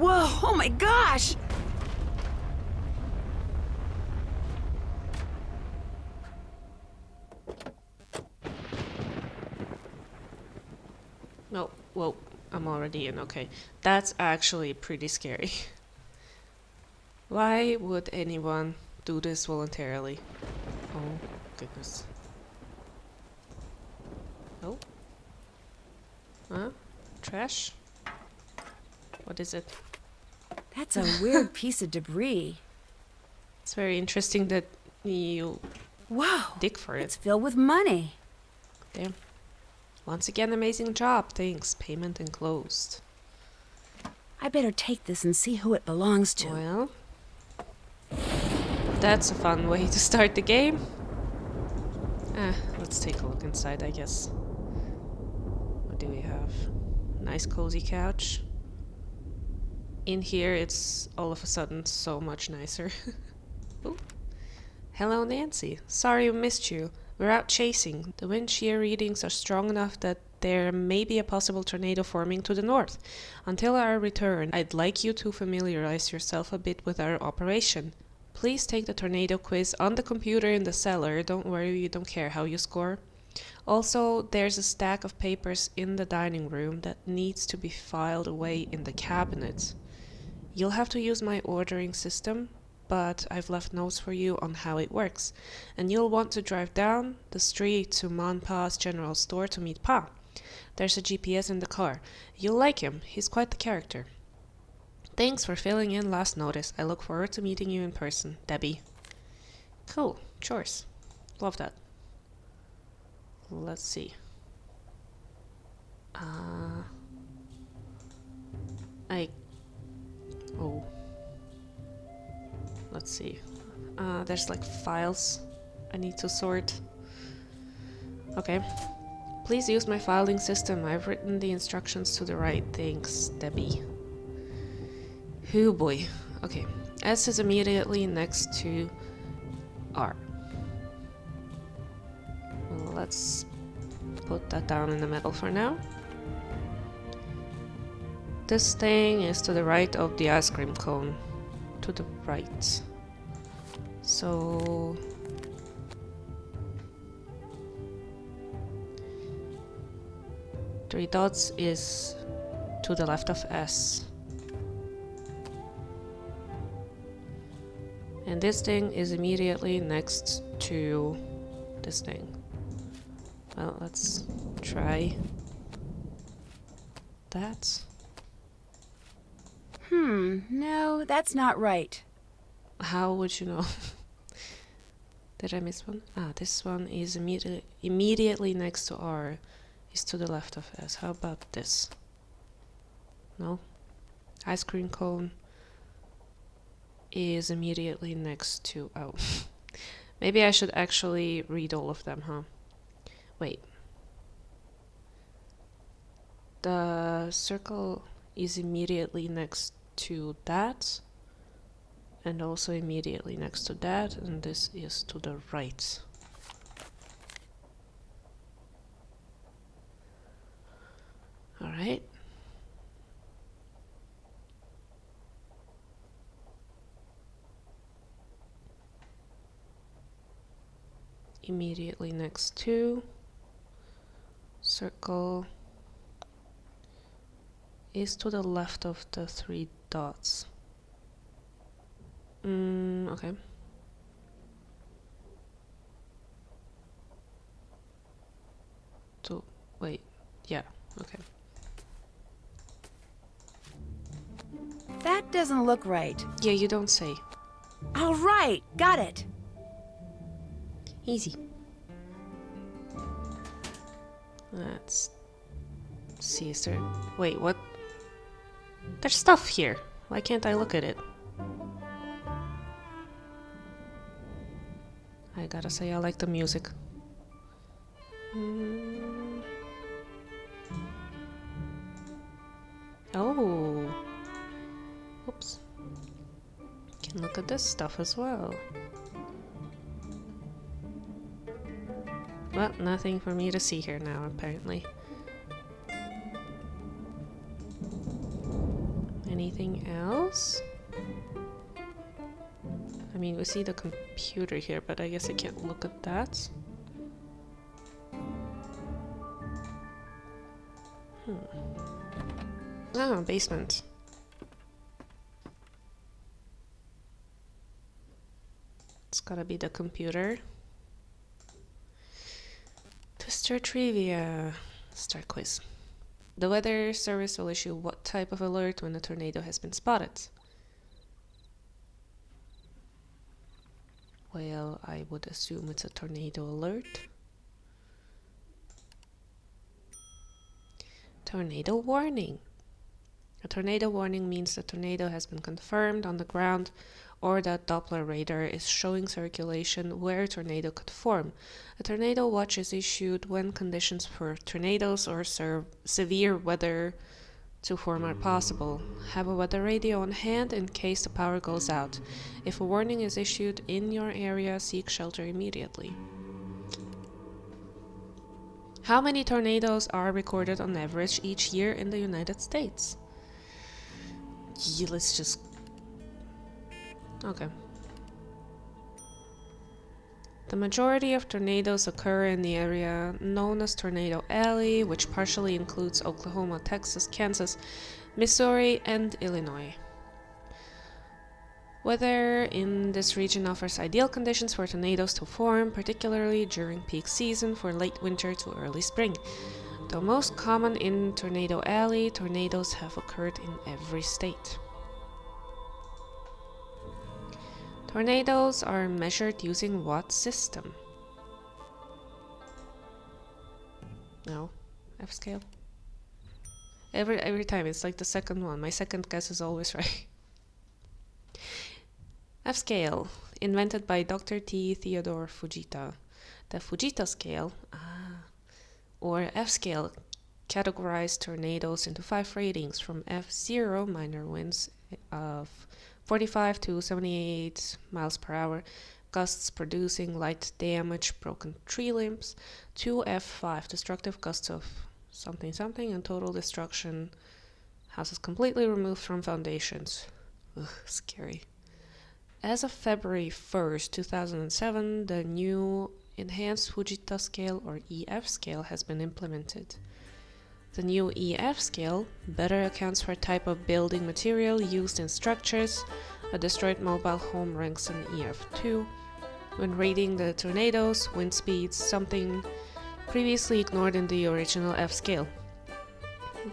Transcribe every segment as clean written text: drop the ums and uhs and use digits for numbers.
Whoa, oh my gosh! No, whoa, I'm already in, okay. That's actually pretty scary. Why would anyone do this voluntarily? Oh, goodness. Oh? Huh? Trash? What is it? That's a weird piece of debris. It's very interesting that you Wow, dig for it's it. filled with money. Damn. Once again, amazing job. Thanks. Payment enclosed. I better take this and see who it belongs to. Well, that's a fun way to start the game. Let's take a look inside, I guess. What do we have? Nice cozy couch. In here, it's all of a sudden so much nicer. Ooh. Hello, Nancy. Sorry we missed you. We're out chasing. The wind shear readings are strong enough that there may be a possible tornado forming to the north. Until our return, I'd like you to familiarize yourself a bit with our operation. Please take the tornado quiz on the computer in the cellar. Don't worry, we don't care how you score. Also, there's a stack of papers in the dining room that needs to be filed away in the cabinet. You'll have to use my ordering system, but I've left notes for you on how it works. And you'll want to drive down the street to Pa's general store to meet Pa. There's a GPS in the car. You'll like him. He's quite the character. Thanks for filling in last notice. I look forward to meeting you in person. Debbie. Cool. Chores. Love that. Let's see. Oh. Let's see. There's like files I need to sort. Okay. Please use my filing system. I've written the instructions to the right. Thanks, Debbie. Oh boy. Okay. S is immediately next to R. Well, let's put that down in the middle for now. This thing is to the right of the ice cream cone. To the right. So... 3 dots is to the left of S. And this thing is immediately next to this thing. Well, let's try that. No, that's not right. How would you know? Did I miss one? This one is immediately next to R. Is to the left of S. How about this? No? Ice cream cone is immediately next to... Oh. Maybe I should actually read all of them, huh? Wait. The circle is immediately next to that. And also immediately next to that. And this is to the right. Alright. Immediately next to circle is to the left of the 3 dots. Okay. Wait, yeah, okay. That doesn't look right. Yeah, you don't say. All right, got it. Easy. Let's see, is there... Wait, what? There's stuff here. Why can't I look at it? I gotta say, I like the music. Oh. Oops. Can look at this stuff as well. But nothing for me to see here now, apparently. Anything we see the computer here, but I guess I can't look at that. Ah, basement. It's gotta be the computer. Twister trivia. Start quiz. The weather service will issue what type of alert when a tornado has been spotted? Well, I would assume it's a tornado alert. Tornado warning. A tornado warning means the tornado has been confirmed on the ground or that Doppler radar is showing circulation where a tornado could form. A tornado watch is issued when conditions for tornadoes or severe weather to form are possible. Have a weather radio on hand in case the power goes out. If a warning is issued in your area, seek shelter immediately. How many tornadoes are recorded on average each year in the United States? Yeah, let's just... Okay. The majority of tornadoes occur in the area known as Tornado Alley, which partially includes Oklahoma, Texas, Kansas, Missouri, and Illinois. Weather in this region offers ideal conditions for tornadoes to form, particularly during peak season for late winter to early spring. Though most common in Tornado Alley, tornadoes have occurred in every state. Tornadoes are measured using what system? No, F-scale. Every time it's like the second one. My second guess is always right. F-scale, invented by Dr. T. Theodore Fujita. The Fujita scale, or F-scale, categorized tornadoes into 5 ratings from F0, minor winds of 45 to 78 miles per hour, gusts producing light damage, broken tree limbs, to F5, destructive gusts of something something, and total destruction, houses completely removed from foundations. Ugh, scary. As of February 1st, 2007, the new Enhanced Fujita Scale, or EF scale, has been implemented. The new EF scale better accounts for type of building material used in structures. A destroyed mobile home ranks an EF2. When rating the tornadoes, wind speeds, something previously ignored in the original F scale.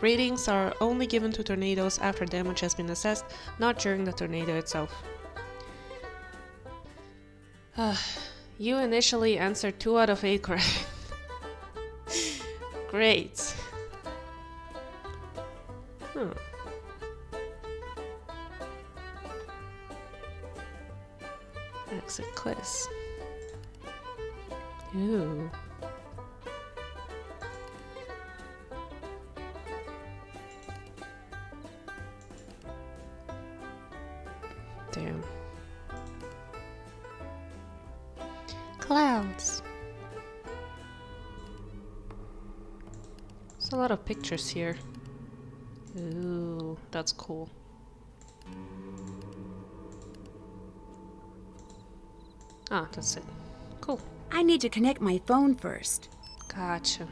Ratings are only given to tornadoes after damage has been assessed, not during the tornado itself. You initially answered 2 out of 8 correct. Great. Exit quiz. Ooh. Damn. Clouds. There's a lot of pictures here. Ooh, that's cool. Ah, that's it. Cool. I need to connect my phone first. Gotcha.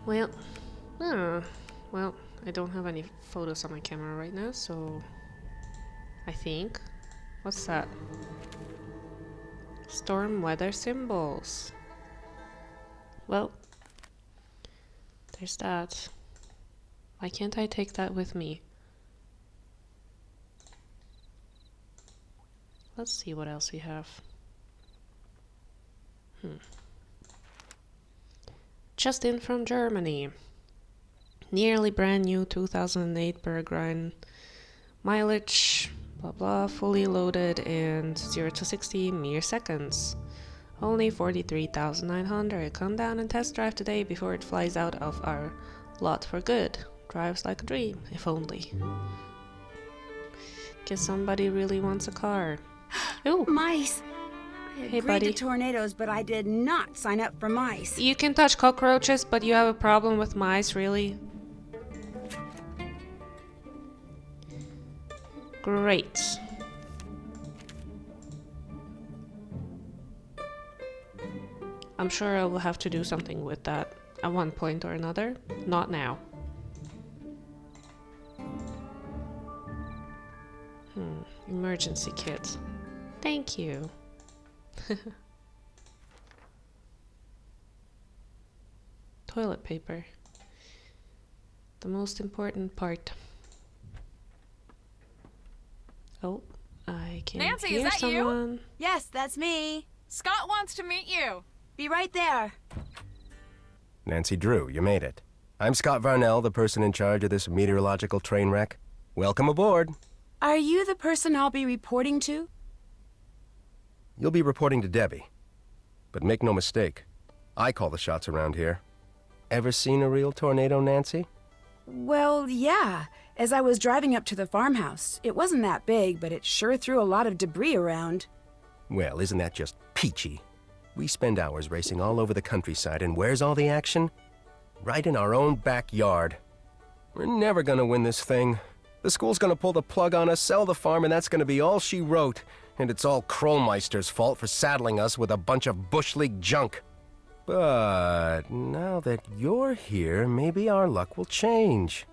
Well, I don't have any photos on my camera right now, so I think. What's that? Storm weather symbols. Well, there's that. Why can't I take that with me? Let's see what else we have. Just in from Germany. Nearly brand new 2008 Peregrine. Mileage, blah blah, fully loaded and 0 to 60 mere seconds. Only 43,900. Come down and test drive today before it flies out of our lot for good. Drives like a dream, if only. Guess somebody really wants a car. Ooh. Mice! I Hey, agreed buddy. to tornadoes, but I did not sign up for mice. You can touch cockroaches, but you have a problem with mice, really? Great. I'm sure I will have to do something with that at one point or another. Not now. Emergency kit. Thank you. Toilet paper. The most important part. Oh, I can Nancy, hear is that you? someone. Yes, that's me. Scott wants to meet you. Be right there. Nancy Drew, you made it. I'm Scott Varnell, the person in charge of this meteorological train wreck. Welcome aboard. Are you the person I'll be reporting to? You'll be reporting to Debbie. But make no mistake, I call the shots around here. Ever seen a real tornado, Nancy? Well, yeah. As I was driving up to the farmhouse, it wasn't that big, but it sure threw a lot of debris around. Well, isn't that just peachy? We spend hours racing all over the countryside, and where's all the action? Right in our own backyard. We're never gonna win this thing. The school's gonna pull the plug on us, sell the farm, and that's gonna be all she wrote. And it's all Krollmeister's fault for saddling us with a bunch of Bush League junk. But now that you're here, maybe our luck will change.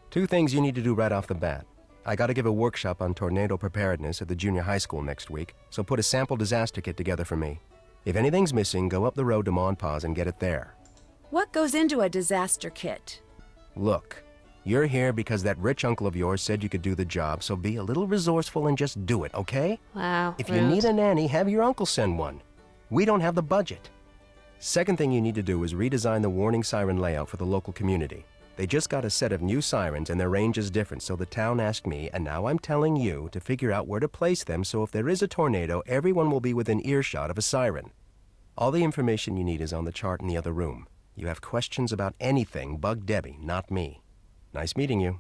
2 things you need to do right off the bat. I gotta give a workshop on tornado preparedness at the junior high school next week, so put a sample disaster kit together for me. If anything's missing, go up the road to Ma and Pa's and get it there. What goes into a disaster kit? Look, you're here because that rich uncle of yours said you could do the job, so be a little resourceful and just do it, okay? Wow. If you need a nanny, have your uncle send one. We don't have the budget. Second thing you need to do is redesign the warning siren layout for the local community. They just got a set of new sirens and their range is different, so the town asked me, and now I'm telling you, to figure out where to place them so if there is a tornado, everyone will be within earshot of a siren. All the information you need is on the chart in the other room. You have questions about anything, bug Debbie, not me. Nice meeting you.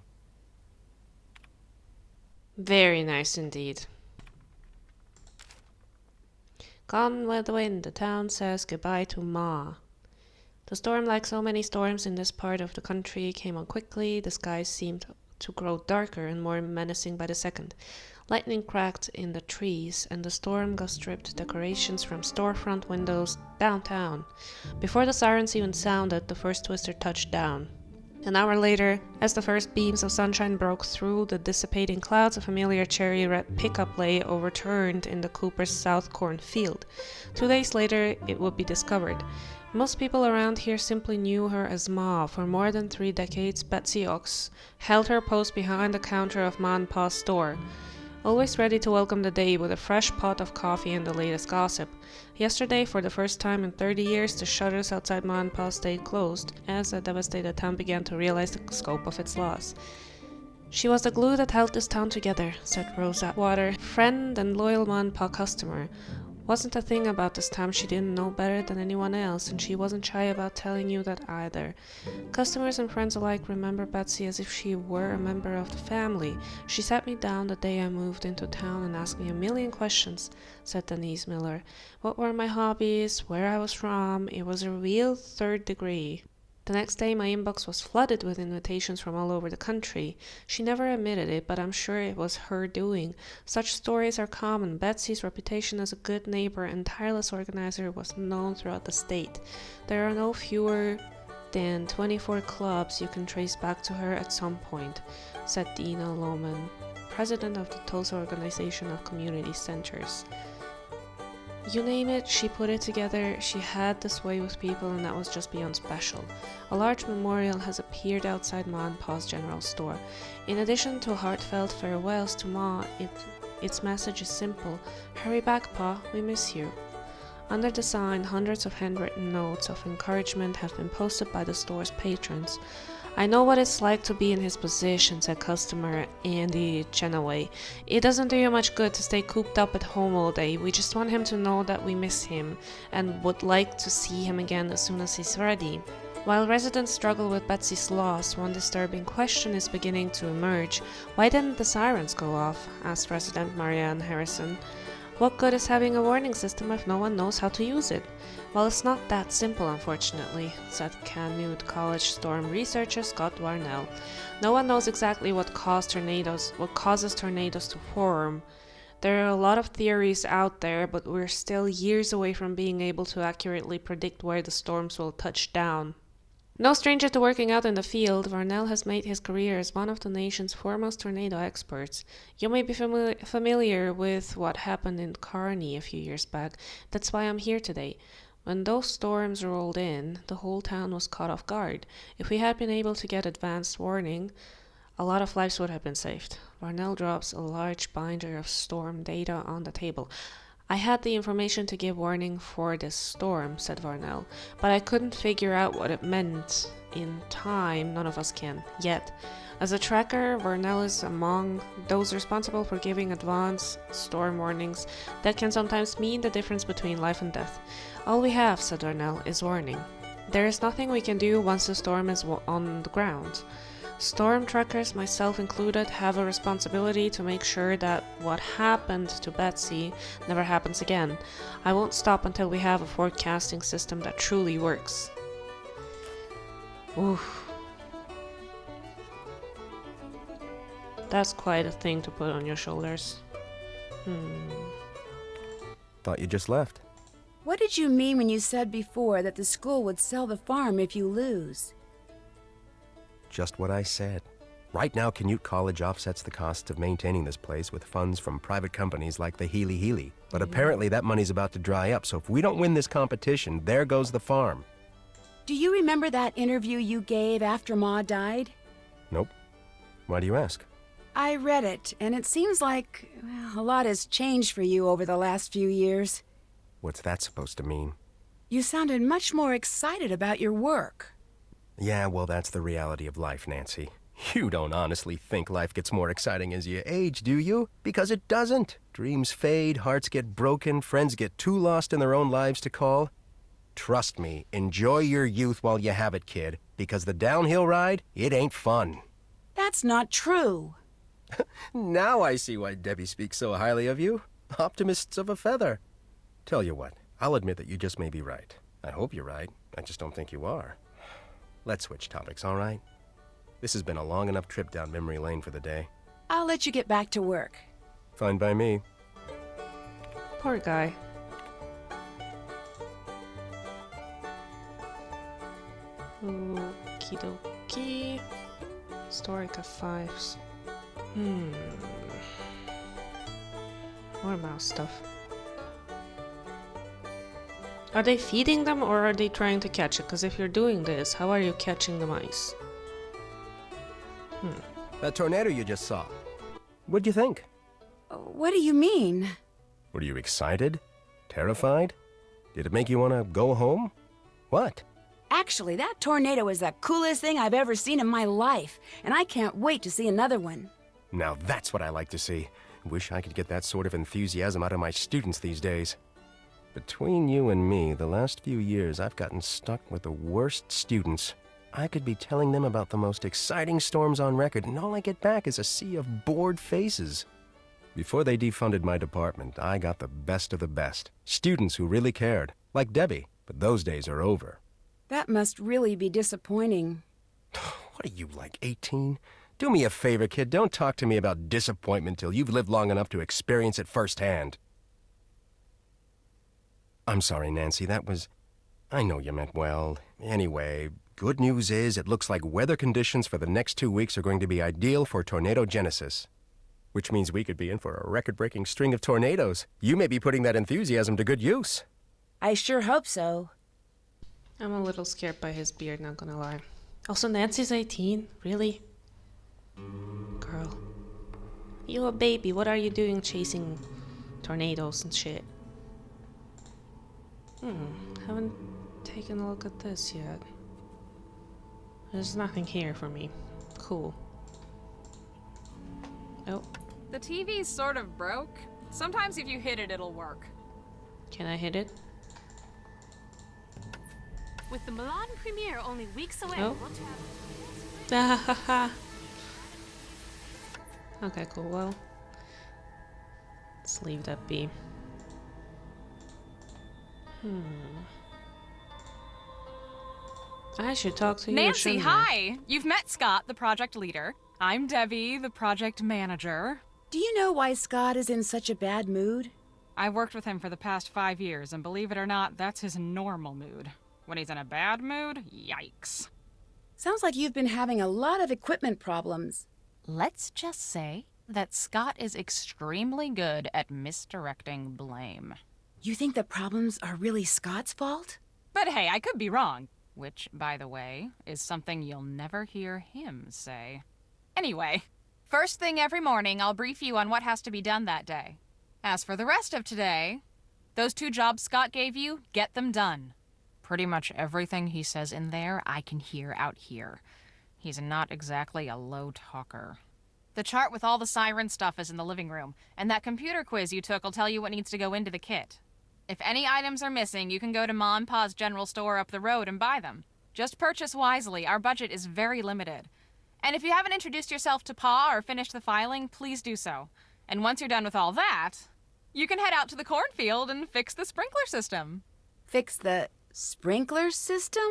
Very nice indeed. Gone with the wind, the town says goodbye to Ma. The storm, like so many storms in this part of the country, came on quickly. The skies seemed to grow darker and more menacing by the second. Lightning cracked in the trees, and the storm gust stripped decorations from storefront windows downtown. Before the sirens even sounded, the first twister touched down. An hour later, as the first beams of sunshine broke through the dissipating clouds, a familiar cherry-red pickup lay overturned in the Cooper's South cornfield. 2 days later, it would be discovered. Most people around here simply knew her as Ma. For more than 3 decades, Betsy Ox held her post behind the counter of Ma and Pa's store, always ready to welcome the day with a fresh pot of coffee and the latest gossip. Yesterday, for the first time in 30 years, the shutters outside Ma and Pa stayed closed, as a devastated town began to realize the scope of its loss. She was the glue that held this town together, said Rosa Water, friend and loyal Ma and Pa customer. Wasn't a thing about this town she didn't know better than anyone else, and she wasn't shy about telling you that either. Customers and friends alike remember Betsy as if she were a member of the family. She sat me down the day I moved into town and asked me a million questions, said Denise Miller. What were my hobbies, where I was from. It was a real 3rd degree. The next day my inbox was flooded with invitations from all over the country. She never admitted it, but I'm sure it was her doing. Such stories are common. Betsy's reputation as a good neighbor and tireless organizer was known throughout the state. There are no fewer than 24 clubs you can trace back to her at some point, said Dina Lohman, president of the Tulsa Organization of Community Centers. You name it, she put it together. She had this way with people, and that was just beyond special. A large memorial has appeared outside Ma and Pa's general store. In addition to heartfelt farewells to Ma, its message is simple. Hurry back, Pa, we miss you. Under the sign, hundreds of handwritten notes of encouragement have been posted by the store's patrons. I know what it's like to be in his position, said customer Andy Chenaway. It doesn't do you much good to stay cooped up at home all day. We just want him to know that we miss him and would like to see him again as soon as he's ready. While residents struggle with Betsy's loss, one disturbing question is beginning to emerge. Why didn't the sirens go off? Asked resident Marianne Harrison. What good is having a warning system if no one knows how to use it? Well, it's not that simple, unfortunately, said Canute College storm researcher Scott Varnell. No one knows exactly what causes tornadoes to form. There are a lot of theories out there, but we're still years away from being able to accurately predict where the storms will touch down. No stranger to working out in the field, Varnell has made his career as one of the nation's foremost tornado experts. You may be familiar with what happened in Kearney a few years back. That's why I'm here today. When those storms rolled in, the whole town was caught off guard. If we had been able to get advanced warning, a lot of lives would have been saved. Varnell drops a large binder of storm data on the table. I had the information to give warning for this storm, said Varnell, but I couldn't figure out what it meant in time. None of us can, yet. As a tracker, Varnell is among those responsible for giving advance storm warnings that can sometimes mean the difference between life and death. All we have, said Varnell, is warning. There is nothing we can do once the storm is on the ground. Storm trackers, myself included, have a responsibility to make sure that what happened to Betsy never happens again. I won't stop until we have a forecasting system that truly works. Oof. That's quite a thing to put on your shoulders. Thought you just left. What did you mean when you said before that the school would sell the farm if you lose? Just what I said. Right now, Canute College offsets the costs of maintaining this place with funds from private companies like the Healy. But apparently that money's about to dry up, so if we don't win this competition, there goes the farm. Do you remember that interview you gave after Ma died? Nope. Why do you ask? I read it, and it seems like a lot has changed for you over the last few years. What's that supposed to mean? You sounded much more excited about your work. Yeah, well, that's the reality of life, Nancy. You don't honestly think life gets more exciting as you age, do you? Because it doesn't. Dreams fade, hearts get broken, friends get too lost in their own lives to call. Trust me, enjoy your youth while you have it, kid, because the downhill ride, it ain't fun. That's not true. Now I see why Debbie speaks so highly of you. Optimists of a feather. Tell you what, I'll admit that you just may be right. I hope you're right. I just don't think you are. Let's switch topics, all right? This has been a long enough trip down memory lane for the day. I'll let you get back to work. Fine by me. Poor guy. Okie dokie. Historica 5s. More mouse stuff. Are they feeding them or are they trying to catch it? Because if you're doing this, how are you catching the mice? That tornado you just saw. What'd you think? What do you mean? Were you excited? Terrified? Did it make you want to go home? What? Actually, that tornado is the coolest thing I've ever seen in my life, and I can't wait to see another one. Now that's what I like to see. Wish I could get that sort of enthusiasm out of my students these days. Between you and me, the last few years I've gotten stuck with the worst students. I could be telling them about the most exciting storms on record, and all I get back is a sea of bored faces. Before they defunded my department, I got the best of the best. Students who really cared, like Debbie, but those days are over. That must really be disappointing. What are you, like 18? Do me a favor, kid, don't talk to me about disappointment till you've lived long enough to experience it firsthand. I'm sorry, Nancy, I know you meant well. Anyway, good news is it looks like weather conditions for the next 2 weeks are going to be ideal for tornado genesis. Which means we could be in for a record-breaking string of tornadoes. You may be putting that enthusiasm to good use. I sure hope so. I'm a little scared by his beard, not gonna lie. Also, Nancy's 18? Really? Girl. You a baby, what are you doing chasing tornadoes and shit? Haven't taken a look at this yet. There's nothing here for me. Cool. Oh, The TV's sort of broke. Sometimes if you hit it, it'll work. can I hit it? With the Milan premiere only weeks away, Oh. want to have Ah ha ha. Okay, cool. Well, let's leave that be. I should talk to you. Nancy, shouldn't I? hi! You've met Scott, the project leader. I'm Debbie, the project manager. Do you know why Scott is in such a bad mood? I've worked with him for the past 5 years, and believe it or not, that's his normal mood. When he's in a bad mood, yikes. Sounds like you've been having a lot of equipment problems. Let's just say that Scott is extremely good at misdirecting blame. You think the problems are really Scott's fault? But hey, I could be wrong. Which, by the way, is something you'll never hear him say. Anyway, first thing every morning, I'll brief you on what has to be done that day. As for the rest of today, those 2 jobs Scott gave you, get them done. Pretty much everything he says in there, I can hear out here. He's not exactly a low talker. The chart with all the siren stuff is in the living room, and that computer quiz you took will tell you what needs to go into the kit. If any items are missing, you can go to Ma and Pa's general store up the road and buy them. Just purchase wisely, our budget is very limited. And if you haven't introduced yourself to Pa or finished the filing, please do so. And once you're done with all that, you can head out to the cornfield and fix the sprinkler system. Fix the sprinkler system?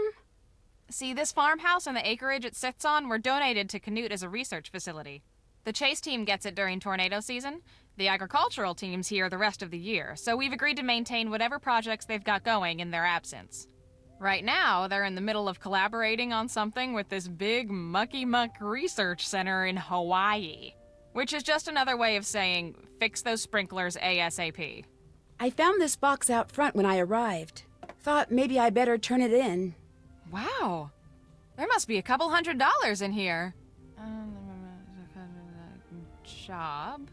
See, this farmhouse and the acreage it sits on were donated to Canute as a research facility. The chase team gets it during tornado season. The agricultural team's here the rest of the year, so we've agreed to maintain whatever projects they've got going in their absence. Right now, they're in the middle of collaborating on something with this big mucky-muck research center in Hawaii, which is just another way of saying, fix those sprinklers ASAP. I found this box out front when I arrived. Thought maybe I better turn it in. Wow, there must be a couple $100 in here. Job.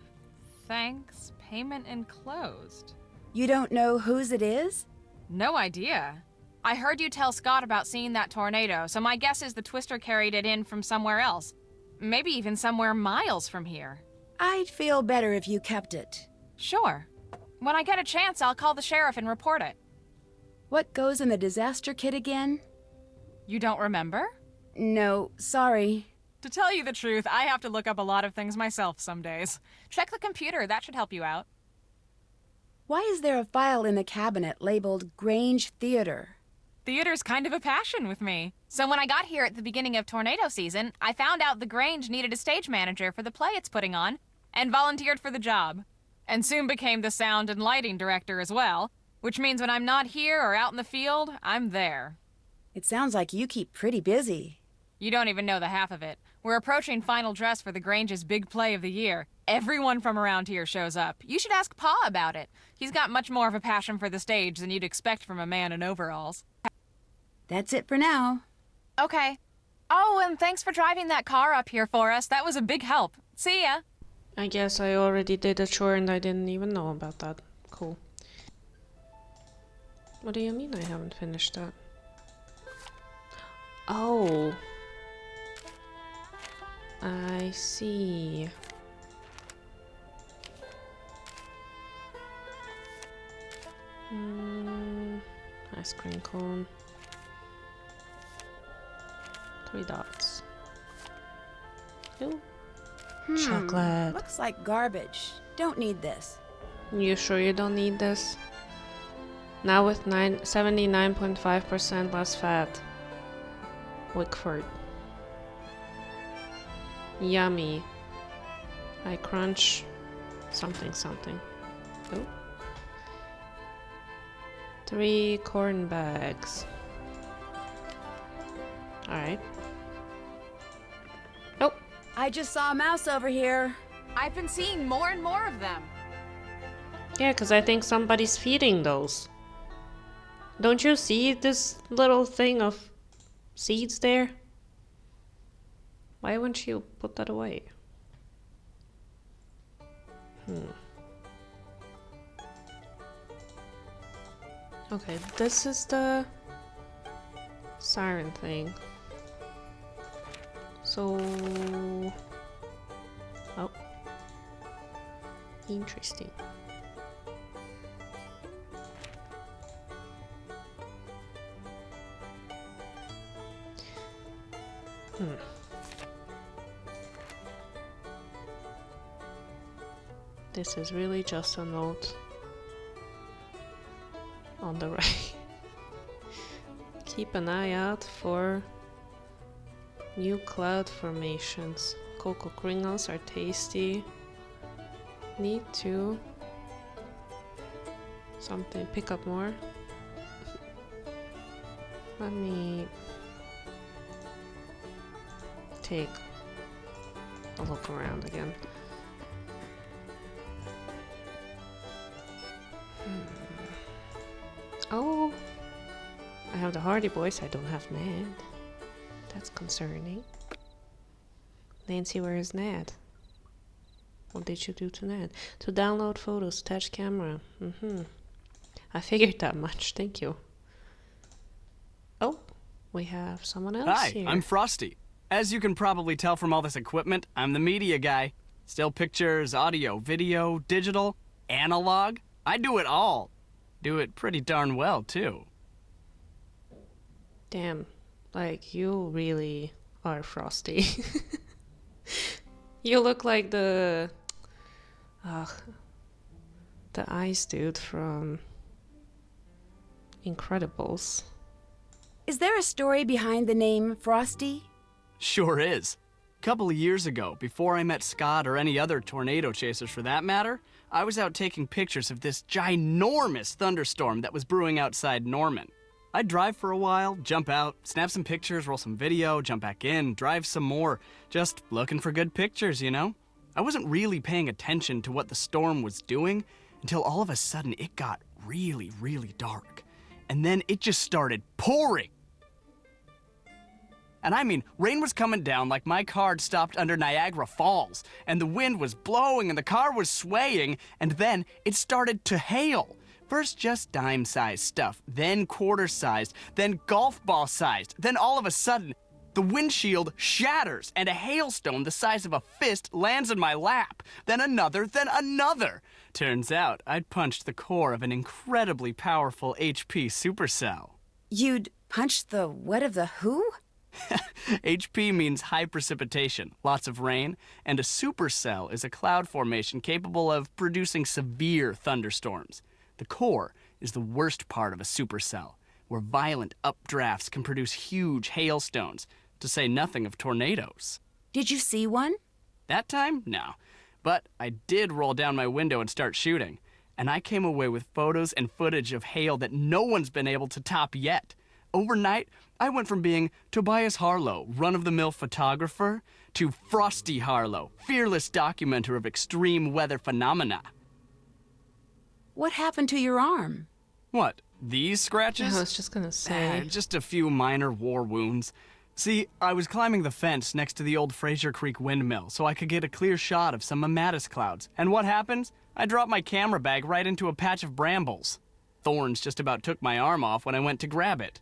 Thanks. Payment enclosed. You don't know whose it is? No idea. I heard you tell Scott about seeing that tornado, so my guess is the Twister carried it in from somewhere else. Maybe even somewhere miles from here. I'd feel better if you kept it. Sure. When I get a chance, I'll call the sheriff and report it. What goes in the disaster kit again? You don't remember? No, sorry. To tell you the truth, I have to look up a lot of things myself some days. Check the computer, that should help you out. Why is there a file in the cabinet labeled Grange Theater? Theater's kind of a passion with me. So when I got here at the beginning of tornado season, I found out the Grange needed a stage manager for the play it's putting on, and volunteered for the job. And soon became the sound and lighting director as well, which means when I'm not here or out in the field, I'm there. It sounds like you keep pretty busy. You don't even know the half of it. We're approaching final dress for the Grange's big play of the year. Everyone from around here shows up. You should ask Pa about it. He's got much more of a passion for the stage than you'd expect from a man in overalls. That's it for now. Okay. Oh, and thanks for driving that car up here for us. That was a big help. See ya. I guess I already did a chore and I didn't even know about that. Cool. What do you mean I haven't finished that? Oh. I see. Ice cream cone. 3 dots. Ooh. Chocolate. Looks like garbage. Don't need this. You sure you don't need this? Now with 79.5% less fat. Wickford. Yummy. I crunch something something. Oh. 3 corn bags. Alright. Oh, I just saw a mouse over here. I've been seeing more and more of them. yeah, because I think somebody's feeding those. Don't you see this little thing of seeds there? Why wouldn't you put that away? Okay, this is the siren thing. So... oh. Interesting. This is really just a note on the right. Keep an eye out for new cloud formations. Cocoa Kringles are tasty. need to pick up more. Let me take a look around again. Oh, I have the Hardy Boys, I don't have Ned. That's concerning. Nancy, where is Ned? What did you do to Ned? To download photos, attach camera. I figured that much, thank you. Oh, we have someone else Hi, here. I'm Frosty. As you can probably tell from all this equipment, I'm the media guy. Still pictures, audio, video, digital, analog. I do it all. Do it pretty darn well, too. Damn, like you really are Frosty. You look like the ice dude from Incredibles. Is there a story behind the name Frosty? Sure is. A couple of years ago, before I met Scott or any other tornado chasers for that matter, I was out taking pictures of this ginormous thunderstorm that was brewing outside Norman. I'd drive for a while, jump out, snap some pictures, roll some video, jump back in, drive some more, just looking for good pictures, you know? I wasn't really paying attention to what the storm was doing until all of a sudden it got really, really dark. And then it just started pouring. And I mean, rain was coming down like my car had stopped under Niagara Falls, and the wind was blowing and the car was swaying, and then it started to hail. First just dime-sized stuff, then quarter-sized, then golf ball-sized, then all of a sudden, the windshield shatters and a hailstone the size of a fist lands in my lap. Then another, then another. Turns out I'd punched the core of an incredibly powerful HP supercell. You'd punched the what of the who? HP means high precipitation, lots of rain, and a supercell is a cloud formation capable of producing severe thunderstorms. The core is the worst part of a supercell, where violent updrafts can produce huge hailstones, to say nothing of tornadoes. Did you see one? That time? No. But I did roll down my window and start shooting, and I came away with photos and footage of hail that no one's been able to top yet. Overnight, I went from being Tobias Harlow, run-of-the-mill photographer, to Frosty Harlow, fearless documenter of extreme weather phenomena. What happened to your arm? What, these scratches? I was just gonna say. Just a few minor war wounds. See, I was climbing the fence next to the old Fraser Creek windmill so I could get a clear shot of some mammatus clouds. And what happens? I dropped my camera bag right into a patch of brambles. Thorns just about took my arm off when I went to grab it.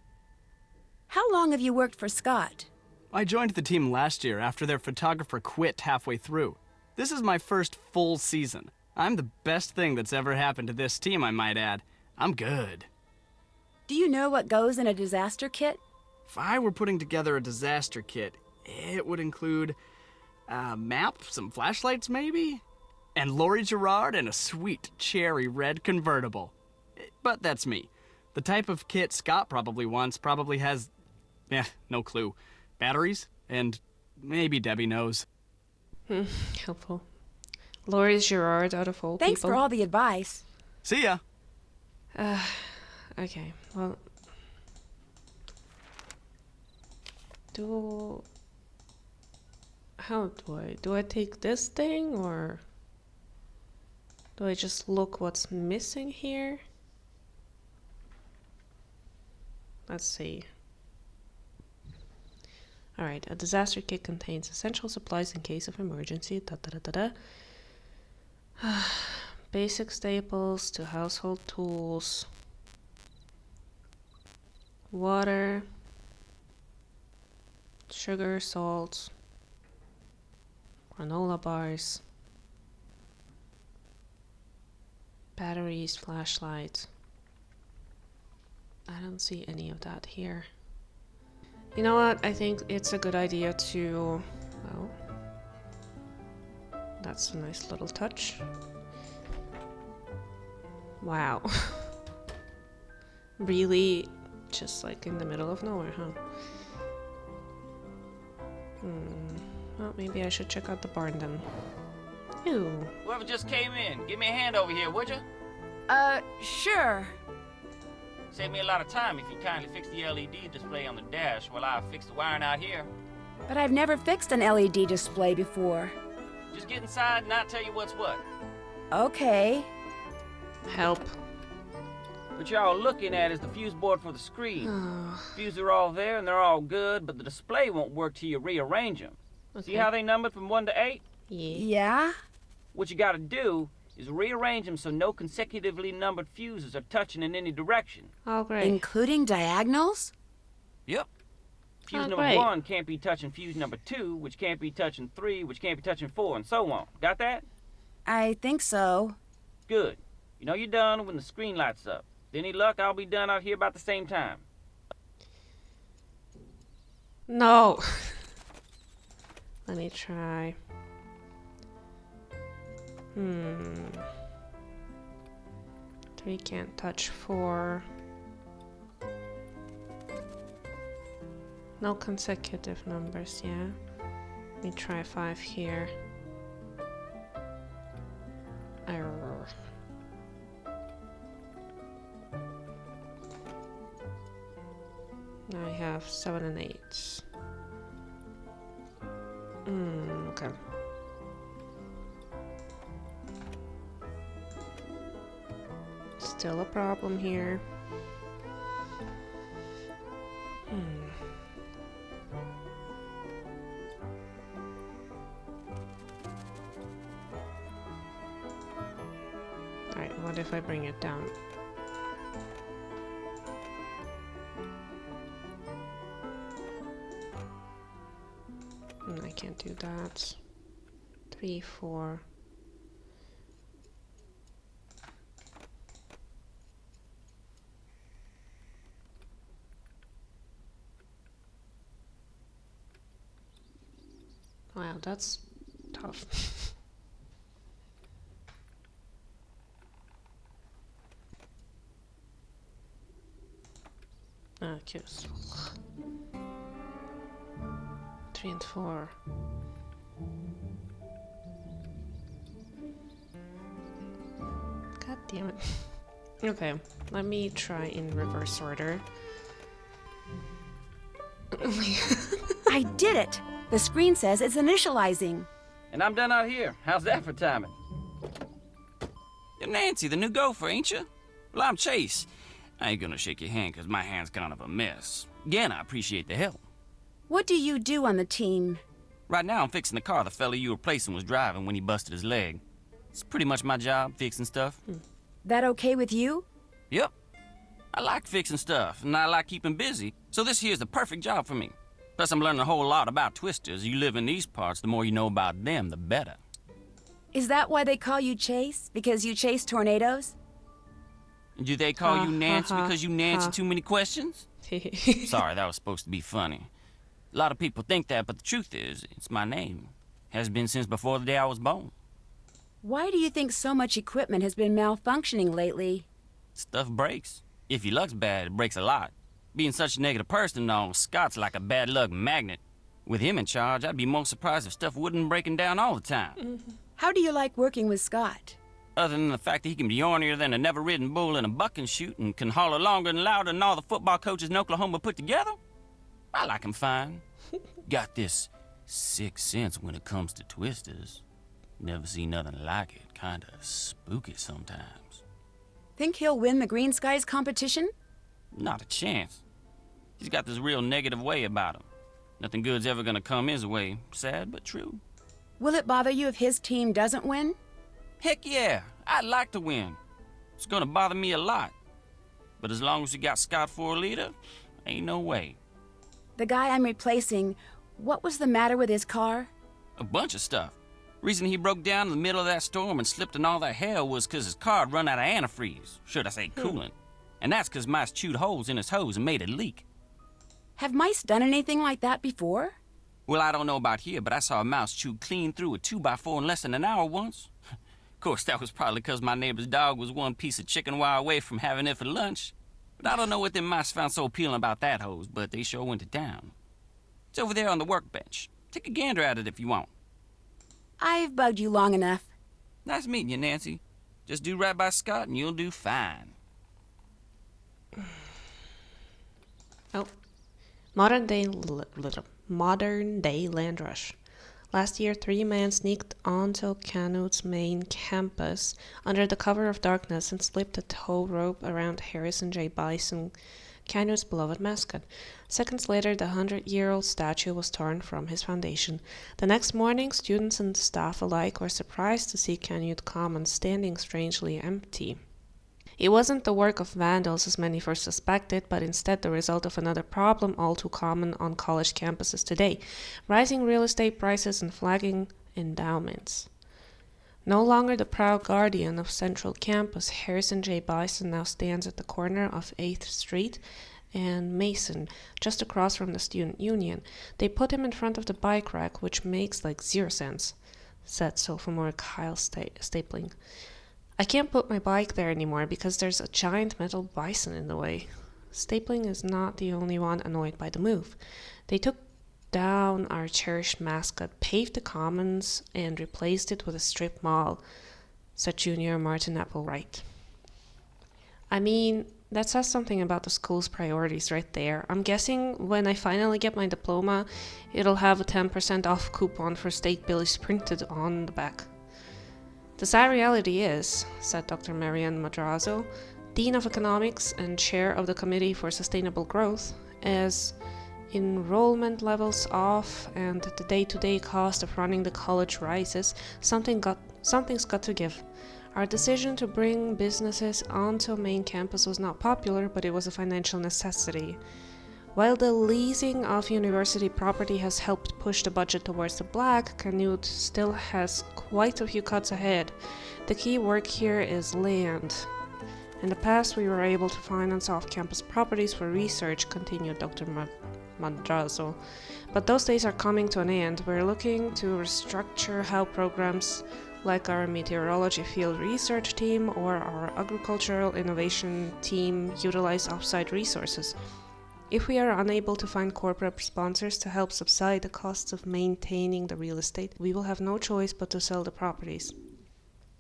How long have you worked for Scott? I joined the team last year after their photographer quit halfway through. This is my first full season. I'm the best thing that's ever happened to this team, I might add. I'm good. Do you know what goes in a disaster kit? If I were putting together a disaster kit, it would include a map, some flashlights maybe, and Laurie Gerard and a sweet cherry red convertible. But that's me. The type of kit Scott probably wants probably has, no clue. Batteries, and maybe Debbie knows. Helpful. Laurie Gerard out of all Thanks people. for all the advice. See ya. Okay, well... Do I take this thing, or... do I just look what's missing here? Let's see. Alright, a disaster kit contains essential supplies in case of emergency. Basic staples to household tools. Water. Sugar, salt. Granola bars. Batteries, flashlights. I don't see any of that here. You know what? I think it's a good idea to... well... that's a nice little touch. Wow. Really just like in the middle of nowhere, huh? Well, maybe I should check out the barn then. Ew. Whoever just came in, give me a hand over here, would you? Sure. Save me a lot of time if you kindly fix the LED display on the dash while I fix the wiring out here. But I've never fixed an LED display before. Just get inside and I'll tell you what's what. Okay. Help. What you're all looking at is the fuse board for the screen. Fuses are all there and they're all good, but the display won't work till you rearrange them. See how they numbered from 1 to 8? Yeah. Yeah? What you gotta do is rearrange them so no consecutively numbered fuses are touching in any direction. Oh, great. Including diagonals? Yep. Fuse Oh, number great. 1 can't be touching fuse number 2, which can't be touching 3, which can't be touching 4, and so on. Got that? I think so. Good. You know you're done when the screen lights up. With any luck, I'll be done out here about the same time. No. Let me try. 3 can't touch 4. No consecutive numbers, yeah. Let me try 5 here. Error. Now I have 7 and 8. Okay. Still a problem here. Alright, what if I bring it down? I can't do that. 3, 4. Wow, that's tough. Okay, so 3 and 4. God damn it. Okay, let me try in reverse order. I did it! The screen says it's initializing. And I'm done out here. How's that for timing? You're Nancy, the new gopher, ain't you? Well, I'm Chase. I ain't gonna shake your hand because my hand's kind of a mess. Again, I appreciate the help. What do you do on the team? Right now, I'm fixing the car the fella you were replacing was driving when he busted his leg. It's pretty much my job, fixing stuff. That okay with you? Yep. I like fixing stuff, and I like keeping busy, so this here's the perfect job for me. Plus, I'm learning a whole lot about twisters. You live in these parts, the more you know about them, the better. Is that why they call you Chase? Because you chase tornadoes? Do they call you Nancy because you answer too many questions? Sorry, that was supposed to be funny. A lot of people think that, but the truth is, it's my name. Has been since before the day I was born. Why do you think so much equipment has been malfunctioning lately? Stuff breaks. If your luck's bad, it breaks a lot. Being such a negative person, though, Scott's like a bad luck magnet. With him in charge, I'd be most surprised if stuff wouldn't breaking down all the time. How do you like working with Scott? Other than the fact that he can be ornier than a never-ridden bull in a bucking chute and can holler longer and louder than all the football coaches in Oklahoma put together, I like him fine. Got this sixth sense when it comes to twisters. Never seen nothing like it. Kinda spooky sometimes. Think he'll win the Green Skies competition? Not a chance. He's got this real negative way about him. Nothing good's ever gonna come his way. Sad but true. Will it bother you if his team doesn't win? Heck yeah, I'd like to win. It's gonna bother me a lot. But as long as you got Scott for a leader, ain't no way. The guy I'm replacing, what was the matter with his car? A bunch of stuff. Reason he broke down in the middle of that storm and slipped in all that hell was 'cause his car had run out of antifreeze. Should I say coolant. And that's 'cause mice chewed holes in his hose and made it leak. Have mice done anything like that before? Well, I don't know about here, but I saw a mouse chew clean through a 2x4 in less than an hour once. Of course, that was probably 'cause my neighbor's dog was one piece of chicken wire away from having it for lunch. But I don't know what them mice found so appealing about that hose, but they sure went to town. It's over there on the workbench. Take a gander at it if you want. I've bugged you long enough. Nice meeting you, Nancy. Just do right by Scott and you'll do fine. Oh. Modern day land rush. Last year, 3 men sneaked onto Canute's main campus under the cover of darkness and slipped a tow rope around Harrison J. Bison, Canute's beloved mascot. Seconds later, the 100-year-old statue was torn from his foundation. The next morning, students and staff alike were surprised to see Canute Commons standing strangely empty. It wasn't the work of vandals as many first suspected, but instead the result of another problem all too common on college campuses today: rising real estate prices and flagging endowments. No longer the proud guardian of Central Campus, Harrison J. Bison now stands at the corner of 8th Street and Mason, just across from the Student Union. They put him in front of the bike rack, which makes like 0 sense, said sophomore Kyle Stapling. I can't put my bike there anymore because there's a giant metal bison in the way. Stapling is not the only one annoyed by the move. They took down our cherished mascot, paved the commons, and replaced it with a strip mall, said junior Martin Applewright. I mean, that says something about the school's priorities right there. I'm guessing when I finally get my diploma, it'll have a 10% off coupon for state bills printed on the back. The sad reality is, said Dr. Marian Madrazo, Dean of Economics and Chair of the Committee for Sustainable Growth, as enrollment levels off and the day-to-day cost of running the college rises, something's got to give. Our decision to bring businesses onto main campus was not popular, but it was a financial necessity. While the leasing of university property has helped push the budget towards the black, Canute still has quite a few cuts ahead. The key work here is land. In the past, we were able to finance off-campus properties for research, continued Dr. Madrazo. But those days are coming to an end. We're looking to restructure how programs like our meteorology field research team or our agricultural innovation team utilize offsite resources. If we are unable to find corporate sponsors to help subside the costs of maintaining the real estate, we will have no choice but to sell the properties.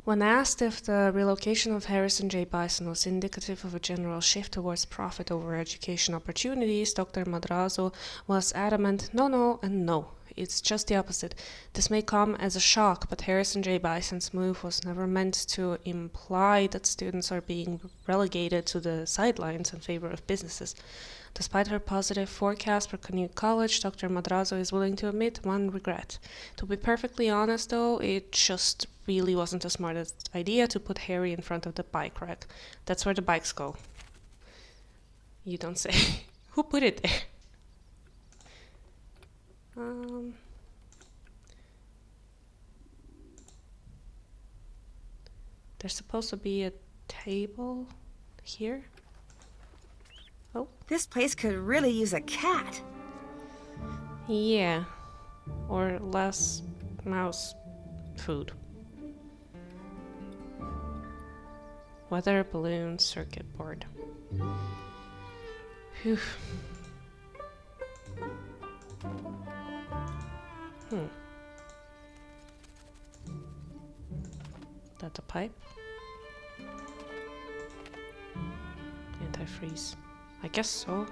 When asked if the relocation of Harrison J. Bison was indicative of a general shift towards profit over education opportunities, Dr. Madrazo was adamant, no, and no. It's just the opposite. This may come as a shock, but Harrison J. Bison's move was never meant to imply that students are being relegated to the sidelines in favor of businesses. Despite her positive forecast for Canute College, Dr. Madrazo is willing to admit one regret. To be perfectly honest, though, it just really wasn't the smartest idea to put Harry in front of the bike rack. That's where the bikes go. You don't say. Who put it there? There's supposed to be a table here. Oh. This place could really use a cat. Yeah. Or less mouse food. Weather balloon circuit board. Phew. That's a pipe. Antifreeze. I guess so.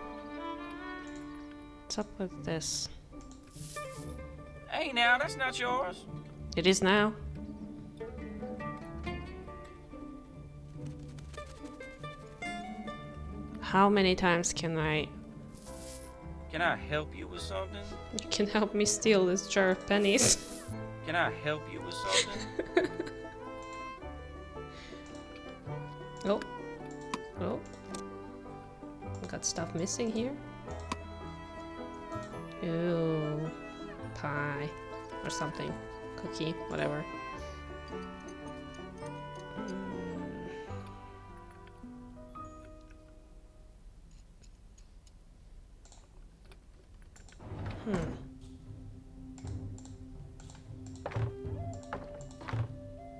What's up with this? Hey now, that's not yours. It is now. How many times can I... Can I help you with something? You can help me steal this jar of pennies. Can I help you with something? Oh. Got stuff missing here. Ooh. Pie. Or something. Cookie. Whatever.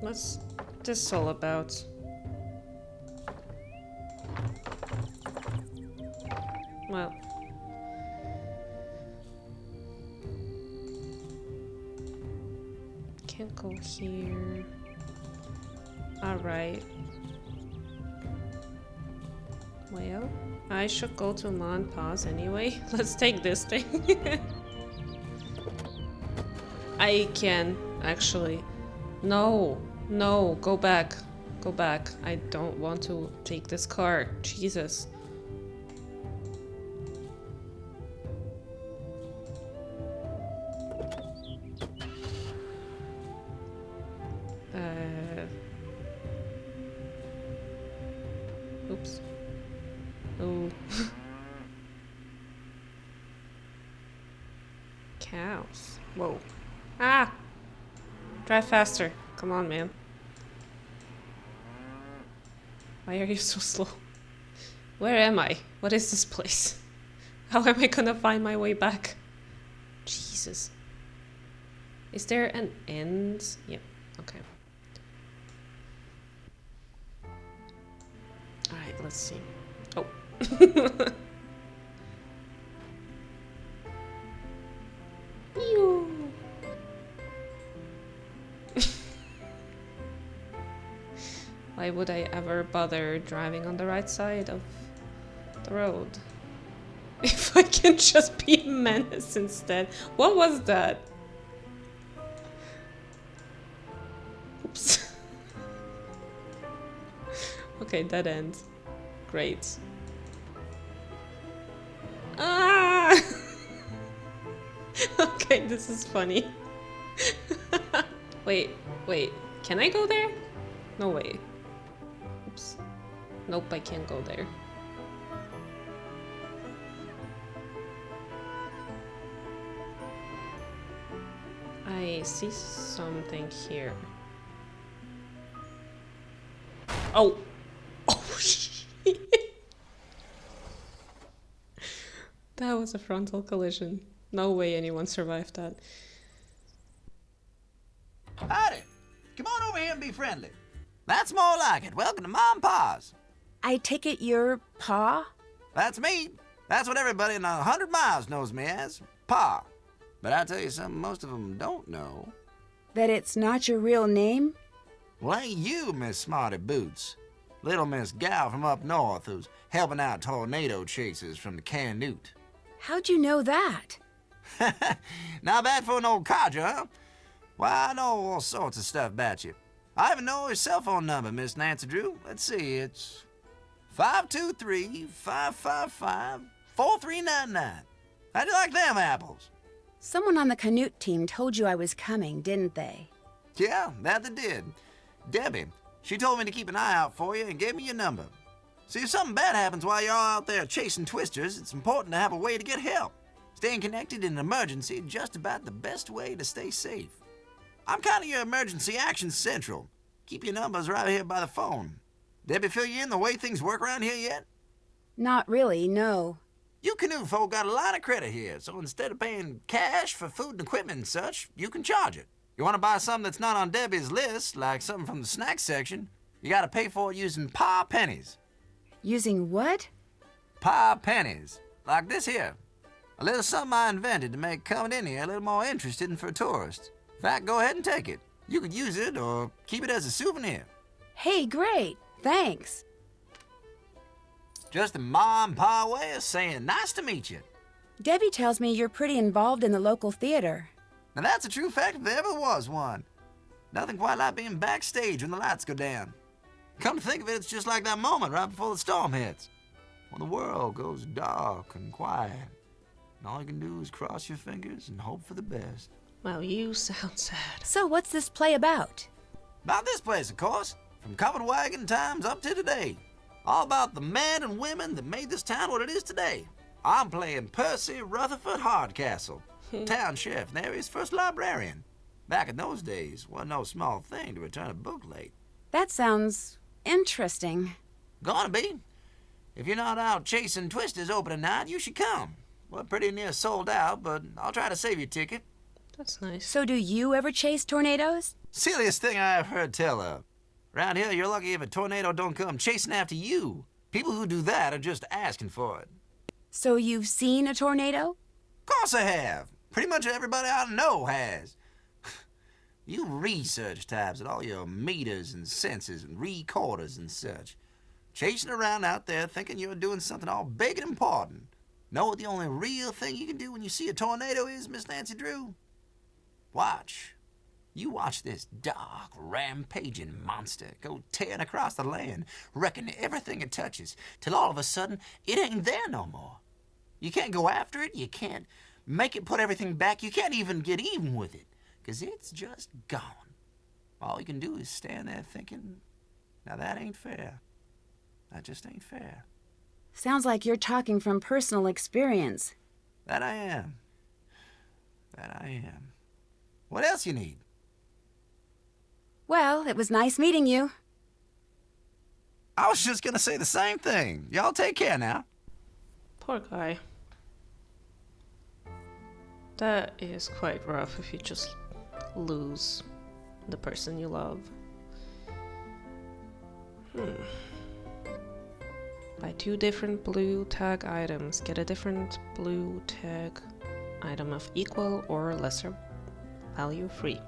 What's this all about? Well, can't go here. Alright. Well, I should go to Mon Paz anyway. Let's take this thing. I can, actually. No, no, go back. Go back. I don't want to take this car. Jesus. Oops. Oh. Cows. Whoa. Ah! Drive faster. Come on, man. Why are you so slow? Where am I? What is this place? How am I gonna find my way back? Jesus. Is there an end? Yep. Okay. Alright, let's see. Oh. Pew. Why would I ever bother driving on the right side of the road? If I can just be a menace instead. What was that? Oops. Okay, dead end. Great. Ah! Okay, this is funny. Wait. Can I go there? No way. Oops. Nope, I can't go there. I see something here. Oh! Oh, shit! That was a frontal collision. No way anyone survived that. Howdy. Come on over here and be friendly. That's more like it. Welcome to Mom Pa's. I take it you're Pa? That's me. That's what everybody in 100 miles knows me as. Pa. But I tell you something most of them don't know. That it's not your real name? Well, ain't you, Miss Smarty Boots? Little Miss Gal from up north who's helping out tornado chasers from the Canute. How'd you know that? Not bad for an old codger, huh? Well, I know all sorts of stuff about you. I even know your cell phone number, Miss Nancy Drew. Let's see, it's 523-555-4399. How'd you like them apples? Someone on the Canute team told you I was coming, didn't they? Yeah, that they did. Debbie, she told me to keep an eye out for you and gave me your number. See, if something bad happens while you're all out there chasing twisters, it's important to have a way to get help. Staying connected in an emergency is just about the best way to stay safe. I'm kind of your emergency action central. Keep your numbers right here by the phone. Debbie fill you in the way things work around here yet? Not really, no. You Canute folk got a lot of credit here, so instead of paying cash for food and equipment and such, you can charge it. You want to buy something that's not on Debbie's list, like something from the snack section, you got to pay for it using Pa pennies. Using what? Pa pennies. Like this here. A little something I invented to make coming in here a little more interesting for tourists. In fact, go ahead and take it. You could use it or keep it as a souvenir. Hey, great. Thanks. Just a Ma and Pa way of saying nice to meet you. Debbie tells me you're pretty involved in the local theater. Now that's a true fact if there ever was one. Nothing quite like being backstage when the lights go down. Come to think of it, it's just like that moment right before the storm hits. When the world goes dark and quiet. And all you can do is cross your fingers and hope for the best. Wow, you sound sad. So what's this play about? About this place, of course. From covered wagon times up to today. All about the men and women that made this town what it is today. I'm playing Percy Rutherford Hardcastle, town sheriff and the area's first librarian. Back in those days, wasn't no small thing to return a book late. That sounds interesting. Gonna be. If you're not out chasing twisters opening night, you should come. We're pretty near sold out, but I'll try to save your ticket. That's nice. So do you ever chase tornadoes? Silliest thing I ever heard tell of. Around here, you're lucky if a tornado don't come chasing after you. People who do that are just asking for it. So you've seen a tornado? Of course I have. Pretty much everybody I know has. You research types at all your meters and sensors and recorders and such. Chasing around out there thinking you're doing something all big and important. Know what the only real thing you can do when you see a tornado is, Miss Nancy Drew? Watch. You watch this dark, rampaging monster go tearing across the land, wrecking everything it touches, till all of a sudden it ain't there no more. You can't go after it, you can't make it put everything back, you can't even get even with it, 'cause it's just gone. All you can do is stand there thinking, now that ain't fair. That just ain't fair. Sounds like you're talking from personal experience. That I am. That I am. What else you need? Well, it was nice meeting you. I was just gonna say the same thing. Y'all take care now. Poor guy. That is quite rough if you just lose the person you love. Buy 2 different blue tag items. Get a different blue tag item of equal or lesser value free.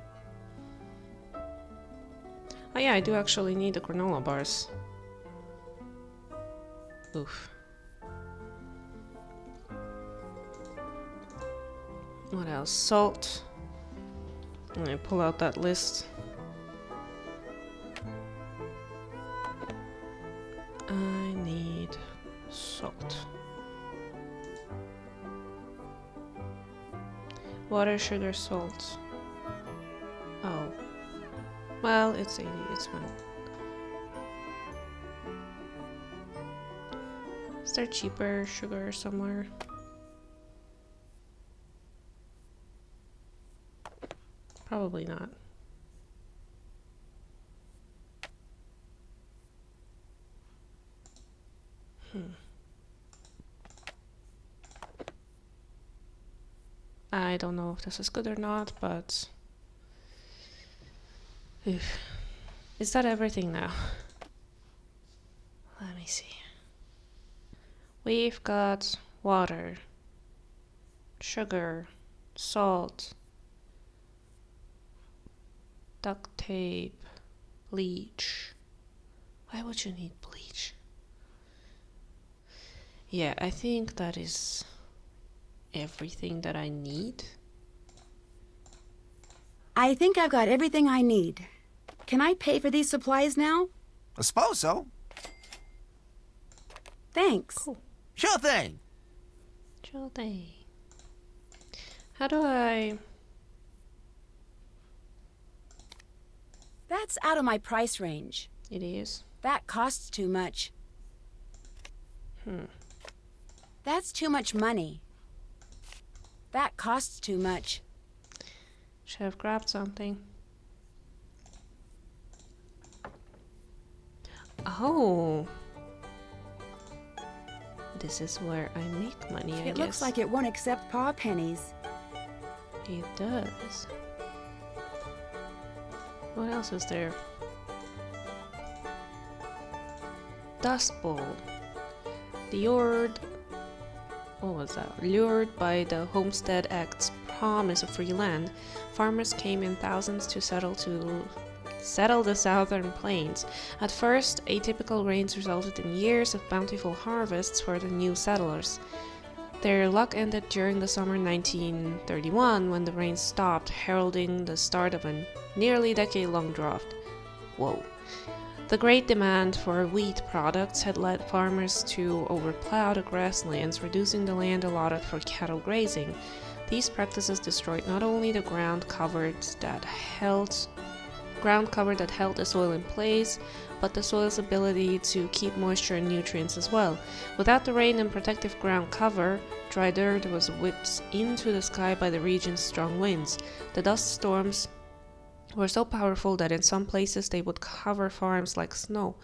Oh yeah, I do actually need the granola bars. Oof. What else? Salt. I'm gonna pull out that list. I need salt. Water, sugar, salt. Oh. Well, it's 80, it's fine. Is there cheaper sugar somewhere? Probably not. I don't know if this is good or not, but... Is that everything now? Let me see. We've got water, sugar, salt, duct tape, bleach. Why would you need bleach? Yeah, I think that is everything that I need. I think I've got everything I need. Can I pay for these supplies now? I suppose so. Thanks. Cool. Sure thing. Sure thing. How do I... That's out of my price range. It is. That costs too much. That's too much money. That costs too much. Should have grabbed something. Oh. This is where I make money, I guess. It looks like it won't accept paw pennies. It does. What else is there? Dust Bowl. Lured... What was that? Lured by the Homestead Act's promise of free land, farmers came in thousands to settle the southern plains. At first, atypical rains resulted in years of bountiful harvests for the new settlers. Their luck ended during the summer 1931 when the rain stopped, heralding the start of a nearly decade-long drought. Whoa. The great demand for wheat products had led farmers to overplow the grasslands, reducing the land allotted for cattle grazing. These practices destroyed not only the ground cover that held the soil in place, but the soil's ability to keep moisture and nutrients as well. Without the rain and protective ground cover, dry dirt was whipped into the sky by the region's strong winds. The dust storms were so powerful that in some places they would cover farms like snow.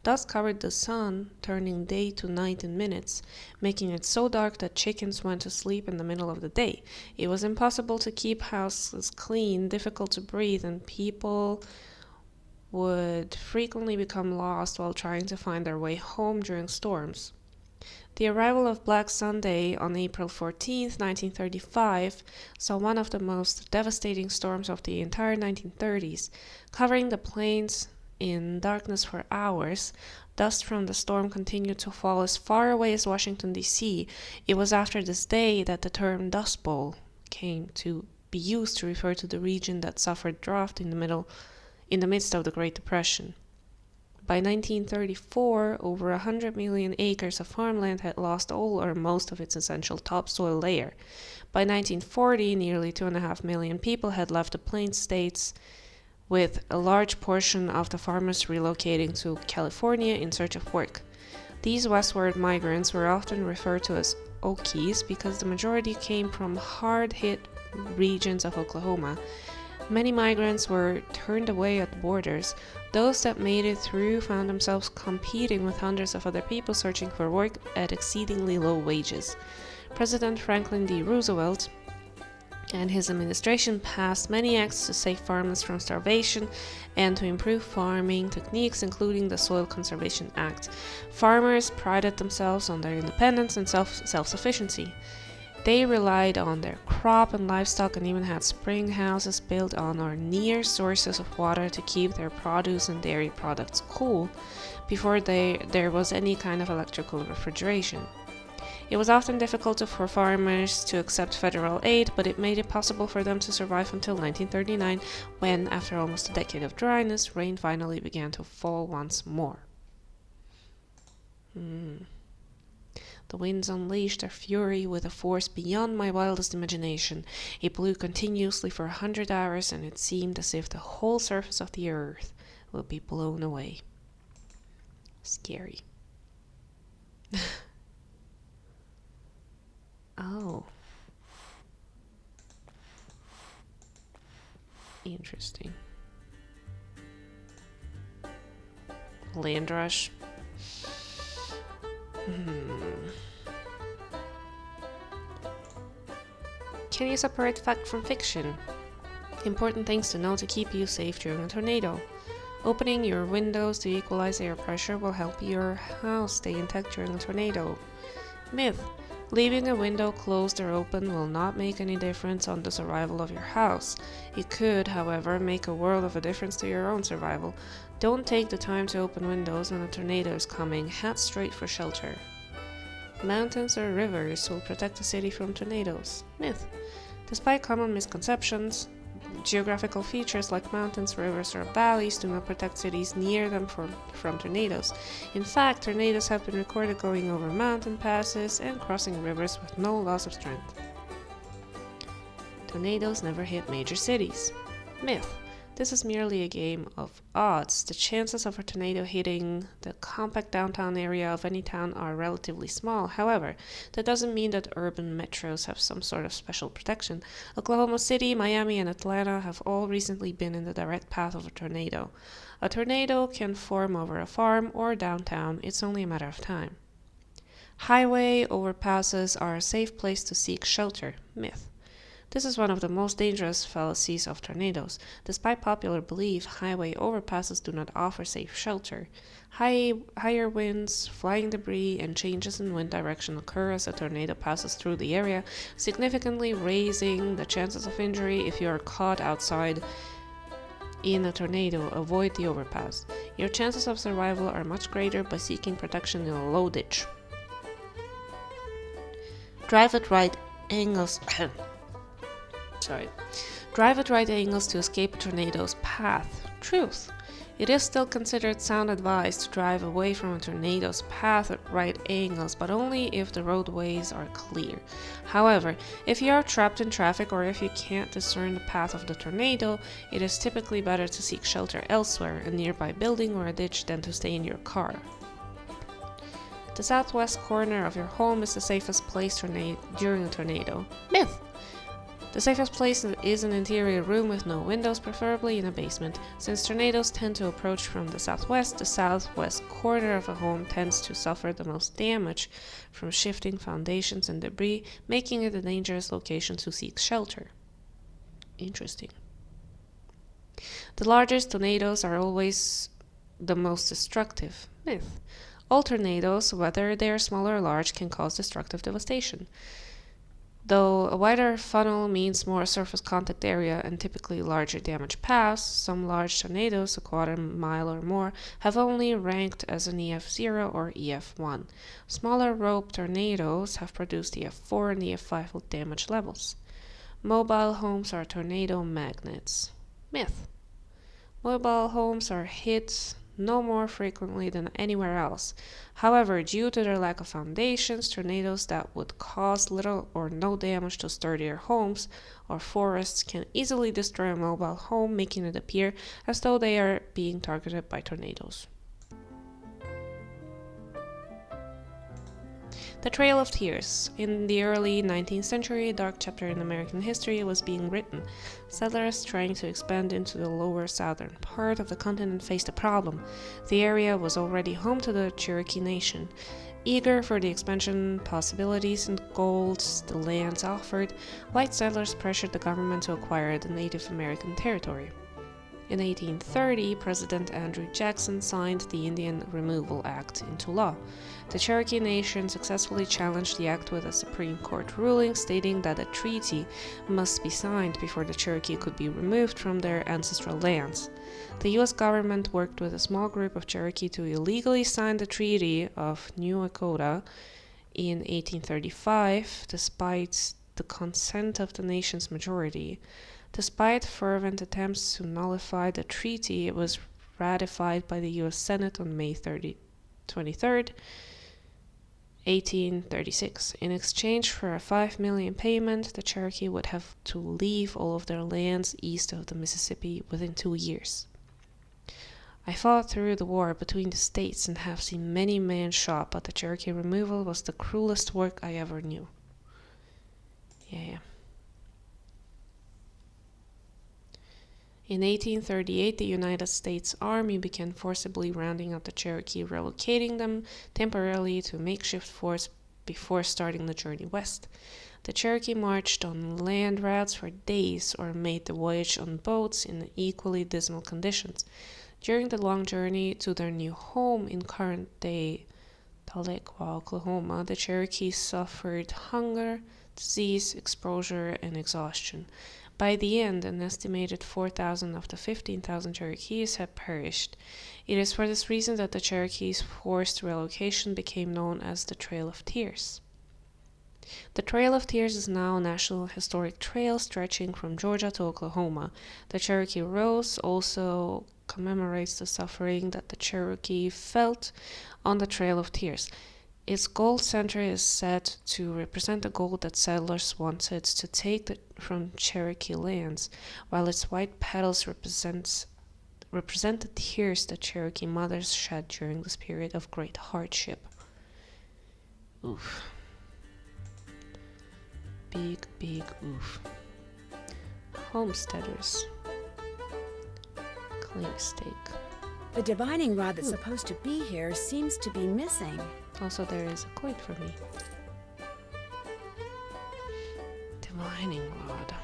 Dust covered the sun, turning day to night in minutes, making it so dark that chickens went to sleep in the middle of the day. It was impossible to keep houses clean, difficult to breathe, and people would frequently become lost while trying to find their way home during storms. The arrival of Black Sunday on April 14, 1935, saw one of the most devastating storms of the entire 1930s, covering the plains in darkness for hours. Dust from the storm continued to fall as far away as Washington, D.C. It was after this day that the term Dust Bowl came to be used to refer to the region that suffered drought in the midst of the Great Depression. By 1934, over 100 million acres of farmland had lost all or most of its essential topsoil layer. By 1940, nearly 2.5 million people had left the Plains states, with a large portion of the farmers relocating to California in search of work. These westward migrants were often referred to as Okies because the majority came from hard-hit regions of Oklahoma. Many migrants were turned away at the borders. Those that made it through found themselves competing with hundreds of other people searching for work at exceedingly low wages. President Franklin D. Roosevelt and his administration passed many acts to save farmers from starvation and to improve farming techniques, including the Soil Conservation Act. Farmers prided themselves on their independence and self-sufficiency. They relied on their crop and livestock and even had spring houses built on or near sources of water to keep their produce and dairy products cool before there was any kind of electrical refrigeration. It was often difficult for farmers to accept federal aid, but it made it possible for them to survive until 1939, when, after almost a decade of dryness, rain finally began to fall once more. The winds unleashed their fury with a force beyond my wildest imagination. It blew continuously for 100 hours, and it seemed as if the whole surface of the earth would be blown away. Scary. Oh. Interesting. Land rush. Can you separate fact from fiction? Important things to know to keep you safe during a tornado. Opening your windows to equalize air pressure will help your house stay intact during a tornado. Myth. Leaving a window closed or open will not make any difference on the survival of your house. It could, however, make a world of a difference to your own survival. Don't take the time to open windows when a tornado is coming. Head straight for shelter. Mountains or rivers will protect the city from tornadoes. Myth. Despite common misconceptions, geographical features like mountains, rivers, or valleys do not protect cities near them from tornadoes. In fact, tornadoes have been recorded going over mountain passes and crossing rivers with no loss of strength. Tornadoes never hit major cities. Myth. This is merely a game of odds. The chances of a tornado hitting the compact downtown area of any town are relatively small. However, that doesn't mean that urban metros have some sort of special protection. Oklahoma City, Miami, and Atlanta have all recently been in the direct path of a tornado. A tornado can form over a farm or downtown. It's only a matter of time. Highway overpasses are a safe place to seek shelter. Myth. This is one of the most dangerous fallacies of tornadoes. Despite popular belief, highway overpasses do not offer safe shelter. Higher winds, flying debris, and changes in wind direction occur as a tornado passes through the area, significantly raising the chances of injury if you are caught outside in a tornado. Avoid the overpass. Your chances of survival are much greater by seeking protection in a low ditch. Drive at right angles. Drive at right angles to escape a tornado's path. Truth. It is still considered sound advice to drive away from a tornado's path at right angles, but only if the roadways are clear. However, if you are trapped in traffic or if you can't discern the path of the tornado, it is typically better to seek shelter elsewhere, a nearby building or a ditch, than to stay in your car. The southwest corner of your home is the safest place during a tornado. Myth. The safest place is an interior room with no windows, preferably in a basement. Since tornadoes tend to approach from the southwest corner of a home tends to suffer the most damage from shifting foundations and debris, making it a dangerous location to seek shelter. Interesting. The largest tornadoes are always the most destructive. Myth. All tornadoes, whether they are small or large, can cause destructive devastation. Though a wider funnel means more surface contact area and typically larger damage paths, some large tornadoes, a quarter mile or more, have only ranked as an EF0 or EF1. Smaller rope tornadoes have produced EF4 and EF5 damage levels. Mobile homes are tornado magnets. Myth. Mobile homes are hit no more frequently than anywhere else. However, due to their lack of foundations, tornadoes that would cause little or no damage to sturdier homes or forests can easily destroy a mobile home, making it appear as though they are being targeted by tornadoes. The Trail of Tears. In the early 19th century, a dark chapter in American history was being written. Settlers trying to expand into the lower southern part of the continent faced a problem. The area was already home to the Cherokee Nation. Eager for the expansion possibilities and gold the lands offered, white settlers pressured the government to acquire the Native American territory. In 1830, President Andrew Jackson signed the Indian Removal Act into law. The Cherokee Nation successfully challenged the act with a Supreme Court ruling stating that a treaty must be signed before the Cherokee could be removed from their ancestral lands. The U.S. government worked with a small group of Cherokee to illegally sign the Treaty of New Echota in 1835, despite the consent of the nation's majority. Despite fervent attempts to nullify the treaty, it was ratified by the U.S. Senate on May 23rd, 1836. In exchange for a $5 million payment, the Cherokee would have to leave all of their lands east of the Mississippi within 2 years. I fought through the war between the states and have seen many men shot, but the Cherokee removal was the cruelest work I ever knew. Yeah. In 1838, the United States Army began forcibly rounding up the Cherokee, relocating them temporarily to makeshift forts before starting the journey west. The Cherokee marched on land routes for days or made the voyage on boats in equally dismal conditions. During the long journey to their new home in current-day Tahlequah, Oklahoma, the Cherokee suffered hunger, disease, exposure, and exhaustion. By the end, an estimated 4,000 of the 15,000 Cherokees had perished. It is for this reason that the Cherokees' forced relocation became known as the Trail of Tears. The Trail of Tears is now a National Historic Trail stretching from Georgia to Oklahoma. The Cherokee Rose also commemorates the suffering that the Cherokee felt on the Trail of Tears. Its gold center is said to represent the gold that settlers wanted to take from Cherokee lands, while its white petals represent the tears that Cherokee mothers shed during this period of great hardship. Oof. Big oof. Homesteaders. Claim stake. The divining rod that's supposed to be here seems to be missing. Also, there is a coin for me. Divining rod.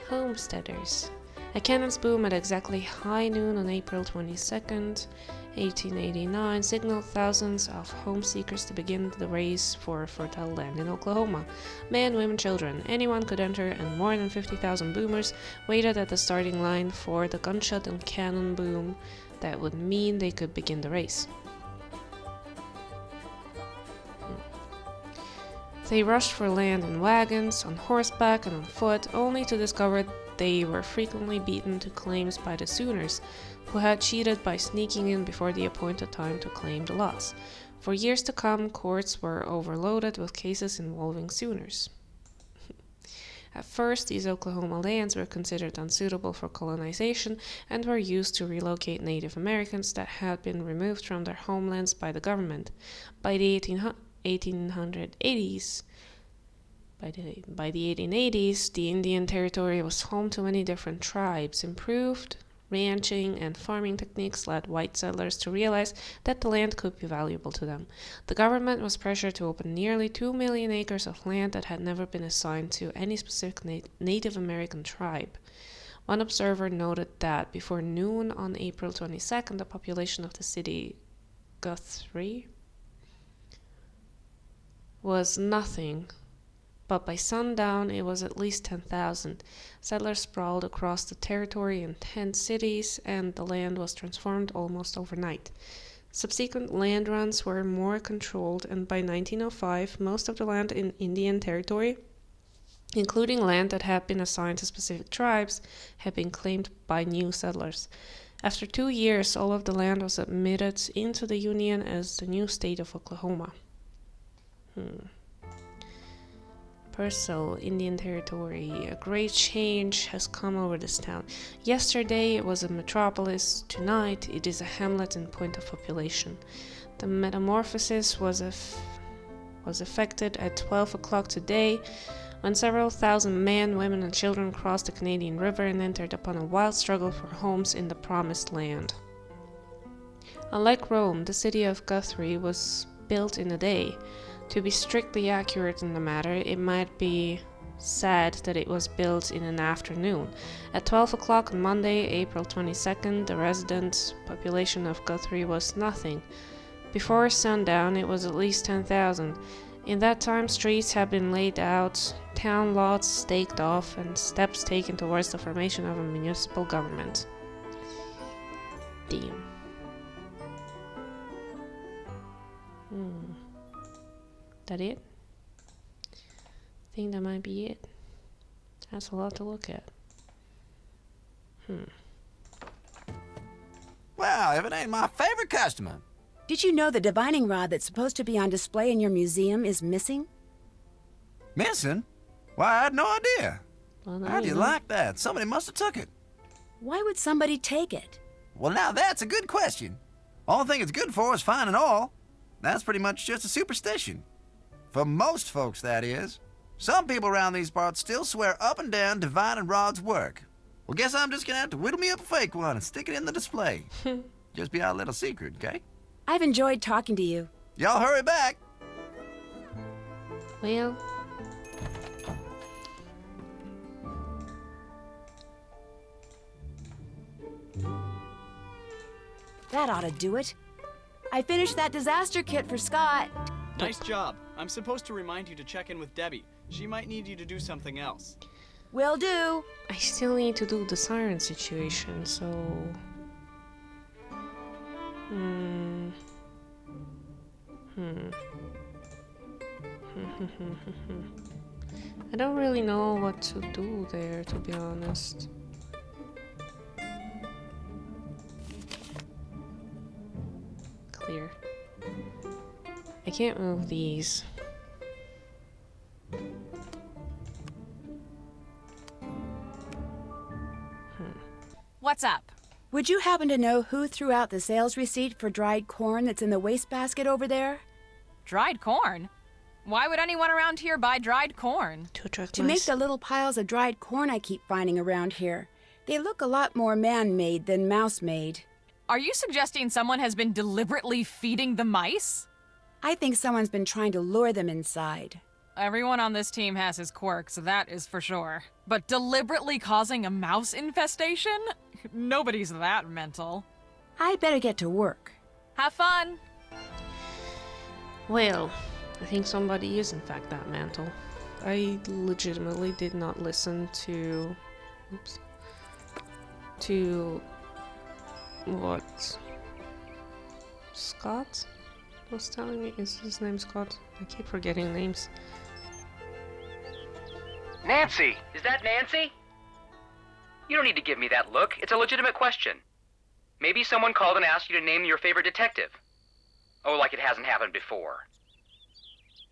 Homesteaders. A cannon's boom at exactly high noon on April 22nd, 1889 signaled thousands of home seekers to begin the race for fertile land in Oklahoma. Men, women, children, anyone could enter, and more than 50,000 boomers waited at the starting line for the gunshot and cannon boom that would mean they could begin the race. They rushed for land in wagons, on horseback, and on foot, only to discover they were frequently beaten to claims by the Sooners, who had cheated by sneaking in before the appointed time to claim the lots. For years to come, courts were overloaded with cases involving Sooners. At first, these Oklahoma lands were considered unsuitable for colonization and were used to relocate Native Americans that had been removed from their homelands by the government. By the 1880s, the Indian Territory was home to many different tribes. Improved ranching and farming techniques led white settlers to realize that the land could be valuable to them. The government was pressured to open nearly 2 million acres of land that had never been assigned to any specific Native American tribe. One observer noted that before noon on April 22nd, the population of the city Guthrie was nothing, but by sundown it was at least 10,000. Settlers sprawled across the territory in 10 cities, and the land was transformed almost overnight. Subsequent land runs were more controlled, and by 1905, most of the land in Indian Territory, including land that had been assigned to specific tribes, had been claimed by new settlers. After 2 years, all of the land was admitted into the Union as the new state of Oklahoma. Purcell, Indian Territory. A great change has come over this town. Yesterday it was a metropolis. Tonight it is a hamlet and point of population. The metamorphosis was effected at 12 o'clock today, when several thousand men, women, and children crossed the Canadian River and entered upon a wild struggle for homes in the Promised Land. Unlike Rome, the city of Guthrie was built in a day. To be strictly accurate in the matter, it might be said that it was built in an afternoon. At 12 o'clock on Monday, April 22nd, the resident population of Guthrie was nothing. Before sundown, it was at least 10,000. In that time, streets had been laid out, town lots staked off, and steps taken towards the formation of a municipal government. Damn. That it? I think that might be it. That's a lot to look at. Well, if it ain't my favorite customer. Did you know the divining rod that's supposed to be on display in your museum is missing? Missing? Why, I had no idea. Well, How do you like that? Somebody must have took it. Why would somebody take it? Well, now that's a good question. Only thing it's good for is finding oil. That's pretty much just a superstition. For most folks, that is. Some people around these parts still swear up and down divining rod's work. Well, guess I'm just gonna have to whittle me up a fake one and stick it in the display. Just be our little secret, okay? I've enjoyed talking to you. Y'all hurry back. Well, that ought to do it. I finished that disaster kit for Scott. Nice job. I'm supposed to remind you to check in with Debbie. She might need you to do something else. Will do. I still need to do the siren situation, so... I don't really know what to do there, to be honest. Clear. I can't move these. What's up? Would you happen to know who threw out the sales receipt for dried corn that's in the wastebasket over there? Dried corn? Why would anyone around here buy dried corn? To attract To make mice. the little piles of dried corn I keep finding around here. They look a lot more man-made than mouse-made. Are you suggesting someone has been deliberately feeding the mice? I think someone's been trying to lure them inside. Everyone on this team has his quirks, that is for sure. But deliberately causing a mouse infestation? Nobody's that mental. I better get to work. Have fun! Well, I think somebody is in fact that mental. I legitimately did not listen to... Oops. To... what... Scott was telling me. Is his name Scott? I keep forgetting names. Nancy! Is that Nancy? You don't need to give me that look. It's a legitimate question. Maybe someone called and asked you to name your favorite detective. Oh, like it hasn't happened before.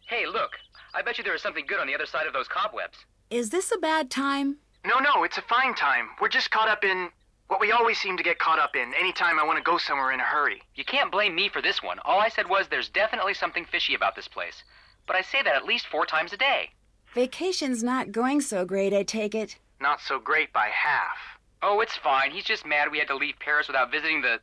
Hey, look. I bet you there is something good on the other side of those cobwebs. Is this a bad time? No, it's a fine time. We're just caught up in what we always seem to get caught up in anytime I want to go somewhere in a hurry. You can't blame me for this one. All I said was there's definitely something fishy about this place. But I say that at least 4 times a day. Vacation's not going so great, I take it. Not so great by half. Oh, it's fine. He's just mad we had to leave Paris without visiting the...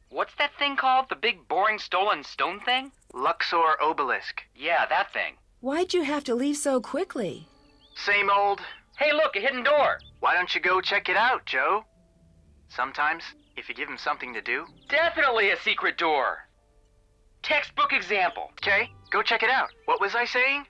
What's that thing called? The big, boring, stolen stone thing? Luxor Obelisk. Yeah, that thing. Why'd you have to leave so quickly? Same old. Hey, look, a hidden door. Why don't you go check it out, Joe? Sometimes, if you give him something to do. Definitely a secret door. Textbook example. Okay, go check it out. What was I saying?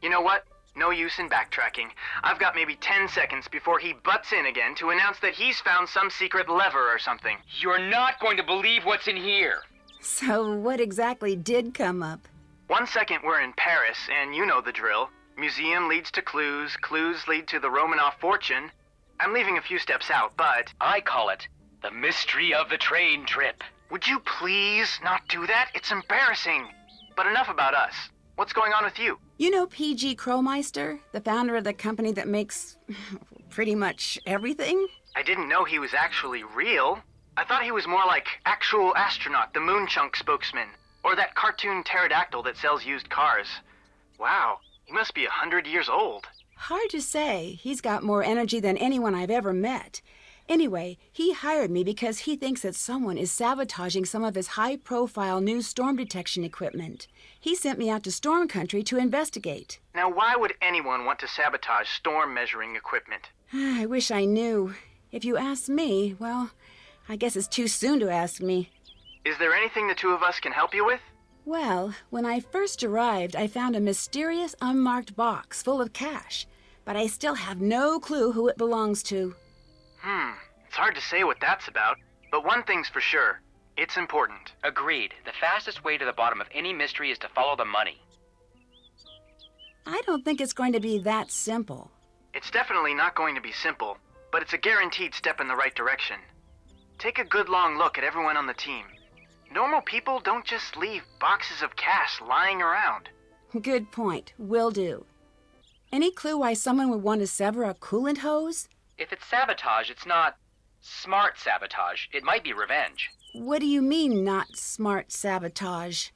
You know what? No use in backtracking. I've got maybe 10 seconds before he butts in again to announce that he's found some secret lever or something. You're not going to believe what's in here. So, what exactly did come up? 1 second we're in Paris, and you know the drill. Museum leads to clues, clues lead to the Romanov fortune. I'm leaving a few steps out, but... I call it the mystery of the train trip. Would you please not do that? It's embarrassing. But enough about us. What's going on with you? You know P.G. Crowmeister, the founder of the company that makes pretty much everything? I didn't know he was actually real. I thought he was more like actual astronaut, the Moonchunk spokesman, or that cartoon pterodactyl that sells used cars. Wow, he must be 100 years old. Hard to say. He's got more energy than anyone I've ever met. Anyway, he hired me because he thinks that someone is sabotaging some of his high-profile new storm detection equipment. He sent me out to Storm Country to investigate. Now, why would anyone want to sabotage storm measuring equipment? I wish I knew. If you ask me, well, I guess it's too soon to ask me. Is there anything the two of us can help you with? Well, when I first arrived, I found a mysterious unmarked box full of cash, but I still have no clue who it belongs to. It's hard to say what that's about, but one thing's for sure. It's important. Agreed. The fastest way to the bottom of any mystery is to follow the money. I don't think it's going to be that simple. It's definitely not going to be simple, but it's a guaranteed step in the right direction. Take a good long look at everyone on the team. Normal people don't just leave boxes of cash lying around. Good point. Will do. Any clue why someone would want to sever a coolant hose? If it's sabotage, it's not smart sabotage. It might be revenge. What do you mean, not smart sabotage?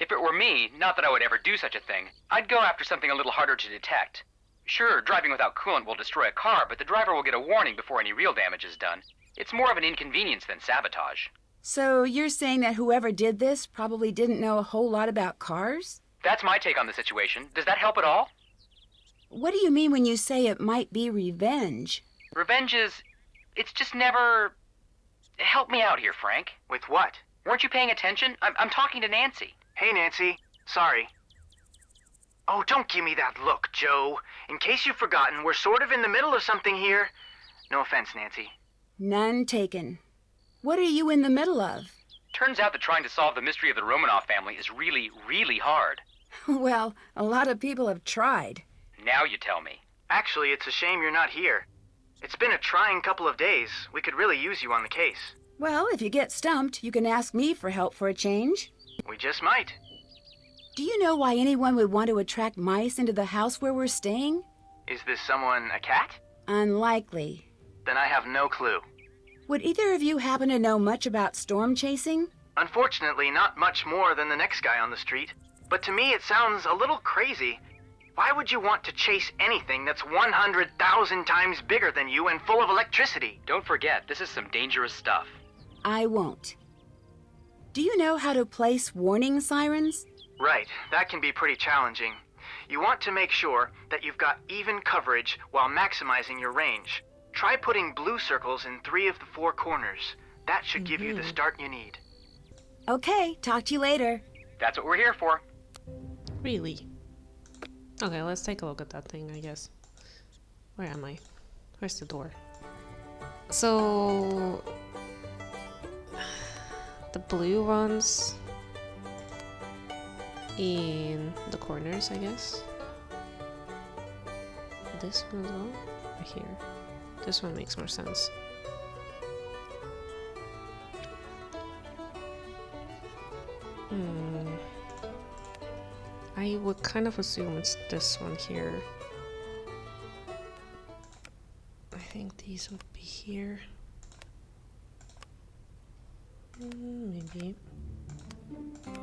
If it were me, not that I would ever do such a thing, I'd go after something a little harder to detect. Sure, driving without coolant will destroy a car, but the driver will get a warning before any real damage is done. It's more of an inconvenience than sabotage. So you're saying that whoever did this probably didn't know a whole lot about cars? That's my take on the situation. Does that help at all? What do you mean when you say it might be revenge? Revenge is... it's just never... Help me out here, Frank. With what? Weren't you paying attention? I'm talking to Nancy. Hey, Nancy. Sorry. Oh, don't give me that look, Joe. In case you've forgotten, we're sort of in the middle of something here. No offense, Nancy. None taken. What are you in the middle of? Turns out that trying to solve the mystery of the Romanov family is really, really hard. Well, a lot of people have tried. Now you tell me. Actually, it's a shame you're not here. It's been a trying couple of days. We could really use you on the case. Well, if you get stumped, you can ask me for help for a change. We just might. Do you know why anyone would want to attract mice into the house where we're staying? Is this someone a cat? Unlikely. Then I have no clue. Would either of you happen to know much about storm chasing? Unfortunately, not much more than the next guy on the street. But to me, it sounds a little crazy. Why would you want to chase anything that's 100,000 times bigger than you and full of electricity? Don't forget, this is some dangerous stuff. I won't. Do you know how to place warning sirens? Right, that can be pretty challenging. You want to make sure that you've got even coverage while maximizing your range. Try putting blue circles in 3 of the 4 corners. That should give you the start you need. Okay, talk to you later. That's what we're here for. Really? Okay, let's take a look at that thing, I guess. Where am I? Where's the door? So... the blue ones... in the corners, I guess. This one as well? Or here? This one makes more sense. I would kind of assume it's this one here. I think these would be here. Maybe.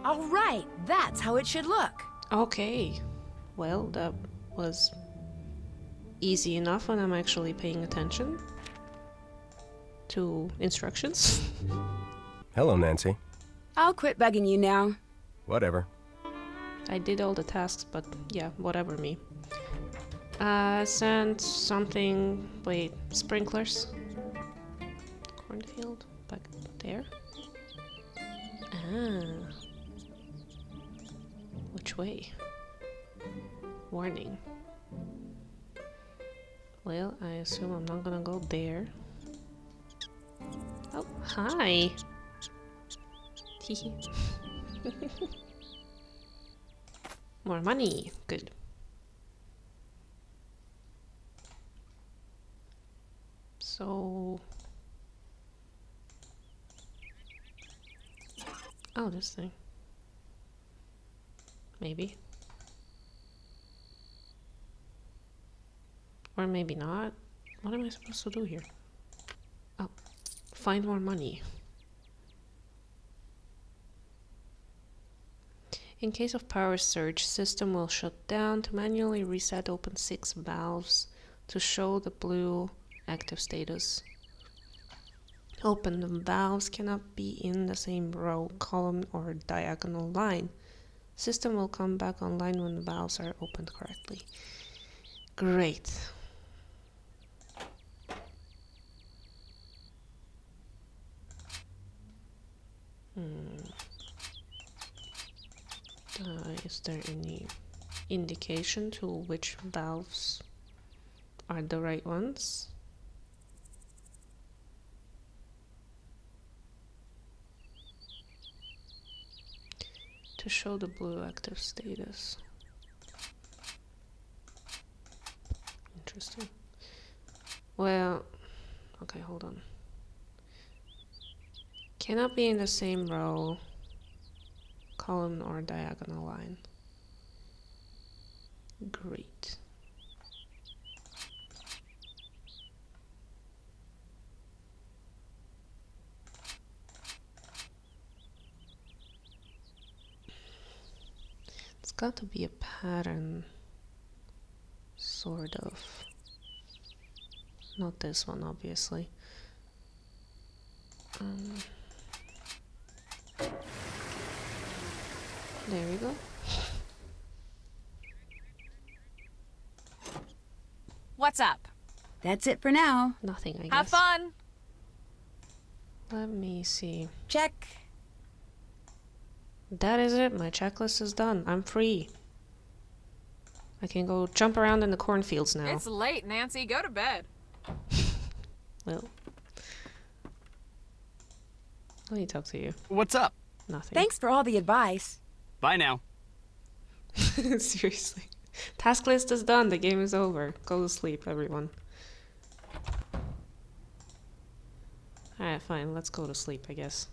All right, that's how it should look. Okay. Well, that was easy enough when I'm actually paying attention to instructions. Hello, Nancy. I'll quit bugging you now. Whatever. I did all the tasks, but yeah, whatever me. Send something. Wait, sprinklers. Cornfield back there. Ah. Which way? Warning. Well, I assume I'm not gonna go there. Oh, hi. Teehee. More money. Good. So... Oh, this thing. Maybe. Or maybe not. What am I supposed to do here? Oh, find more money. In case of power surge, system will shut down. To manually reset, open 6 valves to show the blue active status. Open the valves cannot be in the same row, column, or diagonal line. System will come back online when the valves are opened correctly. Great. Is there any indication to which valves are the right ones? To show the blue active status. Interesting. Well, okay, hold on. Cannot be in the same row, column, or diagonal line. Great. It's got to be a pattern, sort of. Not this one, obviously. There we go. What's up? That's it for now. Nothing, I guess. Have fun! Let me see. Check. That is it. My checklist is done. I'm free. I can go jump around in the cornfields now. It's late, Nancy. Go to bed. Well, let me talk to you. What's up? Nothing. Thanks for all the advice. Bye now. Seriously. Task list is done. The game is over. Go to sleep, everyone. Alright, fine. Let's go to sleep, I guess.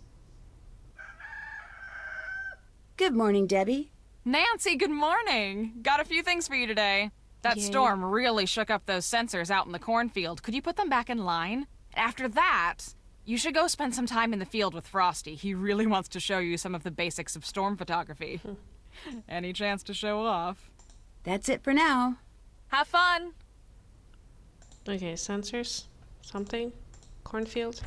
Good morning, Debbie. Nancy, good morning. Got a few things for you today. That Yay. storm really shook up those sensors out in the cornfield. Could you put them back in line? After that, you should go spend some time in the field with Frosty. He really wants to show you some of the basics of storm photography. Any chance to show off? That's it for now. Have fun! Okay, sensors. Something. Cornfield.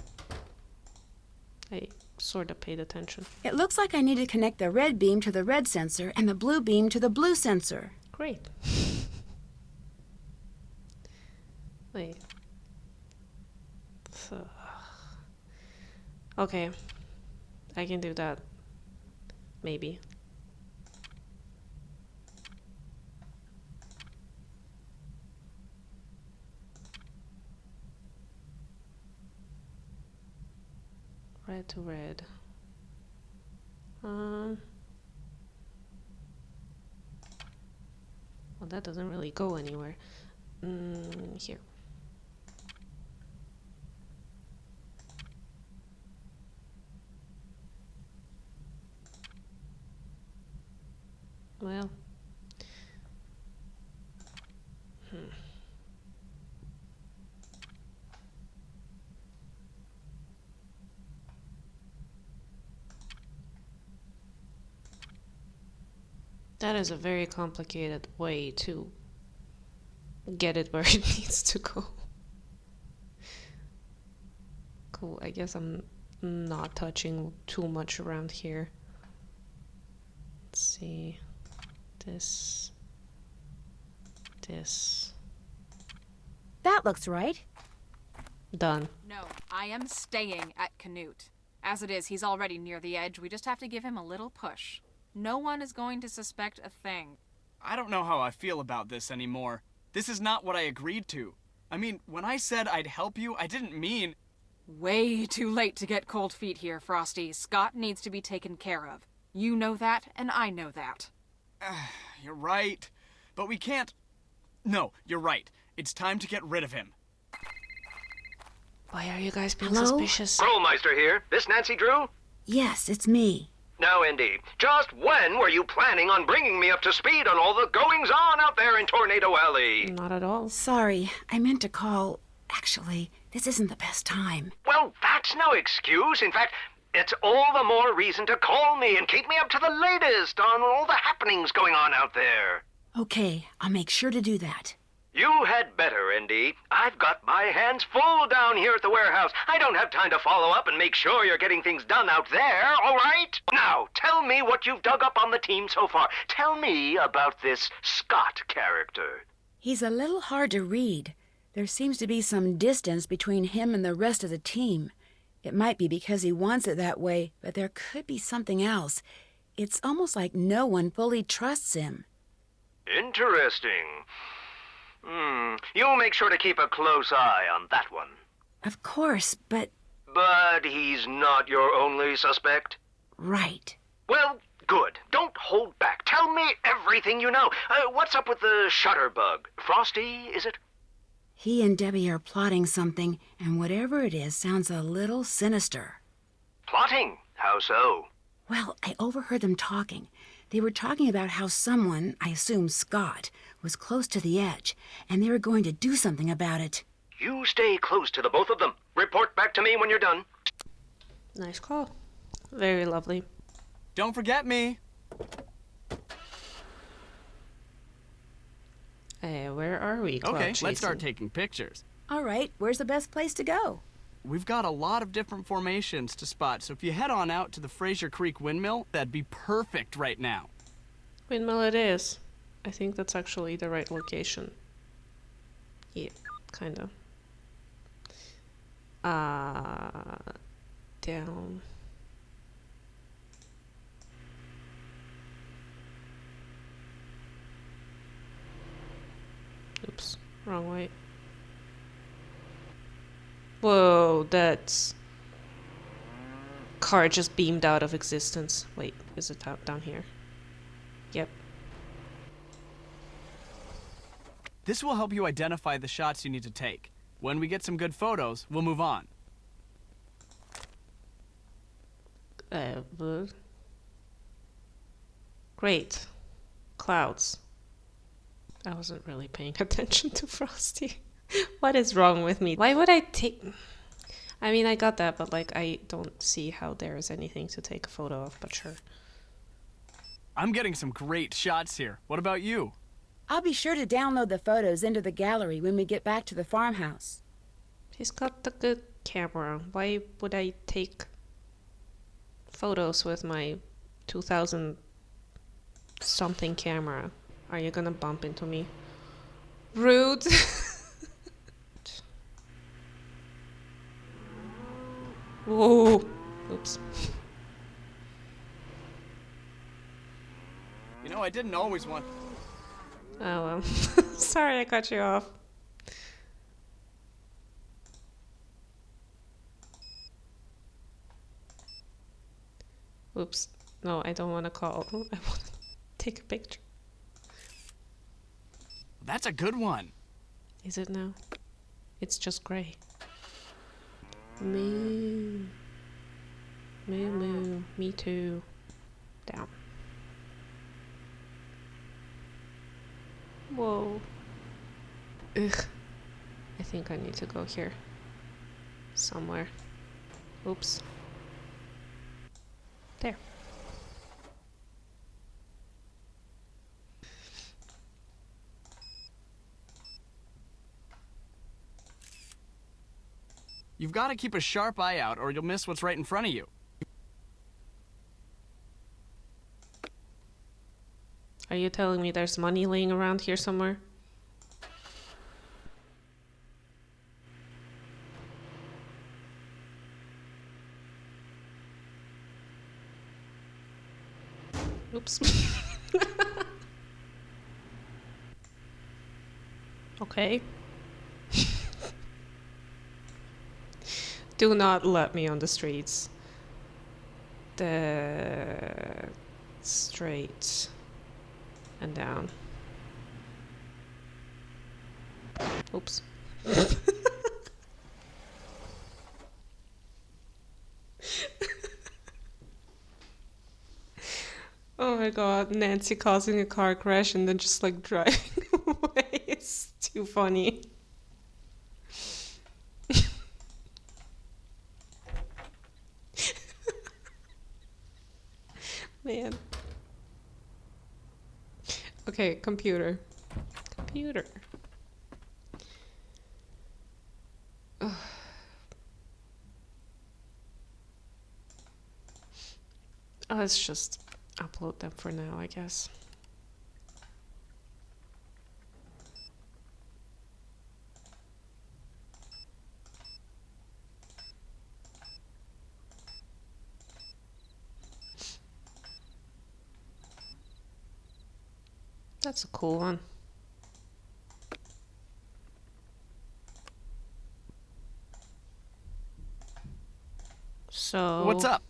I sort of paid attention. It looks like I need to connect the red beam to the red sensor and the blue beam to the blue sensor. Great. Wait. So, okay. I can do that. Maybe. Red to red. Well, that doesn't really go anywhere. Here. Well. That is a very complicated way to get it where it needs to go. Cool, I guess I'm not touching too much around here. Let's see. This. That looks right. Done. No, I am staying at Canute. As it is, he's already near the edge. We just have to give him a little push. No one is going to suspect a thing. I don't know how I feel about this anymore. This is not what I agreed to. I mean, when I said I'd help you, I didn't mean... Way too late to get cold feet here, Frosty. Scott needs to be taken care of. You know that, and I know that. You're right. But we can't... No, you're right. It's time to get rid of him. Why are you guys being Hello? suspicious? Krollmeister here. This Nancy Drew? Yes, it's me. Now, Indy, just when were you planning on bringing me up to speed on all the goings-on out there in Tornado Alley? Not at all. Sorry, I meant to call. Actually, this isn't the best time. Well, that's no excuse. In fact, it's all the more reason to call me and keep me up to the latest on all the happenings going on out there. Okay, I'll make sure to do that. You had better, Indy. I've got my hands full down here at the warehouse. I don't have time to follow up and make sure you're getting things done out there, all right? Now, tell me what you've dug up on the team so far. Tell me about this Scott character. He's a little hard to read. There seems to be some distance between him and the rest of the team. It might be because he wants it that way, but there could be something else. It's almost like no one fully trusts him. Interesting. You'll make sure to keep a close eye on that one. Of course, but... But he's not your only suspect? Right. Well, good. Don't hold back. Tell me everything you know. What's up with the Shutterbug? Frosty, is it? He and Debbie are plotting something, and whatever it is sounds a little sinister. Plotting? How so? Well, I overheard them talking. They were talking about how someone, I assume Scott, was close to the edge, and they were going to do something about it. You stay close to the both of them. Report back to me when you're done. Nice call. Very lovely. Don't forget me. Where are we? Cloud Okay, chasing? let's start taking pictures. All right, where's the best place to go? We've got a lot of different formations to spot, so if you head on out to the Fraser Creek Windmill, that'd be perfect right now. Windmill it is. I think that's actually the right location. Yeah, kinda. Down. Oops, wrong way. Whoa, that's... Car just beamed out of existence. Wait, is it down here? Yep. This will help you identify the shots you need to take. When we get some good photos, we'll move on. Great. Clouds. I wasn't really paying attention to Frosty. What is wrong with me? Why would I take... I mean, I got that, but like, I don't see how there is anything to take a photo of, but sure. I'm getting some great shots here. What about you? I'll be sure to download the photos into the gallery when we get back to the farmhouse. He's got the good camera. Why would I take photos with my 2000 something camera? Are you gonna bump into me? Rude. Whoa. Oops. You know, I didn't always want... Oh well. Sorry I cut you off. Oops. No, I don't want to call. I want to take a picture. That's a good one. Is it now? It's just gray. Moo. Moo moo. Me too. Down. Whoa. Ugh. I think I need to go here. Somewhere. Oops. There. You've got to keep a sharp eye out or you'll miss what's right in front of you. Are you telling me there's money laying around here somewhere? Oops. Okay. Do not let me on the streets. Straight and down. Oops. Oh my god, Nancy causing a car crash and then just like driving away. It's too funny. Man. Okay, computer. Computer. Ugh. Let's just upload them for now, I guess. That's a cool one. So... What's up?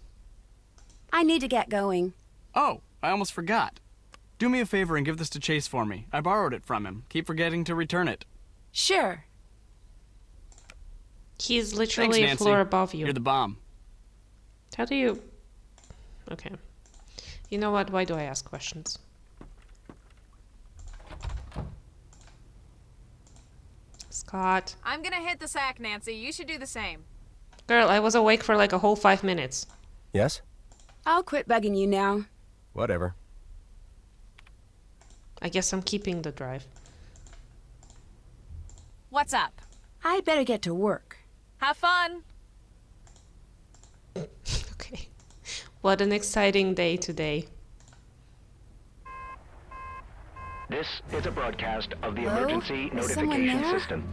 I need to get going. Oh, I almost forgot. Do me a favor and give this to Chase for me. I borrowed it from him. Keep forgetting to return it. Sure. He's literally a floor above you. You're the bomb. How do you... Okay. You know what? Why do I ask questions? Scott. I'm gonna hit the sack, Nancy. You should do the same. Girl, I was awake for like a whole 5 minutes. Yes? I'll quit bugging you now. Whatever. I guess I'm keeping the drive. What's up? I better get to work. Have fun. Okay. What an exciting day today. This is a broadcast of the Hello? emergency Is someone notification there? system.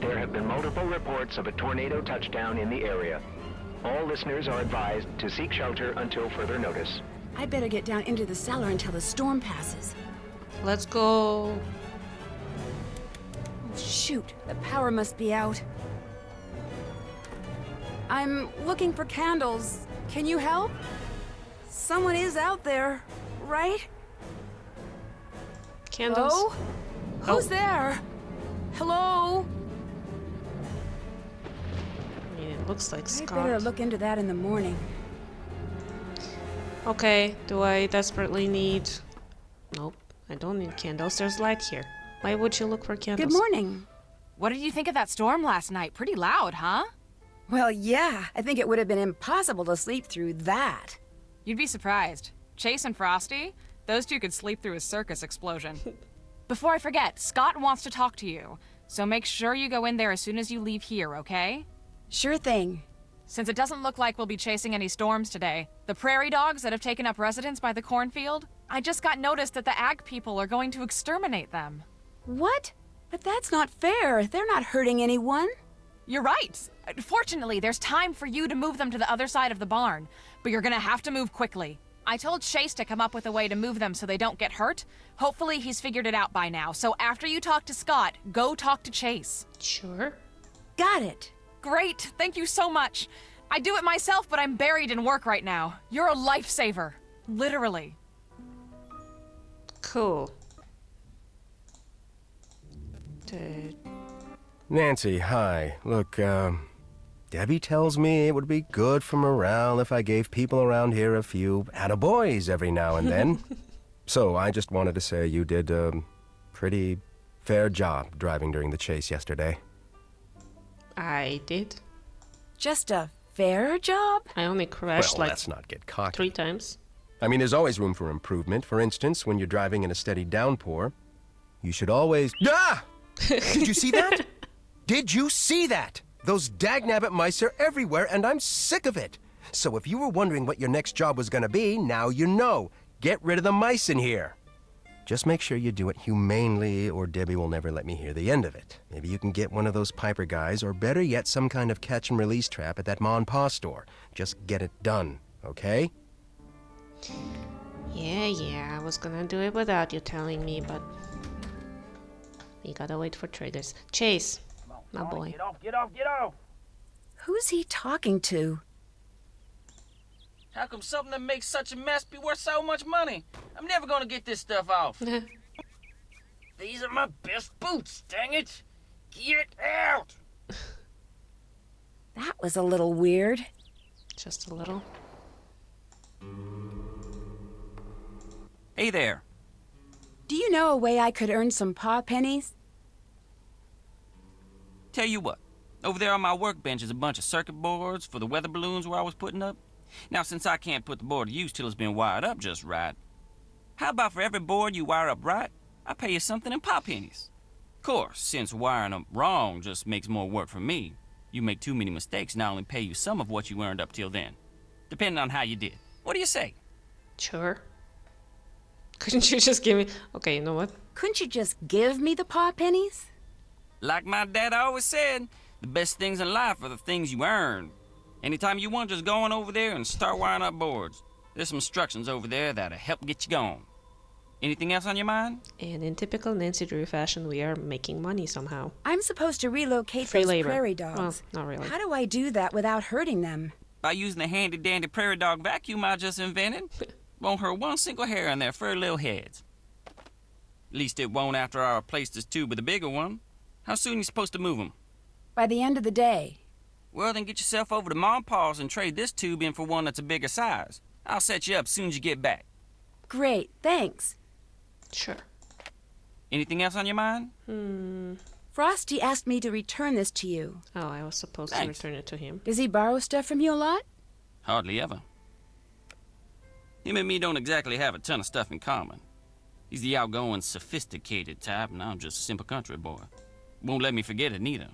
There have been multiple reports of a tornado touchdown in the area. All listeners are advised to seek shelter until further notice. I better get down into the cellar until the storm passes. Let's go. Oh, shoot, the power must be out. I'm looking for candles. Can you help? Someone is out there, right? Candles? Hello? Who's there? Hello? I mean, it looks like I Scott. better look into that in the morning. Okay, do I desperately need... Nope, I don't need candles. There's light here. Why would you look for candles? Good morning. What did you think of that storm last night? Pretty loud, huh? Well, yeah, I think it would have been impossible to sleep through that. You'd be surprised. Chase and Frosty, those two could sleep through a circus explosion. Before I forget, Scott wants to talk to you. So make sure you go in there as soon as you leave here, okay? Sure thing. Since it doesn't look like we'll be chasing any storms today, the prairie dogs that have taken up residence by the cornfield, I just got notice that the ag people are going to exterminate them. What? But that's not fair. They're not hurting anyone. You're right. Fortunately, there's time for you to move them to the other side of the barn, but you're gonna have to move quickly. I told Chase to come up with a way to move them so they don't get hurt. Hopefully he's figured it out by now, so after you talk to Scott, go talk to Chase. Sure. Got it. Great, thank you so much. I do it myself, but I'm buried in work right now. You're a lifesaver. Literally. Cool. Nancy, hi. Look, Debbie tells me it would be good for morale if I gave people around here a few attaboys every now and then. So I just wanted to say you did a pretty fair job driving during the chase yesterday. I did. Just a fair job? I only crashed Well, like let's not get cocky. 3 times. I mean, there's always room for improvement. For instance, when you're driving in a steady downpour, you should always... Ah! Did you see that? Did you see that? Those dagnabbit mice are everywhere, and I'm sick of it. So if you were wondering what your next job was going to be, now you know. Get rid of the mice in here. Just make sure you do it humanely, or Debbie will never let me hear the end of it. Maybe you can get one of those Piper guys, or better yet, some kind of catch-and-release trap at that Ma and Pa store. Just get it done, okay? Yeah, I was gonna do it without you telling me, but we gotta wait for triggers. Chase, my boy. Get off! Who's he talking to? How come something that makes such a mess be worth so much money? I'm never gonna get this stuff off. These are my best boots, dang it! Get out! That was a little weird. Just a little. Hey there. Do you know a way I could earn some paw pennies? Tell you what, over there on my workbench is a bunch of circuit boards for the weather balloons where I was putting up. Now, since I can't put the board to use till it's been wired up just right, how about for every board you wire up right, I pay you something in paw pennies? Of course, since wiring them wrong just makes more work for me, you make too many mistakes and I only pay you some of what you earned up till then, depending on how you did. What do you say? Sure. Couldn't you just give me... Okay, you know what? Couldn't you just give me the paw pennies? Like my dad always said, the best things in life are the things you earn. Anytime you want, just go on over there and start wiring up boards. There's some instructions over there that'll help get you going. Anything else on your mind? And in typical Nancy Drew fashion, we are making money somehow. I'm supposed to relocate Free those labor. prairie dogs. Well, not really. How do I do that without hurting them? By using the handy-dandy prairie dog vacuum I just invented. Won't hurt one single hair on their furry little heads. At least it won't after I replace this tube with a bigger one. How soon you supposed to move them? By the end of the day. Well, then get yourself over to Mom Paws and trade this tube in for one that's a bigger size. I'll set you up as soon as you get back. Great, thanks. Sure. Anything else on your mind? Frosty asked me to return this to you. Oh, I was supposed Thanks. to return it to him. Does he borrow stuff from you a lot? Hardly ever. Him and me don't exactly have a ton of stuff in common. He's the outgoing, sophisticated type, and I'm just a simple country boy. Won't let me forget it neither.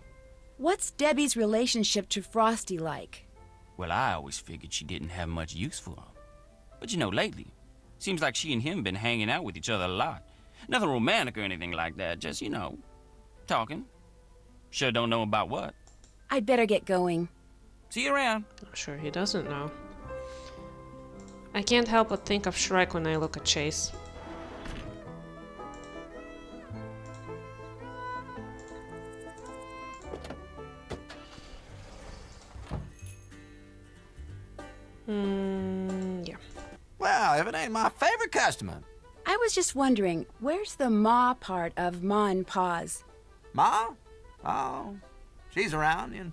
What's Debbie's relationship to Frosty like? Well, I always figured she didn't have much use for him. But you know, lately, seems like she and him been hanging out with each other a lot. Nothing romantic or anything like that, just, you know, talking. Sure don't know about what. I'd better get going. See you around. I'm sure he doesn't know. I can't help but think of Shrek when I look at Chase. Yeah. Well, if it ain't my favorite customer. I was just wondering, where's the Ma part of Ma and Paws? Ma? Oh, she's around, and,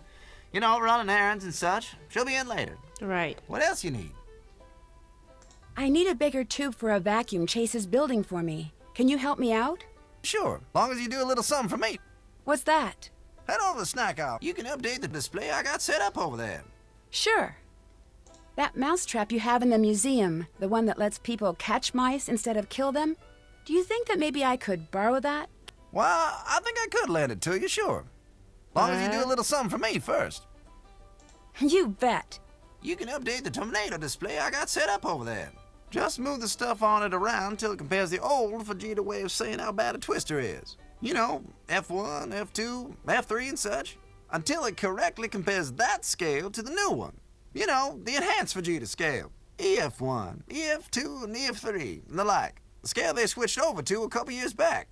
you know, running errands and such. She'll be in later. Right. What else you need? I need a bigger tube for a vacuum Chase is building for me. Can you help me out? Sure, long as you do a little something for me. What's that? Head over to the snack aisle. You can update the display I got set up over there. Sure. That mousetrap you have in the museum, the one that lets people catch mice instead of kill them, do you think that maybe I could borrow that? Well, I think I could lend it to you, sure. Long as you do a little something for me first. You bet. You can update the tornado display I got set up over there. Just move the stuff on it around till it compares the old Vegeta way of saying how bad a twister is. You know, F1, F2, F3 and such. Until it correctly compares that scale to the new one. You know, the enhanced Vegeta scale. EF1, EF2, and EF3, and the like. The scale they switched over to a couple years back.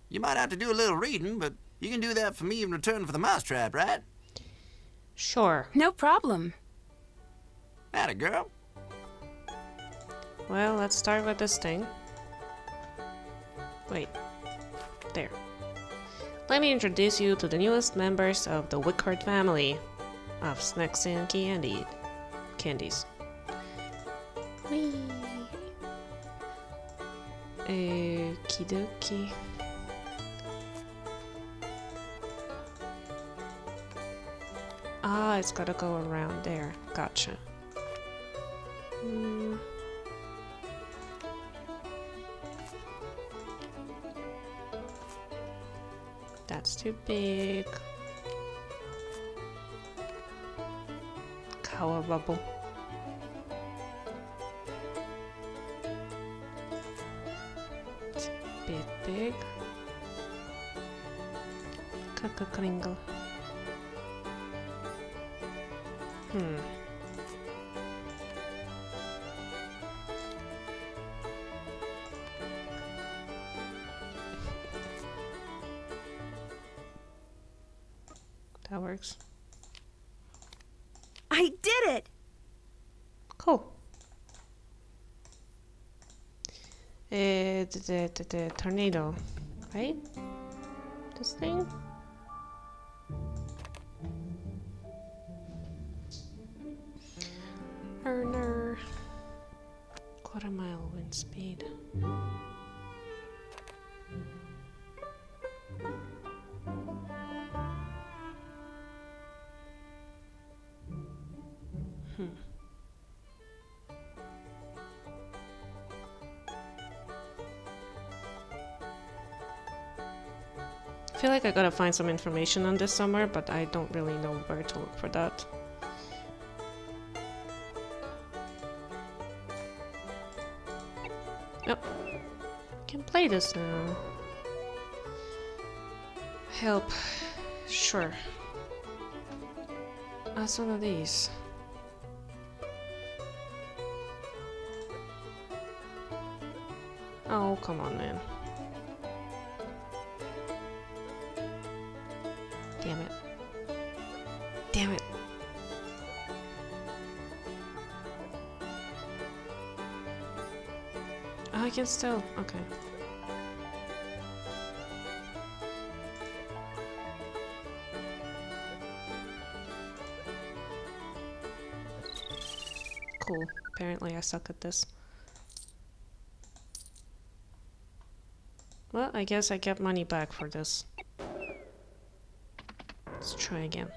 You might have to do a little reading, but you can do that for me in return for the mousetrap, right? Sure. No problem. Atta girl. Well, let's start with this thing. Wait. There. Let me introduce you to the newest members of the Wickard family of snacks and candies. Whee! Okie dokie. Ah, it's gotta go around there. Gotcha. That's too big. Color bubble. It's a bit big. Kringle. that works. I did it! Cool. The tornado, right? This thing? Earner. Quarter mile wind speed. I feel like I gotta find some information on this somewhere, but I don't really know where to look for that. Yep. Can play this now. Help. Sure. That's one of these. Oh, come on, man. Damn it. Damn it. Oh, I can still. Okay. Cool. Apparently I suck at this. Well, I guess I get money back for this. Let's try again.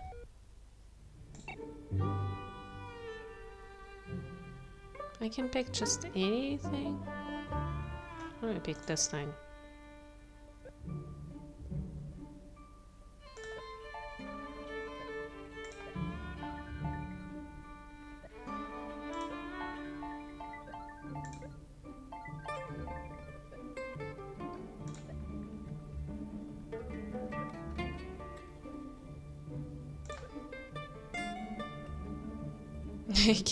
I can pick just anything. I'm gonna pick this thing.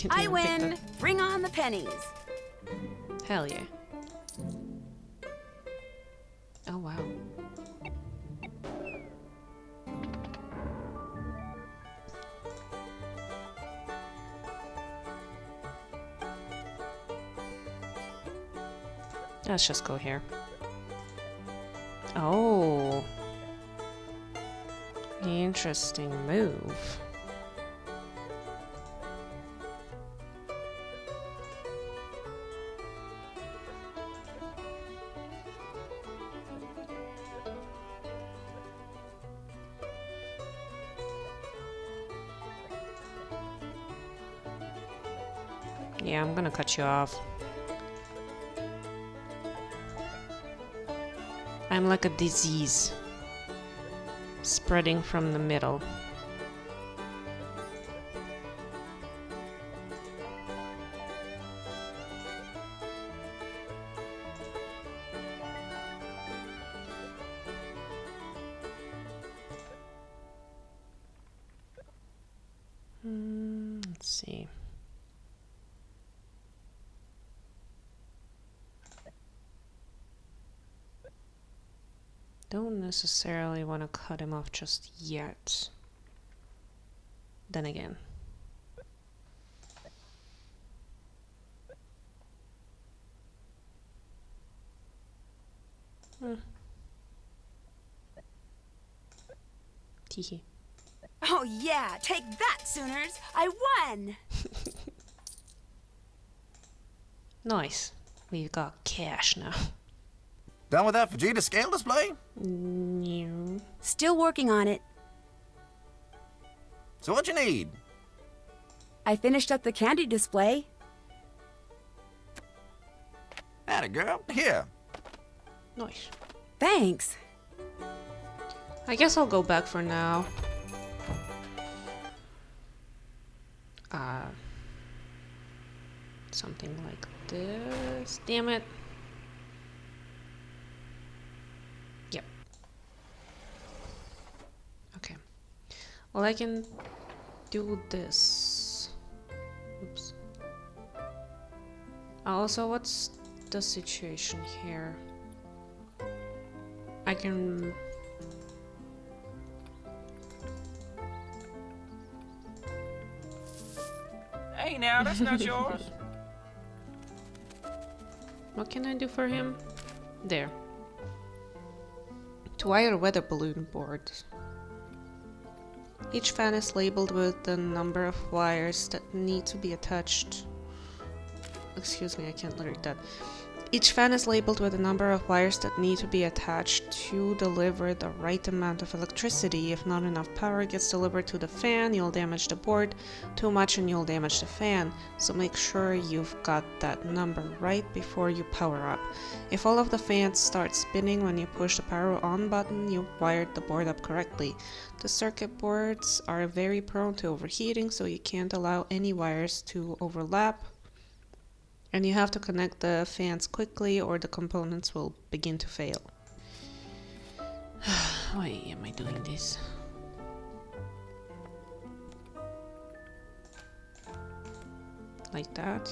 I win! Bring on the pennies! Hell yeah. Oh wow. Let's just go here. Oh. Interesting move. Yeah, I'm gonna cut you off. I'm like a disease, spreading from the middle. Let's see. Don't necessarily want to cut him off just yet. Then again. Teehee. Oh yeah, take that, Sooners! I won! Nice. We've got cash now. Done with that Vegeta scale display? No. Still working on it. So what you need? I finished up the candy display. Atta girl, here. Nice. Thanks. I guess I'll go back for now. Something like this. Damn it. Yep. Okay. Well, I can do this. Oops. Also, what's the situation here? I can... Hey now, that's not yours. What can I do for him? There. To wire weather balloon boards. Each fan is labeled with the number of wires that need to be attached. Excuse me, I can't read that. Each fan is labeled with the number of wires that need to be attached to deliver the right amount of electricity. If not enough power gets delivered to the fan, you'll damage the board. Too much and you'll damage the fan. So make sure you've got that number right before you power up. If all of the fans start spinning when you push the power on button, you've wired the board up correctly. The circuit boards are very prone to overheating, so you can't allow any wires to overlap. And you have to connect the fans quickly or the components will begin to fail. Why am I doing this? Like that.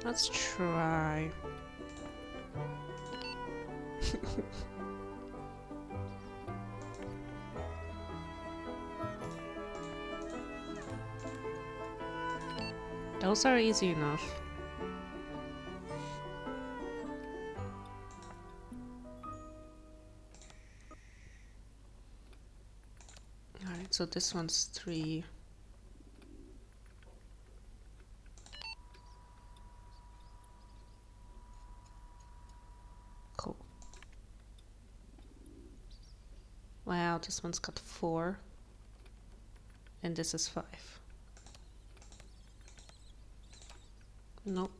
Let's try. Those are easy enough. Alright, so this one's 3. Cool. Wow, this one's got 4. And this is 5. Nope.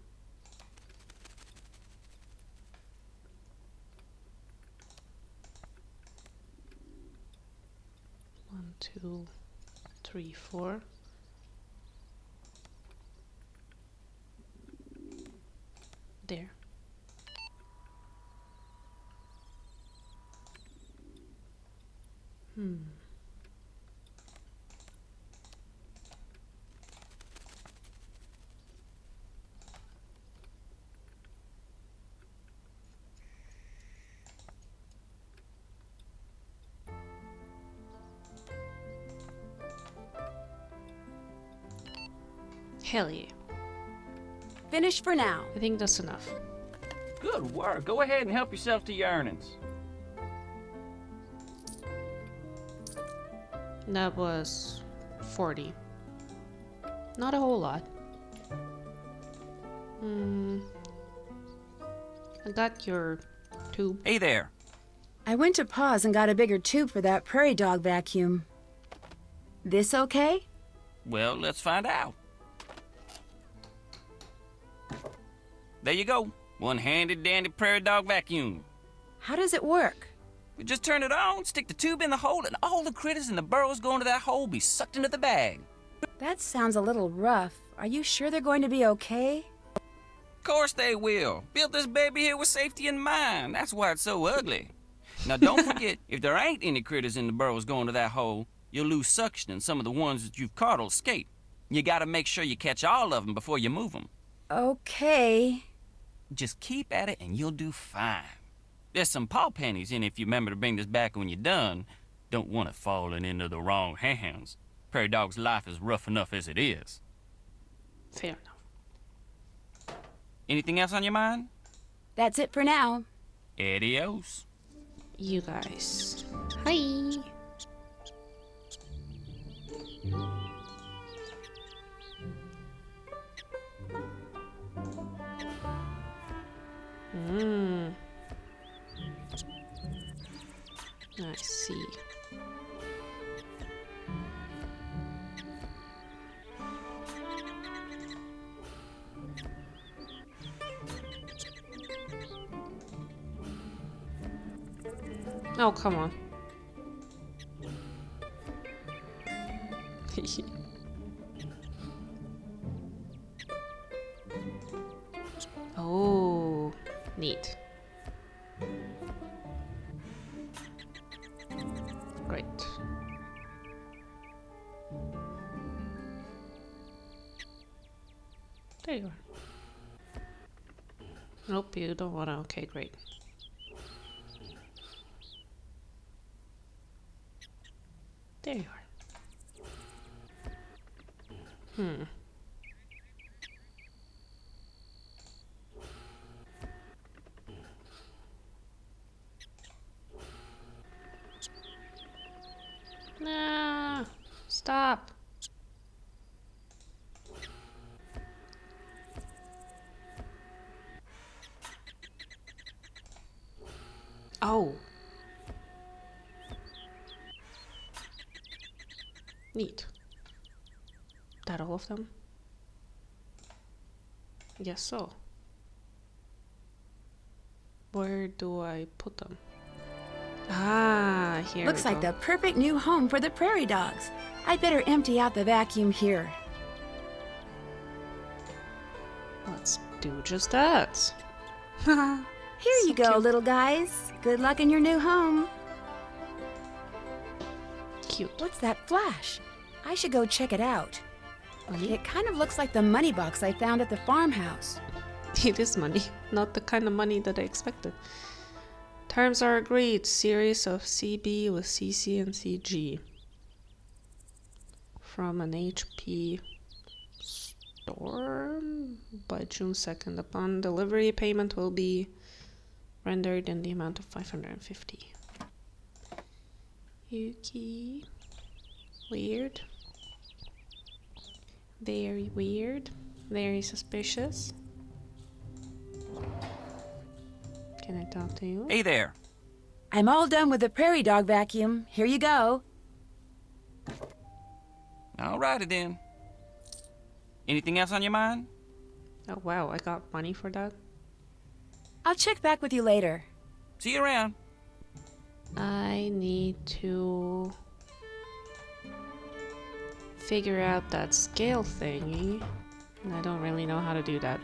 One, 2, 3, 4. There. Hell yeah. Finished for now. I think that's enough. Good work. Go ahead and help yourself to your earnings. That was 40. Not a whole lot. I got your tube. Hey there. I went to pause and got a bigger tube for that prairie dog vacuum. This okay? Well, let's find out. There you go. One-handed dandy prairie dog vacuum. How does it work? We just turn it on, stick the tube in the hole, and all the critters in the burrows going to that hole be sucked into the bag. That sounds a little rough. Are you sure they're going to be okay? Of course they will. Built this baby here with safety in mind. That's why it's so ugly. Now don't forget, if there ain't any critters in the burrows going to that hole, you'll lose suction and some of the ones that you've caught will escape. You gotta make sure you catch all of them before you move them. Okay. Just keep at it and you'll do fine. There's some paw pennies in if you remember to bring this back when you're done. Don't want it falling into the wrong hands. Prairie dog's life is rough enough as it is. Fair enough. Anything else on your mind? That's it for now. Adios. You guys. Hi. I see. Oh, come on. Oh, neat. Great. There you are. Nope, you don't wanna. Okay, great. There you are. No, stop. Oh. Neat. That all of them? Guess so. Where do I put them? Ah, here Looks we like go. the perfect new home for the prairie dogs. I'd better empty out the vacuum here. Let's do just that. Here you go, little guys. Good luck in your new home. Cute. What's that flash? I should go check it out. Money? It kind of looks like the money box I found at the farmhouse. It is money, not the kind of money that I expected. Terms are agreed. Series of CB with CC and CG. From an HP store by June 2nd. Upon delivery, payment will be rendered in the amount of 550. Yuki. Weird. Very weird. Very suspicious. Can I talk to you? Hey there. I'm all done with the prairie dog vacuum. Here you go. Alrighty then. Anything else on your mind? Oh wow, I got money for that. I'll check back with you later. See you around. I need to figure out that scale thingy, and I don't really know how to do that.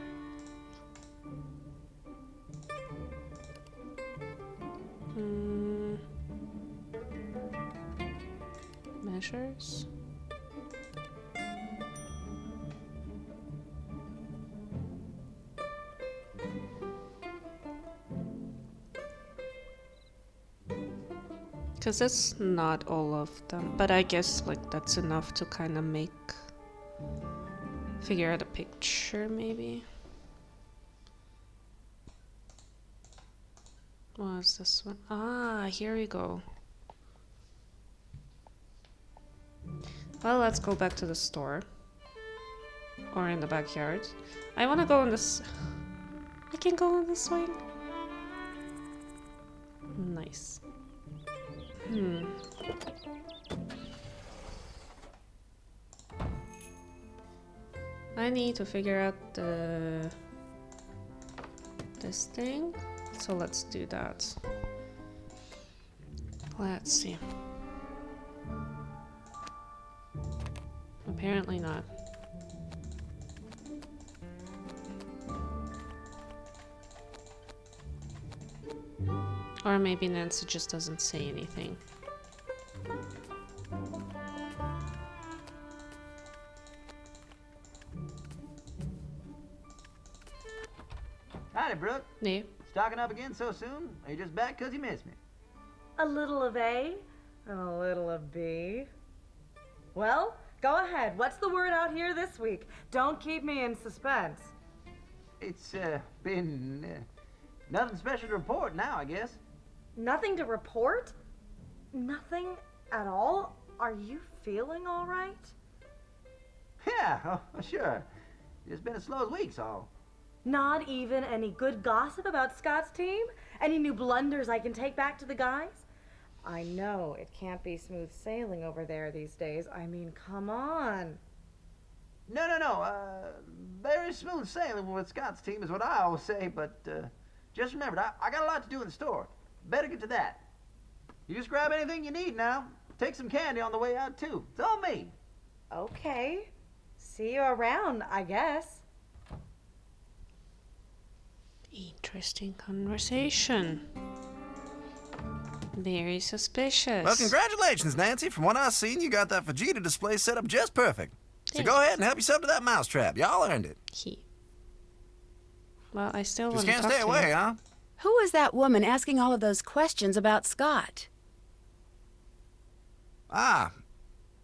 Measures. Because it's not all of them, but I guess like that's enough to kind of figure out a picture maybe. What's this one? Ah, here we go. Well, let's go back to the store. Or in the backyard. I want to go in this... I can go in the swing. Nice. I need to figure out this thing. So let's do that. Let's see. Apparently not. Or maybe Nancy just doesn't say anything. Howdy, Brooke. Yeah. Stocking up again so soon? Are you just back 'cause you missed me? A little of A and a little of B. Well, go ahead. What's the word out here this week? Don't keep me in suspense. It's been nothing special to report now, I guess. Nothing to report? Nothing at all? Are you feeling all right? Yeah, oh, sure. It's been as slow as weeks, all. Not even any good gossip about Scott's team? Any new blunders I can take back to the guys? I know it can't be smooth sailing over there these days. I mean, come on. No. Very smooth sailing with Scott's team is what I always say, but just remember, I got a lot to do in the store. Better get to that. You just grab anything you need now. Take some candy on the way out, too. It's all me. Okay. See you around, I guess. Interesting conversation. Very suspicious. Well, congratulations, Nancy. From what I've seen, you got that Vegeta display set up just perfect. So go ahead and help yourself to that mousetrap. Y'all earned it. Well, I still Just want to can't talk stay to away, you. huh? Who is that woman asking all of those questions about Scott? Ah,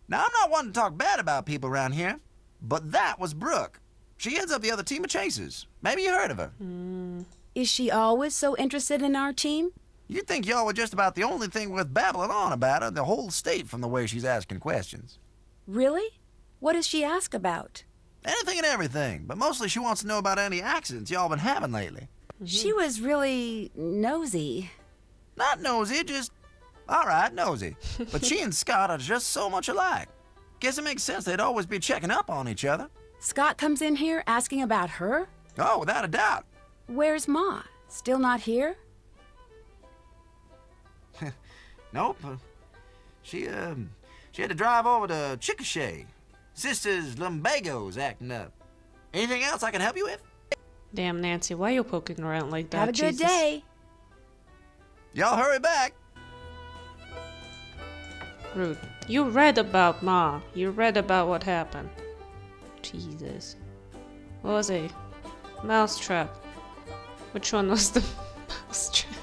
Now, I'm not one to talk bad about people around here, but that was Brooke. She heads up the other team of chasers. Maybe you heard of her. Is she always so interested in our team? You'd think y'all were just about the only thing worth babbling on about her in the whole state from the way she's asking questions. Really? What does she ask about? Anything and everything, but mostly she wants to know about any accidents y'all been having lately. She was really nosy. Not nosy, just, all right, nosy. But she and Scott are just so much alike. Guess it makes sense they'd always be checking up on each other. Scott comes in here asking about her? Oh, without a doubt. Where's Ma? Still not here? Nope. She had to drive over to Chickasha. Sister's lumbago's acting up. Anything else I can help you with? Damn, Nancy, why are you poking around like that? Have a good Jesus. day. Y'all hurry back. Rude. You read about Ma. You read about what happened. Jesus. What was it? Mousetrap. Which one was the mousetrap?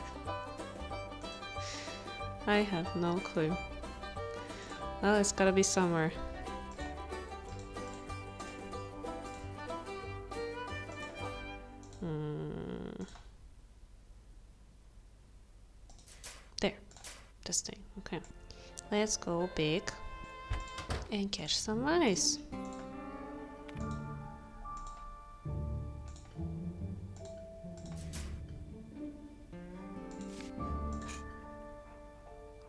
I have no clue. Well, it's gotta be somewhere. There. This thing. Okay. Let's go big and catch some mice.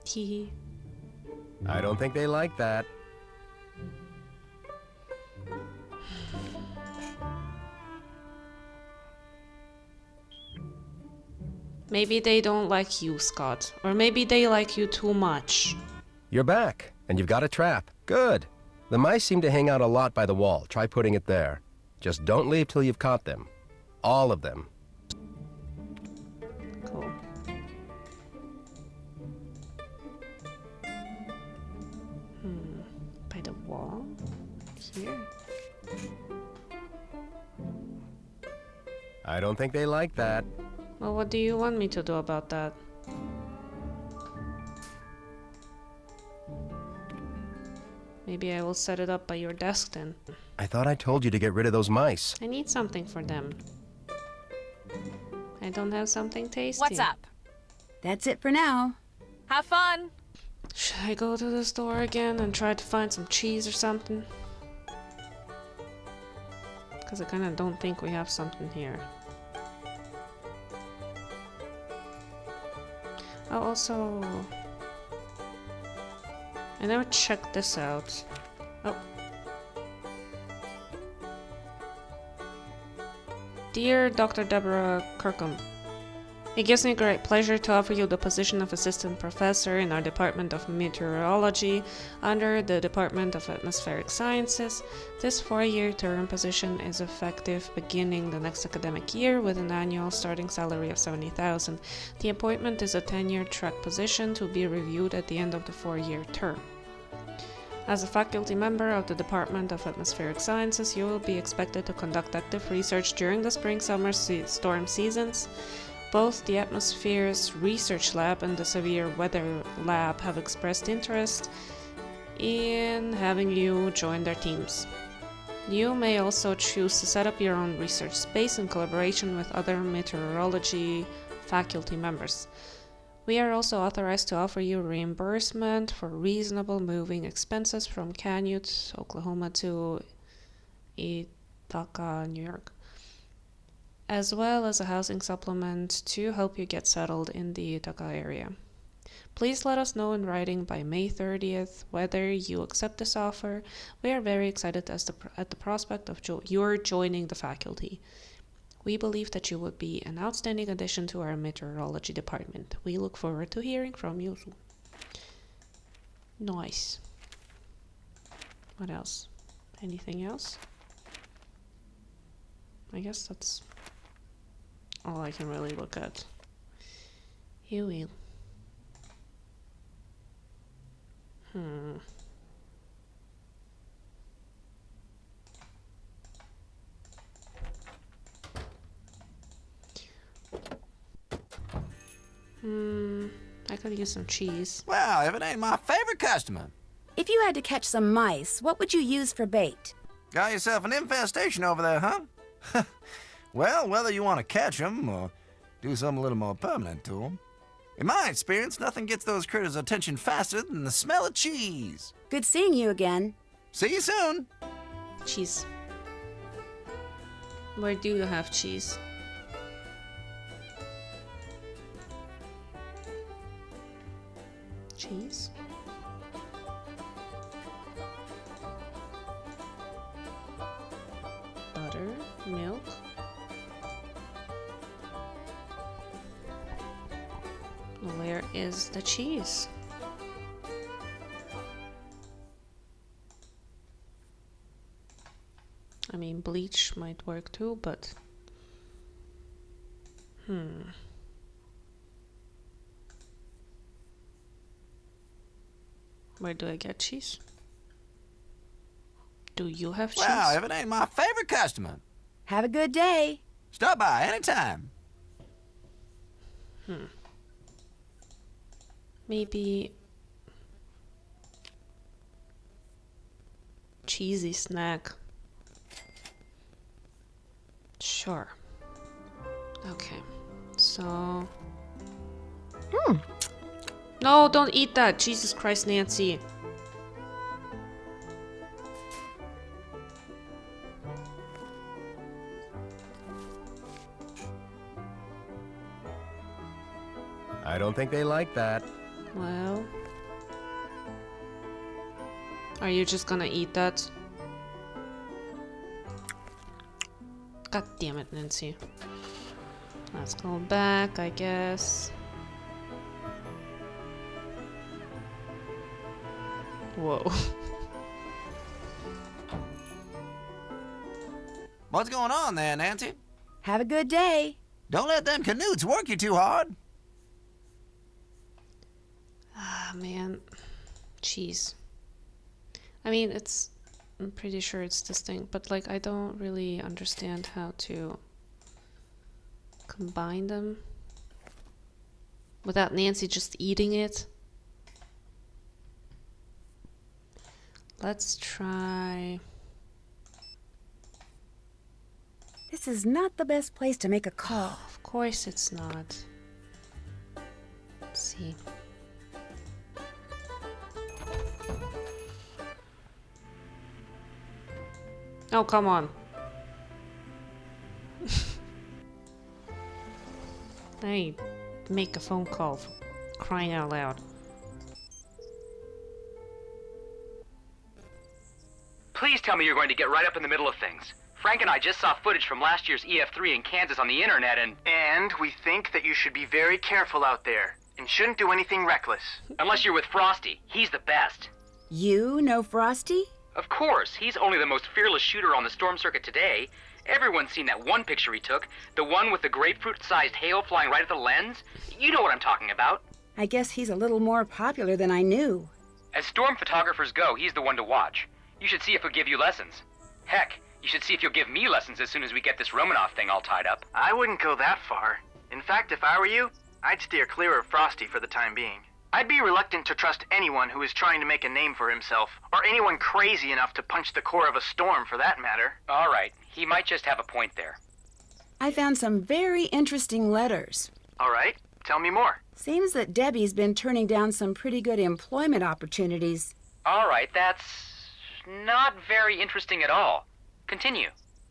Hee. I don't think they like that. Maybe they don't like you, Scott. Or maybe they like you too much. You're back, and you've got a trap. Good. The mice seem to hang out a lot by the wall. Try putting it there. Just don't leave till you've caught them. All of them. Cool. By the wall? Here? I don't think they like that. Well, what do you want me to do about that? Maybe I will set it up by your desk then. I thought I told you to get rid of those mice. I need something for them. I don't have something tasty. What's up? That's it for now. Have fun. Should I go to the store again and try to find some cheese or something? Because I kind of don't think we have something here. Oh, also... I never checked this out. Oh. Dear Dr. Deborah Kirkham, it gives me great pleasure to offer you the position of assistant professor in our Department of Meteorology under the Department of Atmospheric Sciences. This 4-year term position is effective beginning the next academic year with an annual starting salary of $70,000. The appointment is a 10-year track position to be reviewed at the end of the 4-year term. As a faculty member of the Department of Atmospheric Sciences, you will be expected to conduct active research during the spring-summer storm seasons. Both the Atmospheres Research Lab and the Severe Weather Lab have expressed interest in having you join their teams. You may also choose to set up your own research space in collaboration with other meteorology faculty members. We are also authorized to offer you reimbursement for reasonable moving expenses from Canute, Oklahoma to Ithaca, New York, as well as a housing supplement to help you get settled in the Ithaca area. Please let us know in writing by May 30th whether you accept this offer. We are very excited at the prospect of your joining the faculty. We believe that you would be an outstanding addition to our meteorology department. We look forward to hearing from you soon. Nice. What else? Anything else? I guess that's all I can really look at. You will. I could use some cheese. Well, if it ain't my favorite customer. If you had to catch some mice, what would you use for bait? Got yourself an infestation over there, huh? Well, whether you want to catch 'em or do something a little more permanent to 'em, in my experience, nothing gets those critters' attention faster than the smell of cheese. Good seeing you again. See you soon. Cheese. Where do you have cheese? Cheese? Butter, milk. Where is the cheese? I mean, bleach might work too, but... Where do I get cheese? Do you have cheese? Well, if it ain't my favorite customer. Have a good day. Stop by anytime. Maybe... cheesy snack. Sure. Okay. So... No, don't eat that! Jesus Christ, Nancy. I don't think they like that. Well... Are you just gonna eat that? God damn it, Nancy. Let's go back, I guess. Whoa. What's going on there, Nancy? Have a good day. Don't let them canutes work you too hard. Ah, man. Cheese. I mean, I'm pretty sure it's distinct, but like, I don't really understand how to combine them without Nancy just eating it. Let's try... This is not the best place to make a call. Of course it's not. Let's see. Oh, come on. Hey, make a phone call, for crying out loud. Please tell me you're going to get right up in the middle of things. Frank and I just saw footage from last year's EF3 in Kansas on the internet and we think that you should be very careful out there and shouldn't do anything reckless. unless you're with Frosty, he's the best. You know Frosty? Of course, he's only the most fearless shooter on the storm circuit today. Everyone's seen that one picture he took, the one with the grapefruit-sized hail flying right at the lens. You know what I'm talking about. I guess he's a little more popular than I knew. As storm photographers go, he's the one to watch. You should see if he'll give you lessons. Heck, you should see if you'll give me lessons as soon as we get this Romanoff thing all tied up. I wouldn't go that far. In fact, if I were you, I'd steer clear of Frosty for the time being. I'd be reluctant to trust anyone who is trying to make a name for himself, or anyone crazy enough to punch the core of a storm for that matter. All right, he might just have a point there. I found some very interesting letters. All right, tell me more. Seems that Debbie's been turning down some pretty good employment opportunities. All right, that's not very interesting at all. Continue.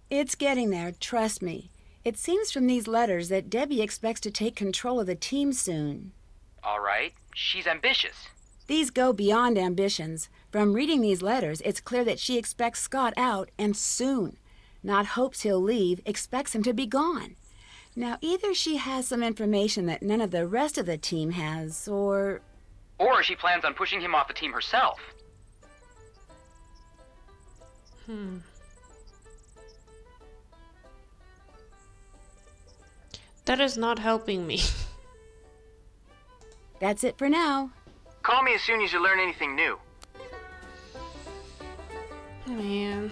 It's getting there, trust me. It seems from these letters that Debbie expects to take control of the team soon. All right, she's ambitious. These go beyond ambitions. From reading these letters, it's clear that she expects Scott out, and soon. Not hopes he'll leave, expects him to be gone. Now, either she has some information that none of the rest of the team has, or... Or she plans on pushing him off the team herself. That is not helping me. That's it for now. Call me as soon as you learn anything new. Man.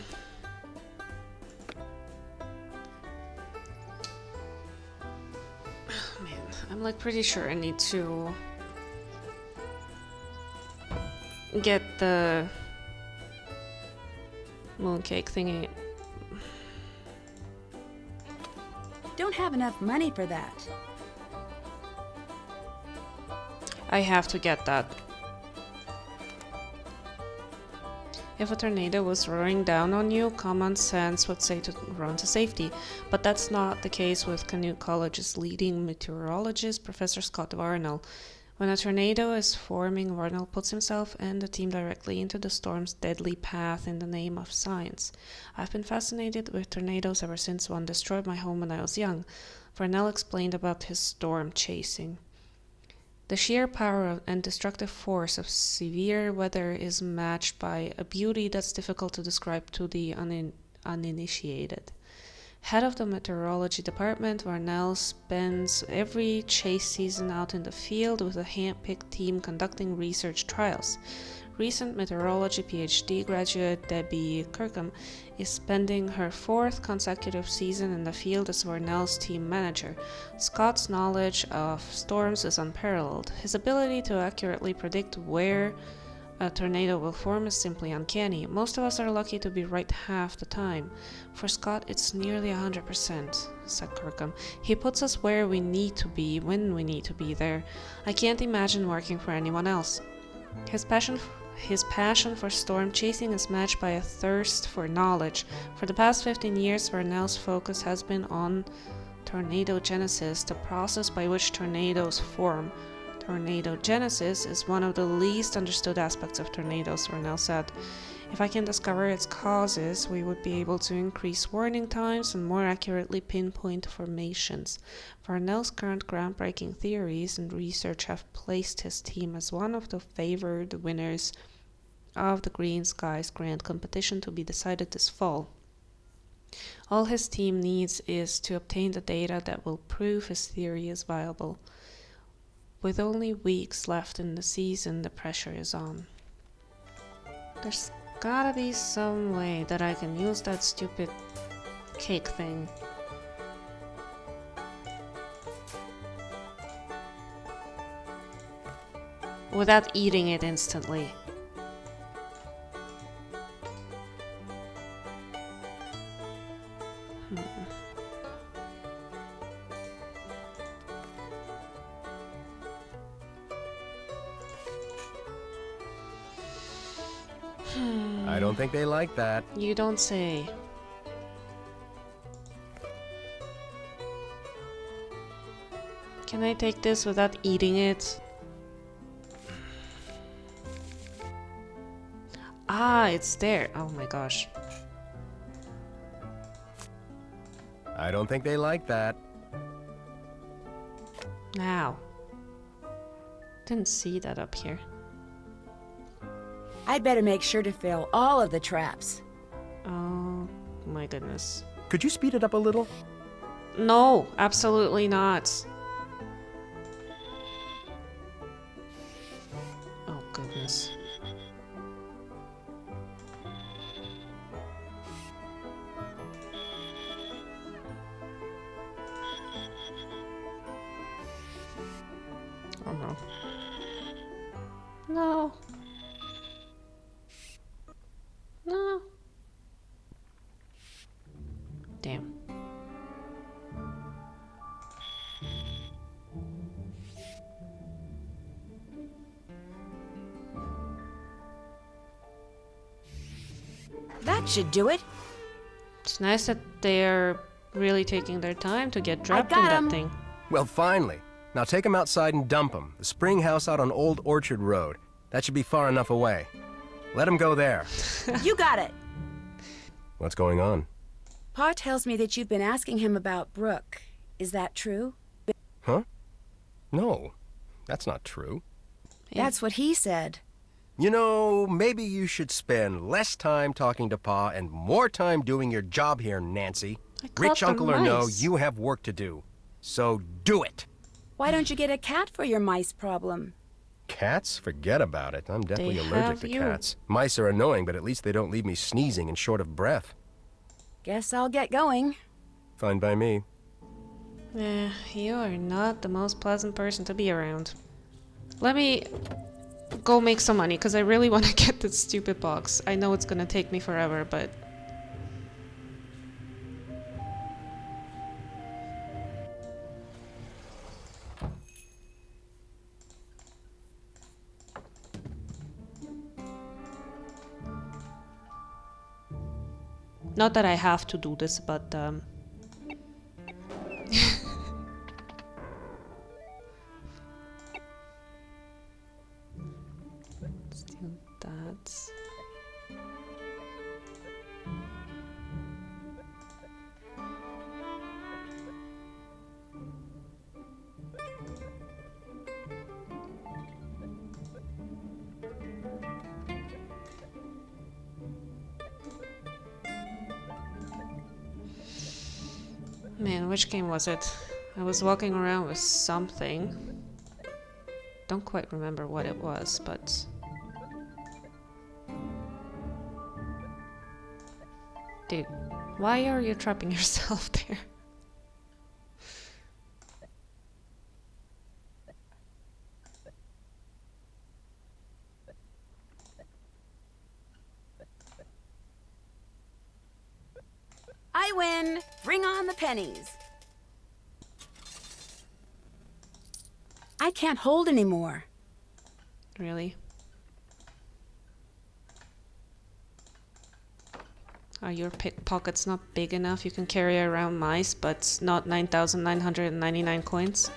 Man, I'm like pretty sure I need to get the mooncake thingy. Don't have enough money for that. I have to get that. If a tornado was roaring down on you, common sense would say to run to safety. But that's not the case with Canute College's leading meteorologist, Professor Scott Varnell. When a tornado is forming, Varnell puts himself and the team directly into the storm's deadly path in the name of science. I've been fascinated with tornadoes ever since one destroyed my home when I was young. Varnell explained about his storm chasing. The sheer power and destructive force of severe weather is matched by a beauty that's difficult to describe to the uninitiated. Head of the meteorology department, Varnell spends every chase season out in the field with a hand-picked team conducting research trials. Recent meteorology PhD graduate Debbie Kirkham is spending her 4th consecutive season in the field as Varnell's team manager. Scott's knowledge of storms is unparalleled. His ability to accurately predict where a tornado will form is simply uncanny. Most of us are lucky to be right half the time. For Scott, it's nearly 100%, said Kirkham. He puts us where we need to be, when we need to be there. I can't imagine working for anyone else. His passion for storm chasing is matched by a thirst for knowledge. For the past 15 years, Varnell's focus has been on tornadogenesis, the process by which tornadoes form. Tornadogenesis is one of the least understood aspects of tornadoes, Varnell said. If I can discover its causes, we would be able to increase warning times and more accurately pinpoint formations. Varnell's current groundbreaking theories and research have placed his team as one of the favored winners of the Green Skies Grant competition to be decided this fall. All his team needs is to obtain the data that will prove his theory is viable. With only weeks left in the season, the pressure is on. There's gotta be some way that I can use that stupid cake thing. Without eating it instantly. I don't think they like that. You don't say. Can I take this without eating it? Ah, it's there. Oh my gosh. I don't think they like that. Now. Didn't see that up here. I'd better make sure to fill all of the traps. Oh my goodness. Could you speed it up a little? No, absolutely not. Oh goodness. Oh no. No. No. Damn. That should do it. It's nice that they're really taking their time to get trapped in that thing. Well, finally. Now take them outside and dump them. The spring house out on Old Orchard Road. That should be far enough away. Let them go there. You got it. What's going on? Pa tells me that you've been asking him about Brooke. Is that true? Huh? No, that's not true. That's what he said. You know, maybe you should spend less time talking to Pa and more time doing your job here, Nancy. Rich uncle or no, you have work to do. So do it. Why don't you get a cat for your mice problem? Cats? Forget about it. I'm definitely allergic to cats. Mice are annoying, but at least they don't leave me sneezing and short of breath. Guess I'll get going. Fine by me. You are not the most pleasant person to be around. Let me go make some money, because I really want to get this stupid box. I know it's gonna take me forever, but... Not that I have to do this, but still that. Man, which game was it? I was walking around with something. Don't quite remember what it was, but... Dude, why are you trapping yourself there? I win! Bring on the pennies! I can't hold anymore. Really? Are your pockets not big enough? You can carry around mice, but not 9,999 coins?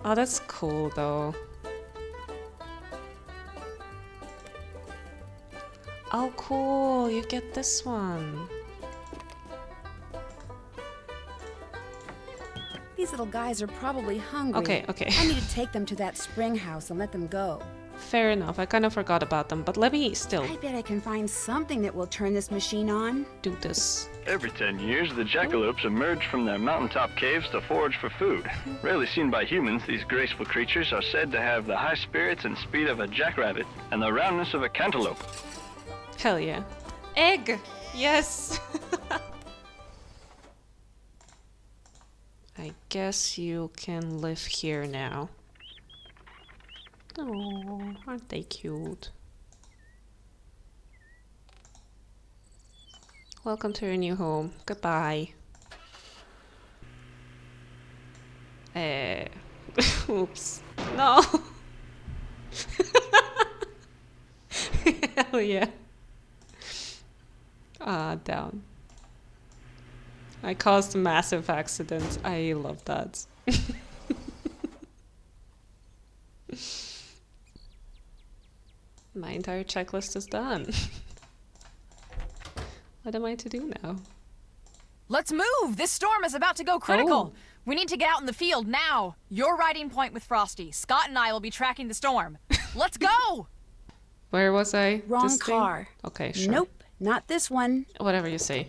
Oh, that's cool though. Oh, cool! You get this one. These little guys are probably hungry. Okay, okay. I need to take them to that spring house and let them go. Fair enough. I kind of forgot about them, but let me still I bet I can find something that will turn this machine on. do this. Every 10 years, the jackalopes emerge from their mountaintop caves to forage for food. Rarely seen by humans, these graceful creatures are said to have the high spirits and speed of a jackrabbit and the roundness of a cantaloupe. Hell yeah. Egg! Yes! I guess you can live here now. Oh, aren't they cute? Welcome to your new home. Goodbye. Oops. No! Hell yeah. Ah, down. I caused a massive accident. I love that. My entire checklist is done. What am I to do now? Let's move! This storm is about to go critical! Oh. We need to get out in the field now! You're riding point with Frosty. Scott and I will be tracking the storm. Let's go! Where was I? Wrong This thing? car. Okay, sure. Nope, not this one. Whatever you say.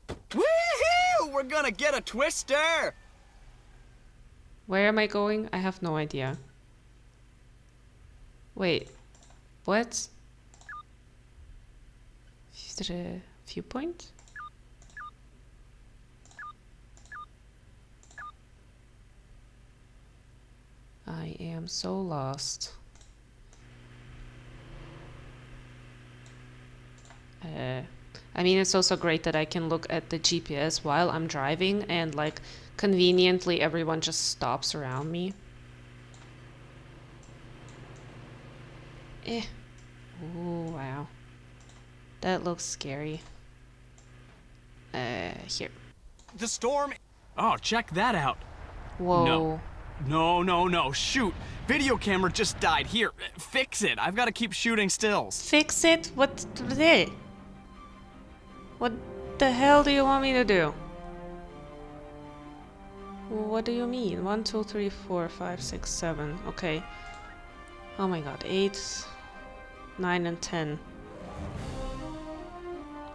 Woohoo! We're gonna get a twister! Where am I going? I have no idea. Wait. What? Is there a viewpoint? I am so lost. I mean, it's also great that I can look at the GPS while I'm driving and, like, conveniently everyone just stops around me. Oh, wow. That looks scary. Here. The storm... Oh, check that out. Whoa. No. Shoot. Video camera just died. Here, fix it. I've got to keep shooting stills. Fix it? What the hell do you want me to do? What do you mean? 1, 2, 3, 4, 5, 6, 7. Okay. Oh my god. 8, 9, and 10.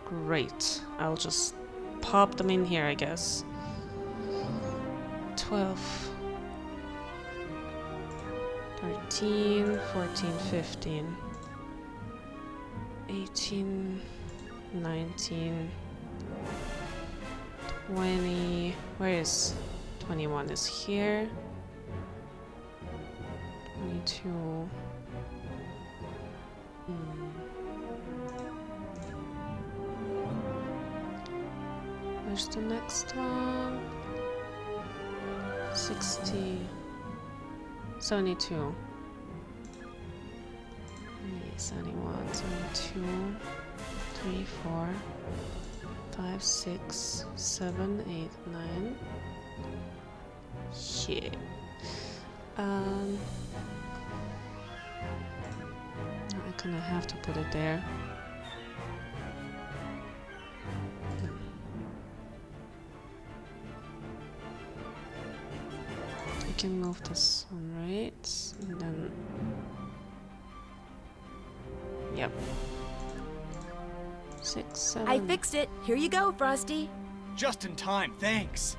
Great. I'll just pop them in here, I guess. 12. 13, 14, 15. 18, 19, 20. Where is 21? Is here. 2. Where's the next one? 60. 72. 71, 72, 3, 4, 5, 6, 7, 8, 9. Shit. I'm gonna have to put it there. I can move this one right, and then. Yep. 6, 7. I fixed it. Here you go, Frosty. Just in time, thanks.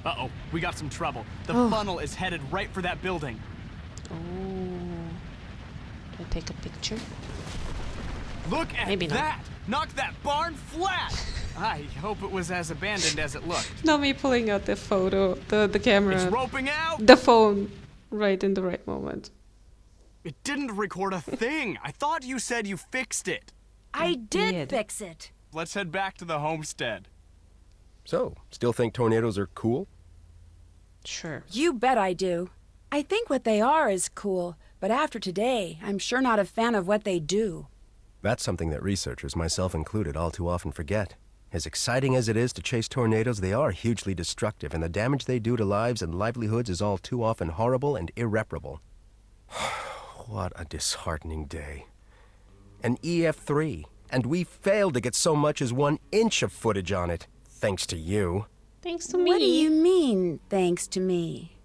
Uh-oh, we got some trouble. The funnel is headed right for that building. Oh. Do I take a picture? Look at Maybe not. that! Knocked that barn flat! I hope it was as abandoned as it looked. Not me pulling out the photo, the camera. It's roping out! The phone. Right in the right moment. It didn't record a thing. I thought you said you fixed it. I did fix it. Let's head back to the homestead. So, still think tornadoes are cool? Sure. You bet I do. I think what they are is cool, but after today, I'm sure not a fan of what they do. That's something that researchers, myself included, all too often forget. As exciting as it is to chase tornadoes, they are hugely destructive, and the damage they do to lives and livelihoods is all too often horrible and irreparable. What a disheartening day. An EF3, and we failed to get so much as 1 inch of footage on it, thanks to you. Thanks to me. What do you mean, thanks to me?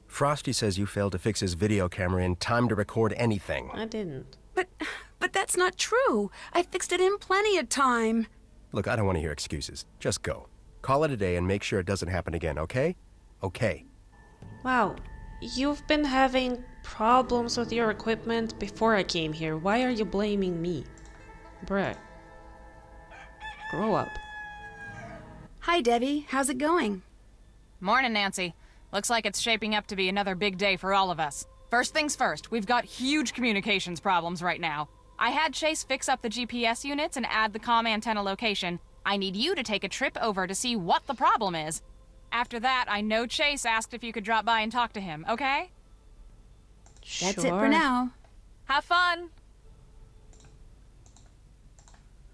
Frosty says you failed to fix his video camera in time to record anything. I didn't. But that's not true. I fixed it in plenty of time. Look, I don't want to hear excuses. Just go. Call it a day and make sure it doesn't happen again, okay? Okay. Wow. You've been having problems with your equipment before I came here. Why are you blaming me? Bruh. Grow up. Hi, Debbie. How's it going? Morning, Nancy. Looks like it's shaping up to be another big day for all of us. First things first, we've got huge communications problems right now. I had Chase fix up the GPS units and add the comm antenna location. I need you to take a trip over to see what the problem is. After that, I know Chase asked if you could drop by and talk to him, okay? That's it for now. Have fun!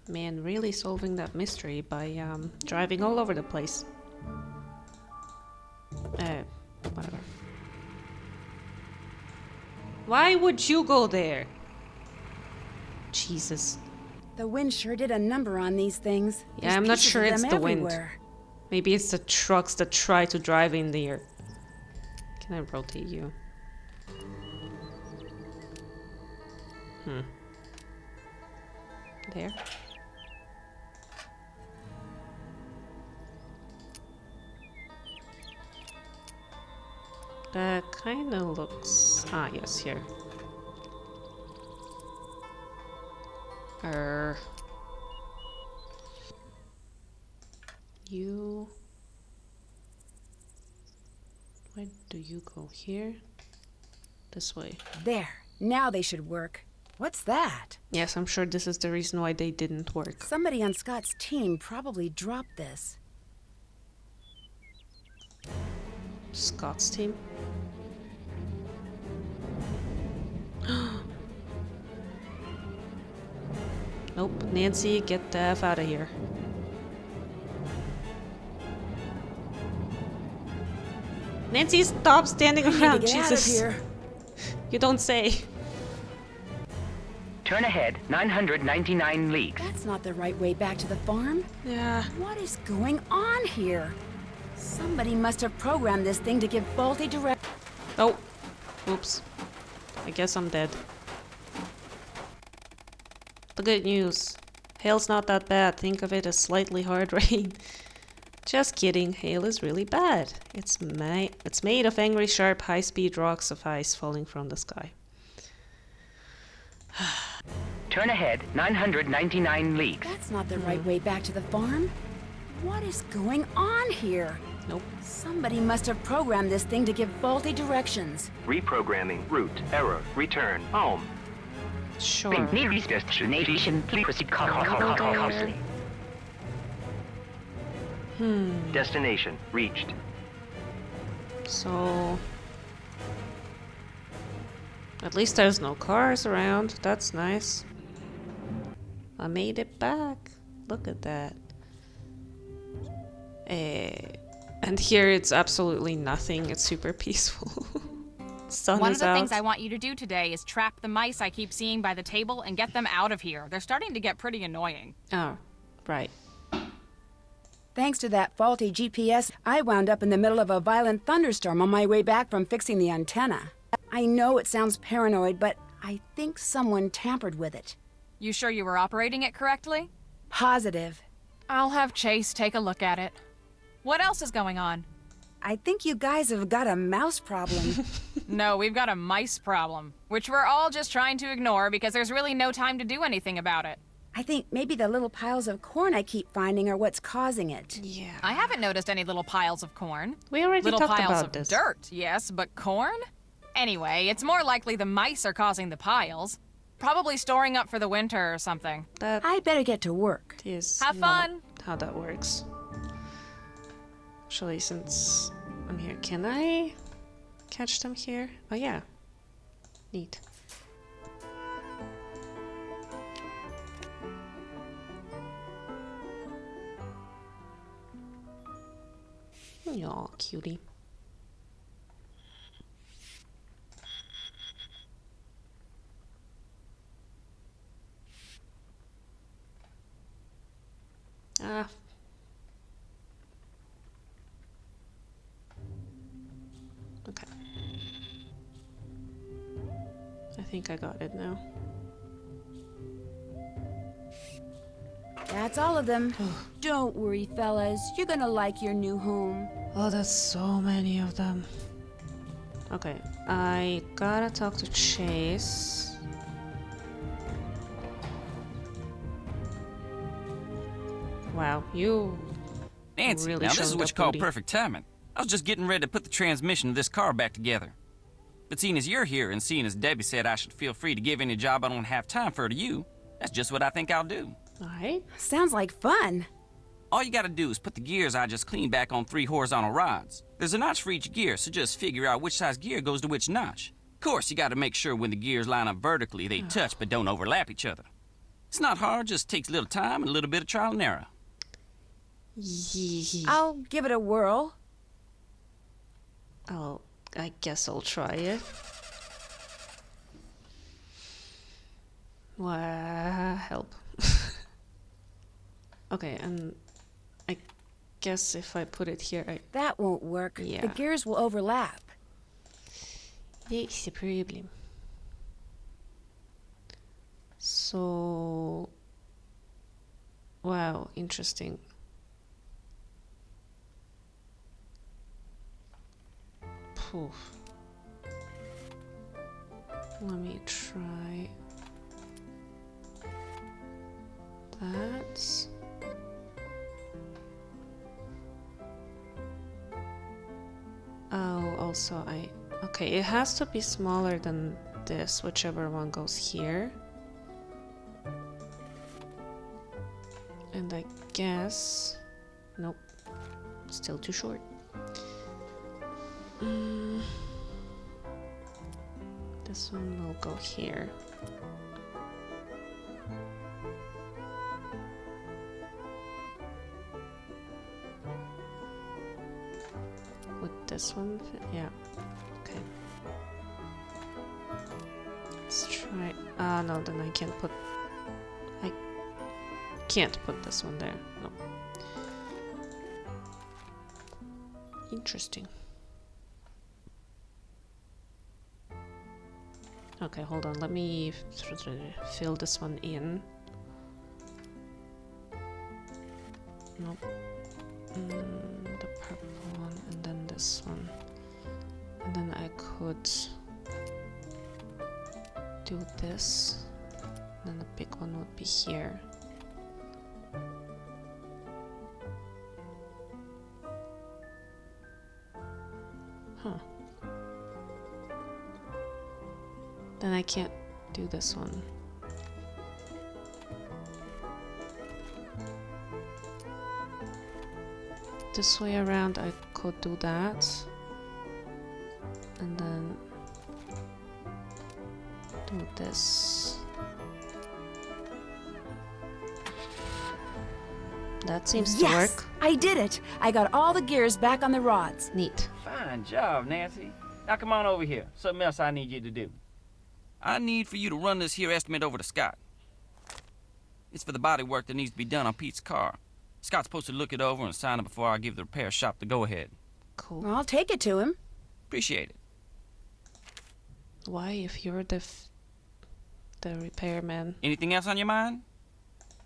Man, really solving that mystery by driving all over the place. Whatever. Why would you go there? Jesus. The wind sure did a number on these things. Yeah, There's I'm not pieces sure of it's them the wind. everywhere. Maybe it's the trucks that try to drive in there. Can I rotate you? There. That kind of looks... Ah, yes, here. You... Where do you go? Here? This way. There. Now they should work. What's that? Yes, I'm sure this is the reason why they didn't work. Somebody on Scott's team probably dropped this. Scott's team? Nope, Nancy, get the F out of here. Nancy, stop standing around, Get Jesus. out of here. You don't say. Turn ahead 999 leagues. That's not the right way back to the farm. Yeah. What is going on here? Somebody must have programmed this thing to give faulty direct. Oh. Oops. I guess I'm dead. The good news. Hail's not that bad. Think of it as slightly hard rain. Just kidding. Hail is really bad. It's made of angry, sharp, high-speed rocks of ice falling from the sky. Turn ahead 999 leagues. That's not the right way back to the farm. What is going on here? Nope. Somebody must have programmed this thing to give faulty directions. Reprogramming. Route. Error. Return. Home. Sure. Destination. Please proceed cautiously. Destination reached. So... At least there's no cars around. That's nice. I made it back. Look at that. And here it's absolutely nothing. It's super peaceful. Sun One is of the out. things I want you to do today is trap the mice I keep seeing by the table and get them out of here. They're starting to get pretty annoying. Oh, right. Thanks to that faulty GPS, I wound up in the middle of a violent thunderstorm on my way back from fixing the antenna. I know it sounds paranoid, but I think someone tampered with it. You sure you were operating it correctly? Positive. I'll have Chase take a look at it. What else is going on? I think you guys have got a mouse problem. No, we've got a mice problem, which we're all just trying to ignore because there's really no time to do anything about it. I think maybe the little piles of corn I keep finding are what's causing it. Yeah. I haven't noticed any little piles of corn. We already little talked piles about of this. dirt, yes, but corn? Anyway, it's more likely the mice are causing the piles. Probably storing up for the winter or something. I'd better get to work. Is Have not fun. how that works. Actually, since I'm here, can I catch them here? Oh yeah. Neat. Aw, cutie. Ah. Okay. I think I got it now. That's all of them. Don't worry, fellas. You're gonna like your new home. Oh, that's so many of them. Okay, I gotta talk to Chase. Wow, you Nancy, really now this is showed what you up call booty. perfect timing. I was just getting ready to put the transmission of this car back together. But seeing as you're here and seeing as Debbie said I should feel free to give any job I don't have time for to you, that's just what I think I'll do. Alright. Sounds like fun. All you gotta do is put the gears I just cleaned back on 3 horizontal rods. There's a notch for each gear, so just figure out which size gear goes to which notch. Of course, you gotta make sure when the gears line up vertically, they touch but don't overlap each other. It's not hard, just takes a little time and a little bit of trial and error. I'll give it a whirl. I guess I'll try it. Help. Okay, and I guess if I put it here, That won't work. Yeah. The gears will overlap. That's the problem. So... Wow, interesting. Poof. Let me try that. Oh, also okay, it has to be smaller than this, whichever one goes here. And I guess... Nope. Still too short. This one will go here. Would this one fit? Yeah. Okay. Let's try... Ah, no, then I can't put... I can't put this one there. No. Interesting. Okay, hold on. Let me fill this one in. Nope. The purple one, and then this one. And then I could do this. And then the big one would be here. Huh. Then I can't do this one. This way around I could do that. And then do this. That seems to work. I did it! I got all the gears back on the rods. Neat. Fine job, Nancy. Now come on over here. Something else I need you to do. I need for you to run this here estimate over to Scott. It's for the body work that needs to be done on Pete's car. Scott's supposed to look it over and sign it before I give the repair shop the go-ahead. Cool. I'll take it to him. Appreciate it. Why, if you're the repairman? Anything else on your mind?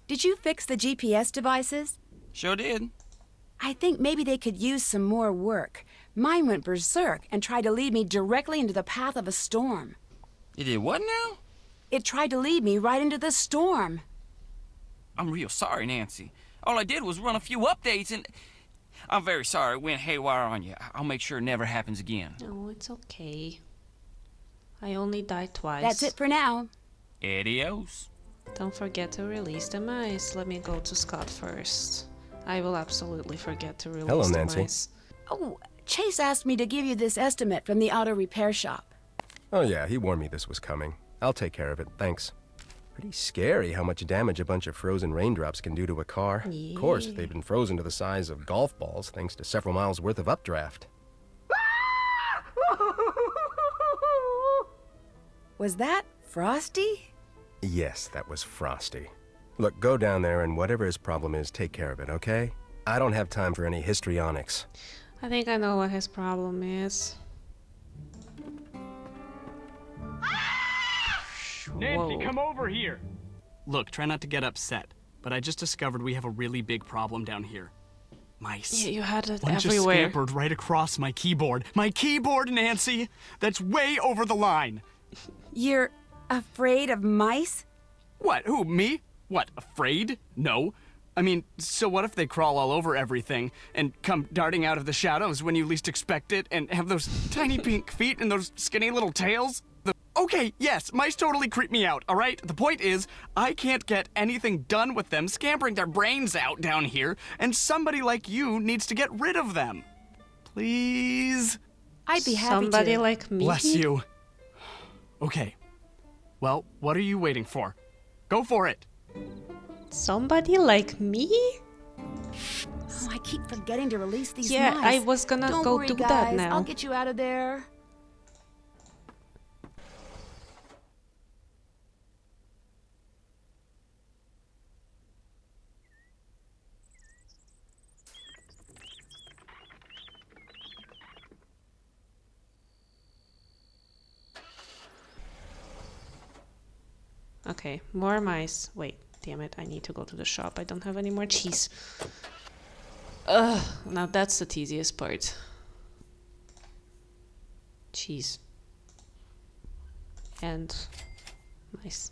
Did you fix the GPS devices? Sure did. I think maybe they could use some more work. Mine went berserk and tried to lead me directly into the path of a storm. It did what now? It tried to lead me right into the storm. I'm real sorry, Nancy. All I did was run a few updates and... I'm very sorry it went haywire on you. I'll make sure it never happens again. No, it's okay. I only died twice. That's it for now. Adios. Don't forget to release the mice. Let me go to Scott first. I will absolutely forget to release the Nancy. mice. Oh, Chase asked me to give you this estimate from the auto repair shop. Oh yeah, he warned me this was coming. I'll take care of it, thanks. Pretty scary how much damage a bunch of frozen raindrops can do to a car. Yeah. Of course, they've been frozen to the size of golf balls thanks to several miles worth of updraft. Was that Frosty? Yes, that was Frosty. Look, go down there and whatever his problem is, take care of it, okay? I don't have time for any histrionics. I think I know what his problem is. Nancy, Whoa. come over here! Look, try not to get upset, but I just discovered we have a really big problem down here. Mice. Yeah, you had it One everywhere. just scampered right across my keyboard. My keyboard, Nancy! That's way over the line! You're afraid of mice? What, who, me? What, afraid? No. I mean, so what if they crawl all over everything and come darting out of the shadows when you least expect it and have those tiny pink feet and those skinny little tails? Okay, yes, mice totally creep me out, alright? The point is, I can't get anything done with them scampering their brains out down here, and somebody like you needs to get rid of them. Please? I'd be happy Somebody to. like me? Bless you. Okay. Well, what are you waiting for? Go for it. Somebody like me? Oh, I keep forgetting to release these Yeah, mice. I was gonna Don't go worry, do guys. that now. I'll get you out of there. Okay, more mice. Wait, damn it, I need to go to the shop. I don't have any more cheese. Ugh, now that's the tedious part. Cheese. And mice.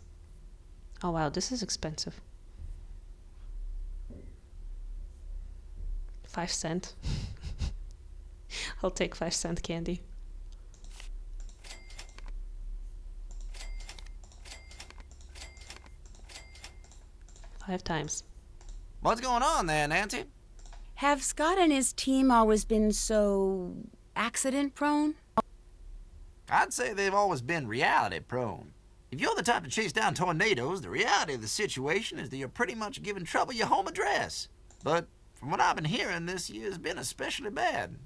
Oh wow, this is expensive. 5 cents. I'll take 5-cent candy. 5 times. What's going on there, Nancy? Have Scott and his team always been so accident prone? I'd say they've always been reality prone. If you're the type to chase down tornadoes, the reality of the situation is that you're pretty much giving trouble your home address. But from what I've been hearing, this year's been especially bad.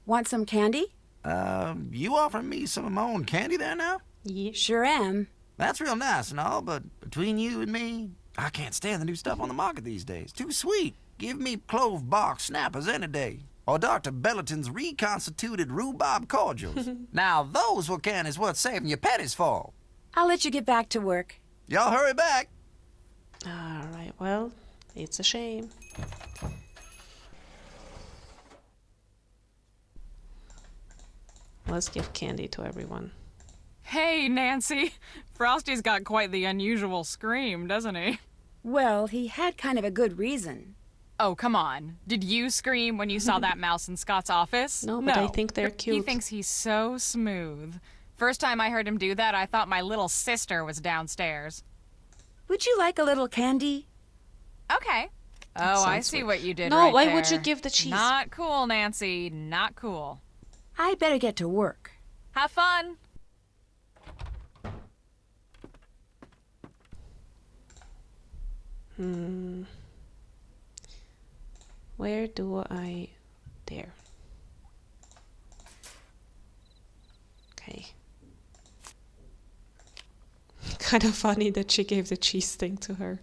Want some candy? You offering me some of my own candy there now? Yeah. Sure am. That's real nice and all, but between you and me, I can't stand the new stuff on the market these days. Too sweet. Give me clove bark snappers any day. Or Dr. Belleton's reconstituted rhubarb cordials. Now those what candy's worth saving your pennies for. I'll let you get back to work. Y'all hurry back. Alright, well, it's a shame. Let's give candy to everyone. Hey, Nancy. Frosty's got quite the unusual scream, doesn't he? Well, he had kind of a good reason. Oh, come on. Did you scream when you saw that mouse in Scott's office? No, but I think they're cute. He thinks he's so smooth. First time I heard him do that, I thought my little sister was downstairs. Would you like a little candy? Okay. Oh, I sounds see weird. what you did No, right why there. would you give the cheese? Not cool, Nancy. Not cool. I'd better get to work. Have fun. Where do I... There. Okay. Kind of funny that she gave the cheese thing to her.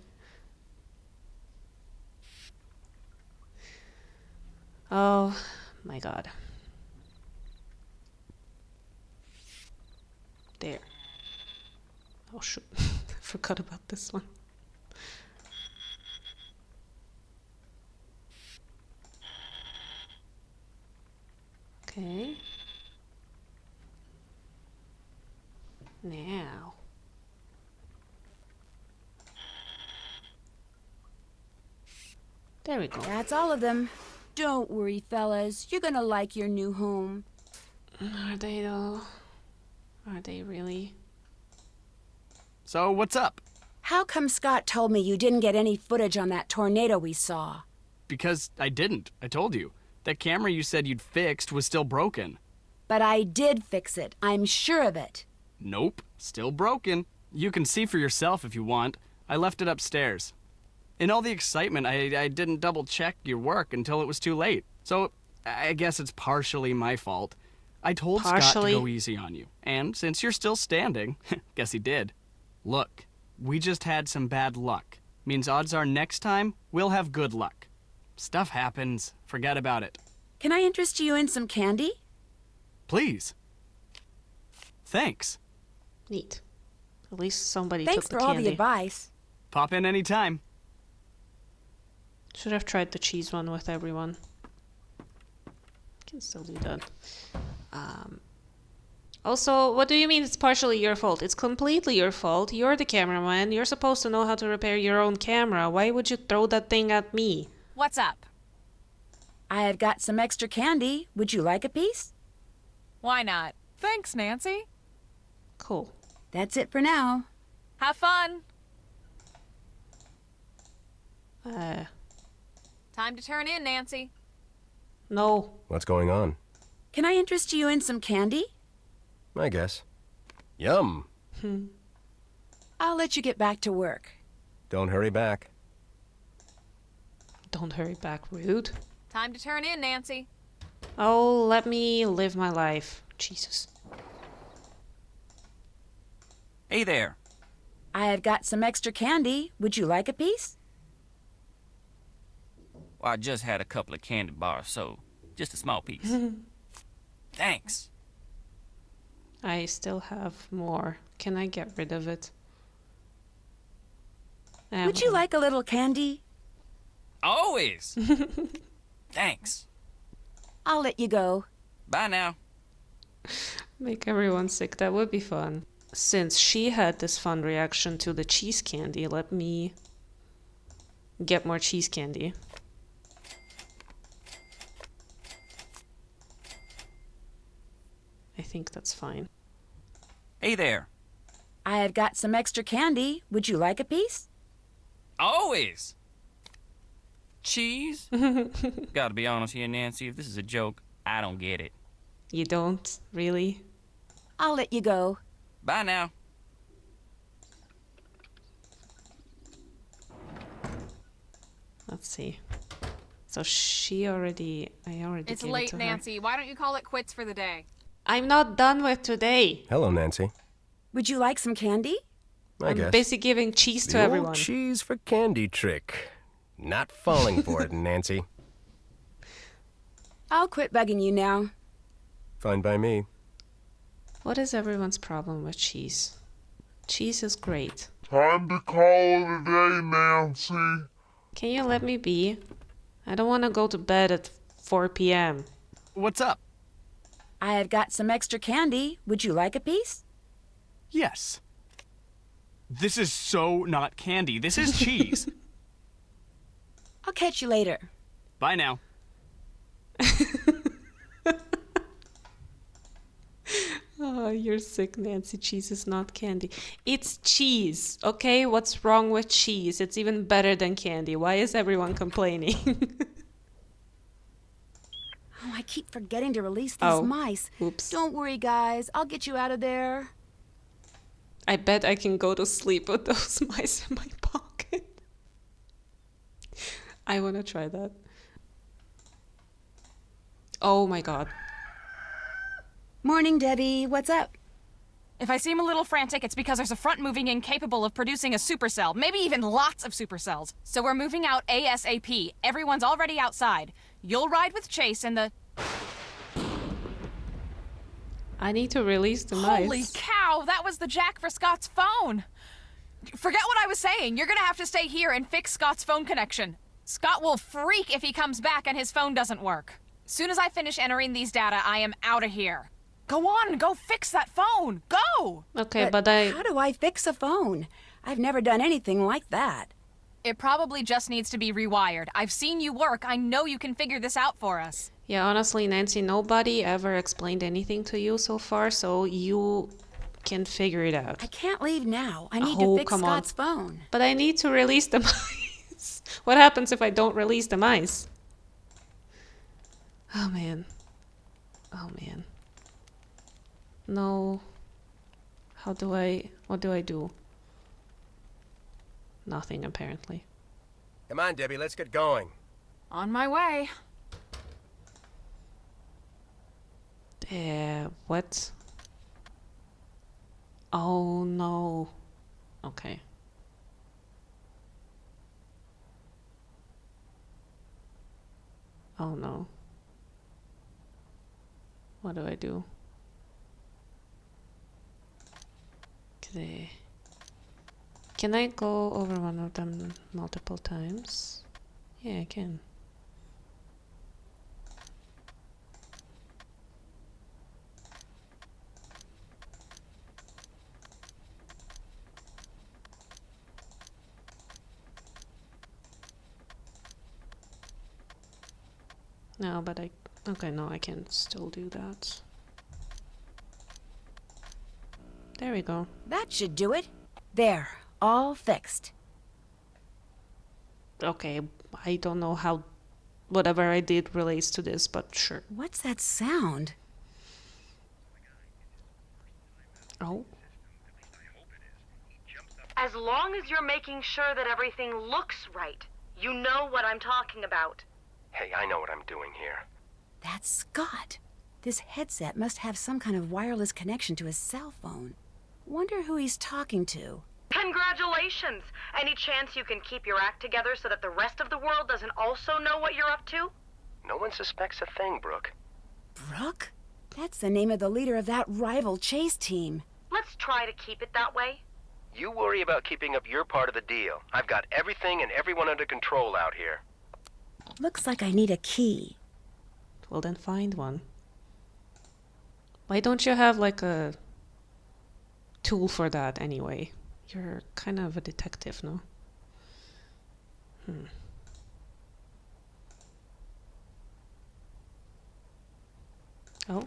Oh my god. There. Oh shoot. I forgot about this one. Okay. Now. There we go. That's all of them. Don't worry, fellas. You're gonna like your new home. Are they though? Are they really? So, what's up? How come Scott told me you didn't get any footage on that tornado we saw? Because I didn't. I told you. That camera you said you'd fixed was still broken. But I did fix it. I'm sure of it. Nope, still broken. You can see for yourself if you want. I left it upstairs. In all the excitement, I didn't double check your work until it was too late. So, I guess it's partially my fault. I told Scott to go easy on you. And since you're still standing, guess he did. Look, we just had some bad luck. Means odds are next time, we'll have good luck. Stuff happens. Forget about it. Can I interest you in some candy? Please. Thanks. Neat. At least somebody Thanks took the for all candy. the advice. Pop in anytime. Should have tried the cheese one with everyone. Can still do that. Also, what do you mean it's partially your fault? It's completely your fault. You're the cameraman. You're supposed to know how to repair your own camera. Why would you throw that thing at me? What's up? I have got some extra candy. Would you like a piece? Why not? Thanks, Nancy. Cool. That's it for now. Have fun. Time to turn in, Nancy. No. What's going on? Can I interest you in some candy? I guess. Yum. I'll let you get back to work. Don't hurry back. Don't hurry back, rude. Time to turn in, Nancy. Oh, let me live my life. Jesus. Hey there. I have got some extra candy. Would you like a piece? Well, I just had a couple of candy bars, so just a small piece. Thanks. I still have more. Can I get rid of it? Would you like a little candy? Always. Thanks. I'll let you go. Bye now. Make everyone sick. That would be fun. Since she had this fun reaction to the cheese candy, let me get more cheese candy. I think that's fine. Hey there. I have got some extra candy. Would you like a piece? Always. Cheese? Gotta be honest here, Nancy. If this is a joke, I don't get it. You don't? Really? I'll let you go. Bye now. Let's see. So I already It's gave it late, to her. Nancy. Why don't you call it quits for the day? I'm not done with today. Hello, Nancy. Would you like some candy? I guess. I'm busy giving cheese to The old everyone. cheese for candy trick. Not falling for it, Nancy. I'll quit bugging you now. Fine by me. What is everyone's problem with cheese? Cheese is great. Time to call it a day, Nancy. Can you let me be? I don't want to go to bed at 4 p.m. What's up? I have got some extra candy. Would you like a piece? Yes. This is so not candy. This is cheese. I'll catch you later. Bye now. Oh, you're sick, Nancy. Cheese is not candy. It's cheese, okay? What's wrong with cheese? It's even better than candy. Why is everyone complaining? Oh, I keep forgetting to release these mice. Oops. Don't worry, guys. I'll get you out of there. I bet I can go to sleep with those mice in my pocket. I want to try that. Oh my god. Morning, Debbie. What's up? If I seem a little frantic, it's because there's a front moving in capable of producing a supercell, maybe even lots of supercells. So we're moving out ASAP. Everyone's already outside. You'll ride with Chase in the... I need to release the mice. Holy cow, that was the jack for Scott's phone. Forget what I was saying. You're gonna have to stay here and fix Scott's phone connection. Scott will freak if he comes back and his phone doesn't work. Soon as I finish entering these data, I am out of here. Go on, go fix that phone. Go! Okay, but I... How do I fix a phone? I've never done anything like that. It probably just needs to be rewired. I've seen you work. I know you can figure this out for us. Yeah, honestly, Nancy, nobody ever explained anything to you so far, so you can figure it out. I can't leave now. I need to fix Scott's phone. But I need to release the mice. What happens if I don't release the mice? Oh, man. Oh, man. No. What do I do? Nothing, apparently. Come on, Debbie, let's get going. On my way. What? Oh, no. Okay. Oh, no. What do I do? Okay. Can I go over one of them multiple times? Yeah, I can. No, but okay, no, I can still do that. There we go. That should do it. There, all fixed. Okay, I don't know how whatever I did relates to this, but sure. What's that sound? Oh. As long as you're making sure that everything looks right, you know what I'm talking about. Hey, I know what I'm doing here. That's Scott. This headset must have some kind of wireless connection to his cell phone. Wonder who he's talking to. Congratulations! Any chance you can keep your act together so that the rest of the world doesn't also know what you're up to? No one suspects a thing, Brooke. Brooke? That's the name of the leader of that rival Chase team. Let's try to keep it that way. You worry about keeping up your part of the deal. I've got everything and everyone under control out here. Looks like I need a key. Well, then find one. Why don't you have like a tool for that anyway? You're kind of a detective, no? Oh.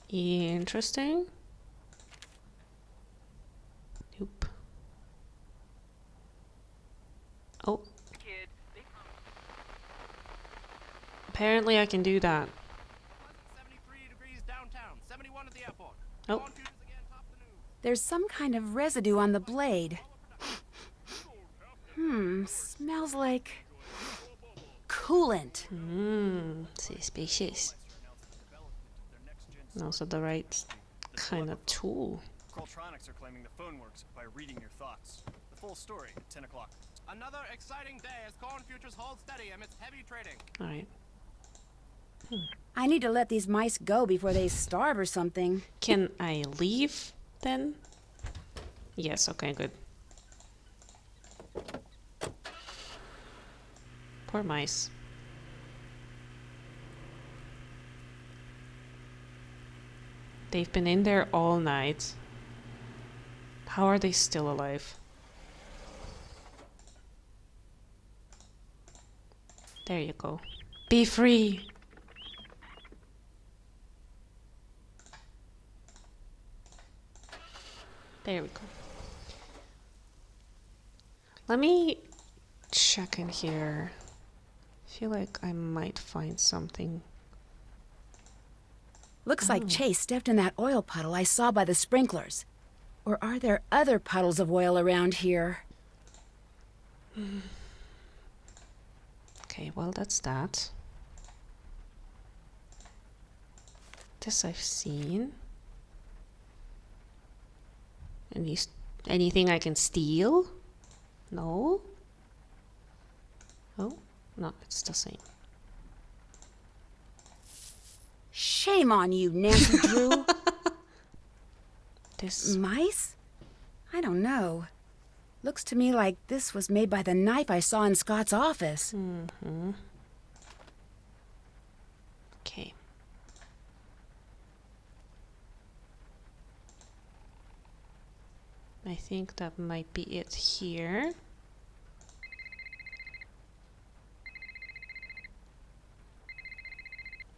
Interesting. Nope. Oh. Apparently I can do that. 73 degrees downtown, 71 at the airport. Oh. There's some kind of residue on the blade. Smells like coolant. Suspicious. Also the right kind of tool. Qualtronics are claiming the phone works by reading your thoughts. The full story at 10 o'clock. Another exciting day as corn futures hold steady amidst heavy trading. Alright. I need to let these mice go before they starve or something. Can I leave then? Yes, okay, good. Poor mice. They've been in there all night. How are they still alive? There you go. Be free! There we go. Let me check in here. I feel like I might find something. Looks like Chase stepped in that oil puddle I saw by the sprinklers. Or are there other puddles of oil around here? Okay, well, that's that. This I've seen. Anything I can steal? No? Oh, no, it's the same. Shame on you, Nancy Drew. This mice? I don't know. Looks to me like this was made by the knife I saw in Scott's office. Okay. I think that might be it here.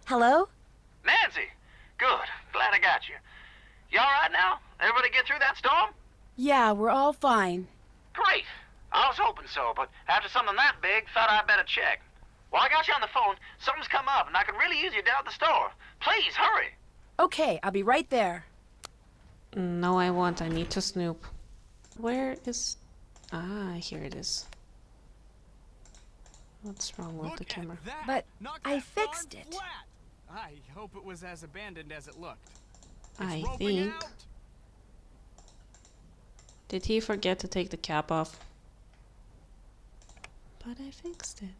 Hello? Nancy! Good. Glad I got you. You alright now? Everybody get through that storm? Yeah, we're all fine. Great. I was hoping so, but after something that big, thought I'd better check. While I got you on the phone, something's come up, and I could really use you down at the store. Please, hurry. Okay, I'll be right there. No, I won't. I need to snoop. Where is... Ah, here it is. What's wrong with the camera? But I fixed it. I hope it was as abandoned as it looked. I think... Did he forget to take the cap off? But I fixed it.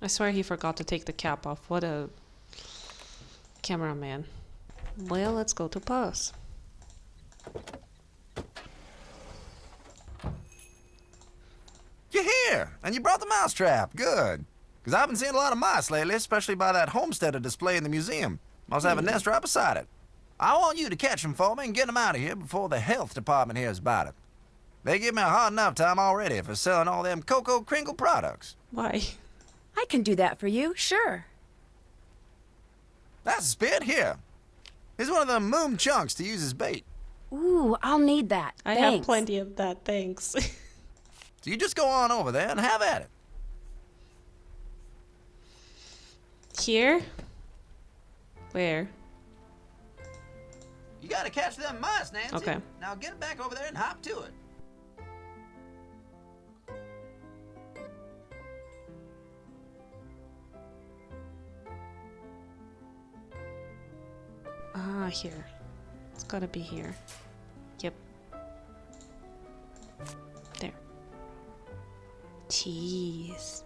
I swear he forgot to take the cap off. What a cameraman. Well, let's go to pause. You're here, and you brought the mousetrap. Good. Because I've been seeing a lot of mice lately, especially by that homesteader display in the museum. Must have a nest right beside it. I want you to catch them for me and get them out of here before the health department hears about it. They give me a hard enough time already for selling all them Cocoa Kringle products. Why? I can do that for you, sure. That's a spit here. Here's one of them moon chunks to use as bait. Ooh, I'll need that. I have plenty of that, thanks. So you just go on over there and have at it. Here? Where? You gotta catch them mice, Nancy. Okay. Now get back over there and hop to it. Ah, here. It's gotta be here. Yep. There. Jeez.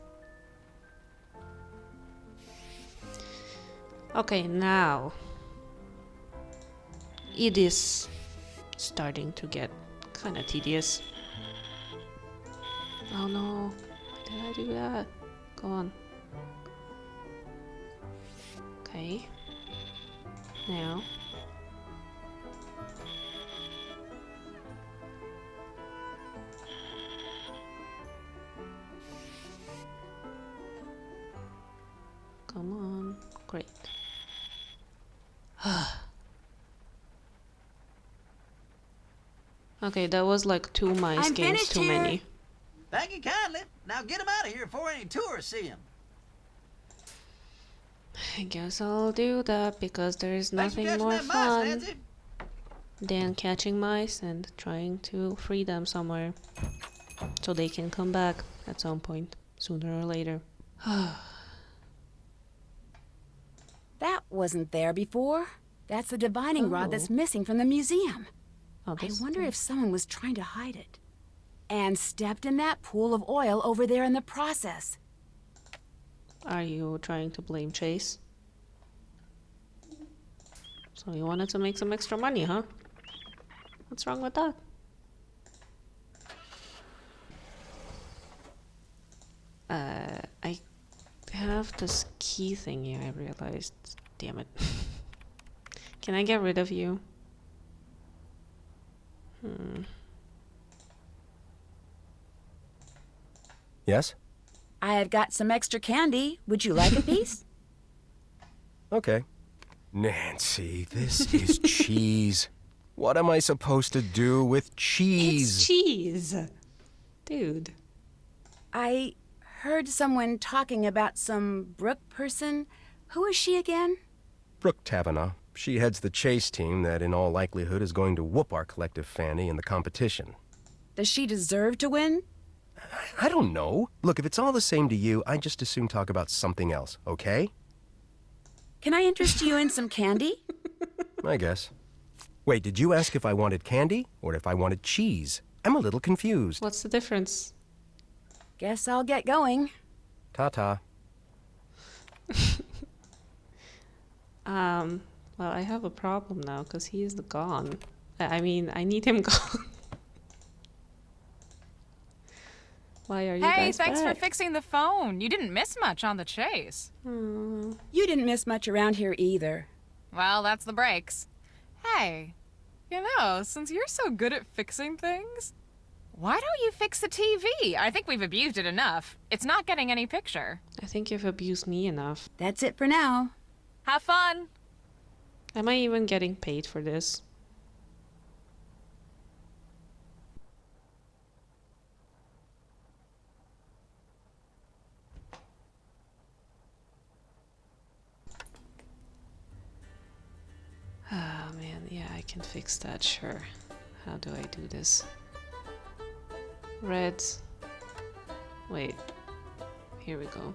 Okay, now it is starting to get kind of tedious. Oh no, why did I do that? Go on. Okay. Now. Come on. Great. Okay, that was like 2 mice games too many. Thank you kindly. Now get them out of here before any tourists see them. I guess I'll do that because there is nothing more mice, fun Nancy. than catching mice and trying to free them somewhere so they can come back at some point, sooner or later. That wasn't there before. That's the divining rod that's missing from the museum. I wonder if someone was trying to hide it. And stepped in that pool of oil over there in the process. Are you trying to blame Chase? So you wanted to make some extra money, huh? What's wrong with that? I have this key thingy, I realized. Damn it. Can I get rid of you? Yes? I had got some extra candy. Would you like a piece? Okay. Nancy, this is cheese. What am I supposed to do with cheese? It's cheese. Dude. I heard someone talking about some Brooke person. Who is she again? Brooke Tavenaugh. She heads the chase team that in all likelihood is going to whoop our collective Fanny in the competition. Does she deserve to win? I don't know. Look, if it's all the same to you, I just as soon talk about something else, okay? Can I interest you in some candy? I guess. Wait, did you ask if I wanted candy or if I wanted cheese? I'm a little confused. What's the difference? Guess I'll get going. Ta-ta. Well, I have a problem now because he is gone. I mean, I need him gone. Why are you Hey, guys thanks back? for fixing the phone. You didn't miss much on the chase. You didn't miss much around here either. Well, that's the breaks. Hey, you know, since you're so good at fixing things, why don't you fix the TV? I think we've abused it enough. It's not getting any picture. I think you've abused me enough. That's it for now. Have fun. Am I even getting paid for this? Ah, man, yeah, I can fix that, sure. How do I do this? Red. Wait. Here we go.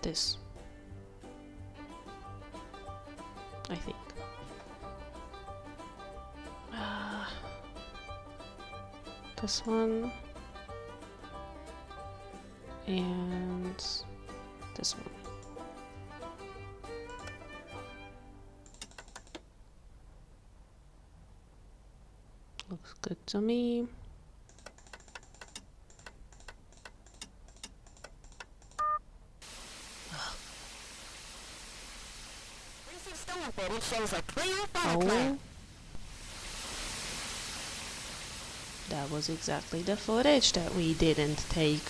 This. I think. This one. And this one. Looks good to me. It shows a clear fire Oh. plan. That was exactly the footage that we didn't take.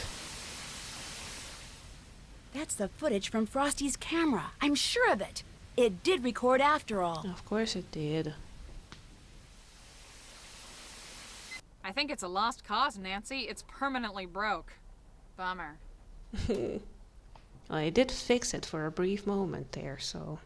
That's the footage from Frosty's camera. I'm sure of it. It did record after all. Of course it did. I think it's a lost cause, Nancy. It's permanently broke. Bummer. Well, I did fix it for a brief moment there, so...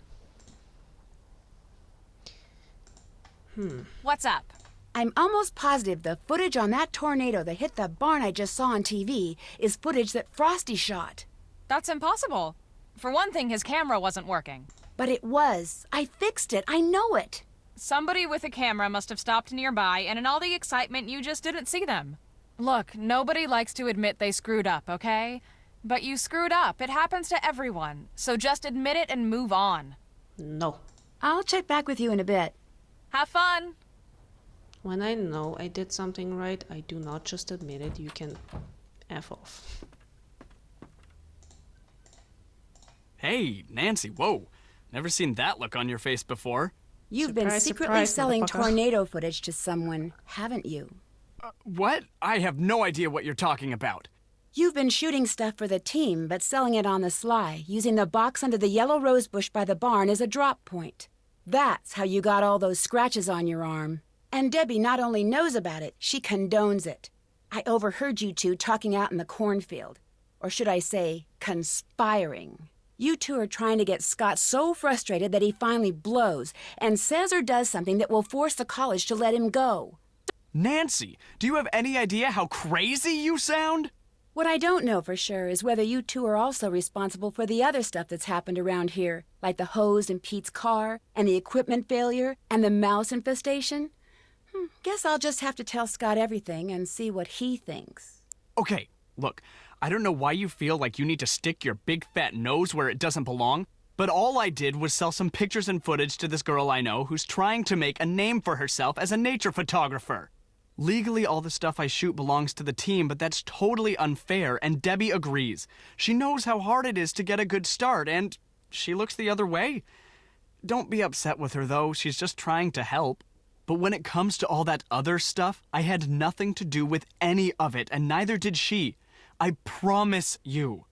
What's up? I'm almost positive the footage on that tornado that hit the barn I just saw on TV is footage that Frosty shot. That's impossible. For one thing, his camera wasn't working. But it was. I fixed it. I know it. Somebody with a camera must have stopped nearby, and in all the excitement, you just didn't see them. Look, nobody likes to admit they screwed up, okay? But you screwed up. It happens to everyone. So just admit it and move on. No. I'll check back with you in a bit. Have fun! When I know I did something right, I do not just admit it. You can F off. Hey, Nancy, whoa. Never seen that look on your face before. You've been Surprise, secretly surprise, selling motherfucker. tornado footage to someone, haven't you? What? I have no idea what you're talking about. You've been shooting stuff for the team, but selling it on the sly, using the box under the yellow rose bush by the barn as a drop point. That's how you got all those scratches on your arm. And Debbie not only knows about it, she condones it. I overheard you two talking out in the cornfield. Or should I say, conspiring. You two are trying to get Scott so frustrated that he finally blows and says or does something that will force the college to let him go. Nancy, do you have any idea how crazy you sound? What I don't know for sure is whether you two are also responsible for the other stuff that's happened around here, like the hose in Pete's car, and the equipment failure, and the mouse infestation. Guess I'll just have to tell Scott everything and see what he thinks. Okay, look, I don't know why you feel like you need to stick your big fat nose where it doesn't belong, but all I did was sell some pictures and footage to this girl I know who's trying to make a name for herself as a nature photographer. Legally, all the stuff I shoot belongs to the team, but that's totally unfair, and Debbie agrees. She knows how hard it is to get a good start, and she looks the other way. Don't be upset with her, though. She's just trying to help. But when it comes to all that other stuff, I had nothing to do with any of it, and neither did she. I promise you.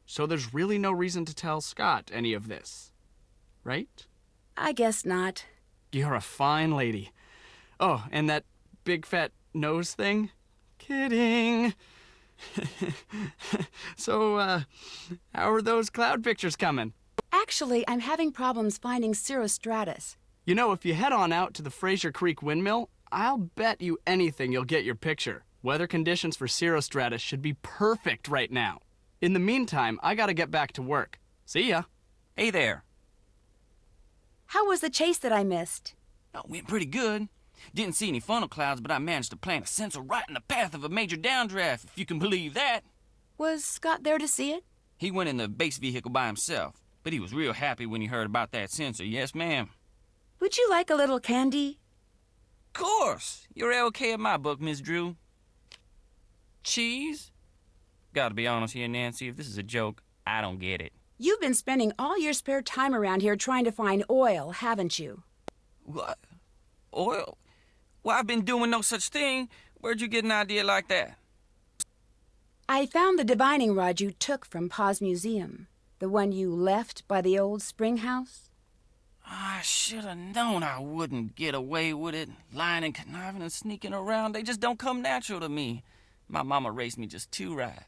So there's really no reason to tell Scott any of this, right? I guess not. You're a fine lady. Oh, and that big fat nose thing? Kidding. So, how are those cloud pictures coming? Actually, I'm having problems finding cirrostratus. You know, if you head on out to the Fraser Creek windmill, I'll bet you anything you'll get your picture. Weather conditions for cirrostratus should be perfect right now. In the meantime, I gotta get back to work. See ya. Hey there. How was the chase that I missed? Oh, went pretty good. Didn't see any funnel clouds, but I managed to plant a sensor right in the path of a major downdraft, if you can believe that. Was Scott there to see it? He went in the base vehicle by himself, but he was real happy when he heard about that sensor. Yes, ma'am. Would you like a little candy? Of course. You're okay in my book, Miss Drew. Cheese? Gotta be honest here, Nancy. If this is a joke, I don't get it. You've been spending all your spare time around here trying to find oil, haven't you? What? Oil? Well, I've been doing no such thing. Where'd you get an idea like that? I found the divining rod you took from Pa's museum. The one you left by the old spring house. I should have known I wouldn't get away with it. Lying and conniving and sneaking around, they just don't come natural to me. My mama raised me just too right.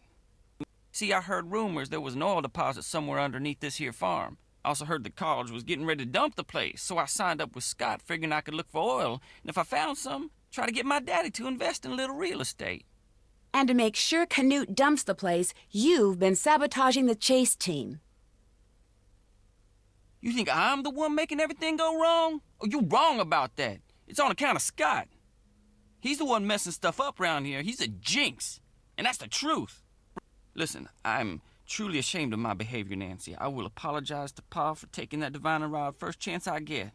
See, I heard rumors there was an oil deposit somewhere underneath this here farm. I also heard the college was getting ready to dump the place, so I signed up with Scott figuring I could look for oil, and if I found some, try to get my daddy to invest in a little real estate. And to make sure Canute dumps the place, you've been sabotaging the chase team. You think I'm the one making everything go wrong? Oh, you're wrong about that. It's on account of Scott. He's the one messing stuff up around here. He's a jinx. And that's the truth. Listen, I'm truly ashamed of my behavior, Nancy. I will apologize to Pa for taking that divining rod first chance I get.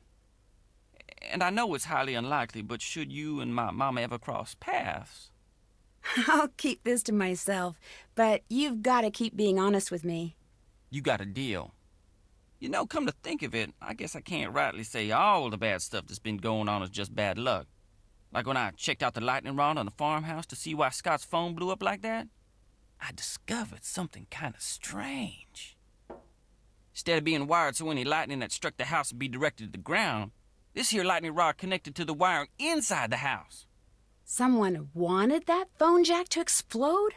And I know it's highly unlikely, but should you and my mama ever cross paths... I'll keep this to myself, but you've got to keep being honest with me. You got a deal. You know, come to think of it, I guess I can't rightly say all the bad stuff that's been going on is just bad luck. Like when I checked out the lightning rod on the farmhouse to see why Scott's phone blew up like that, I discovered something kind of strange. Instead of being wired so any lightning that struck the house would be directed to the ground, this here lightning rod connected to the wiring inside the house. Someone wanted that phone jack to explode?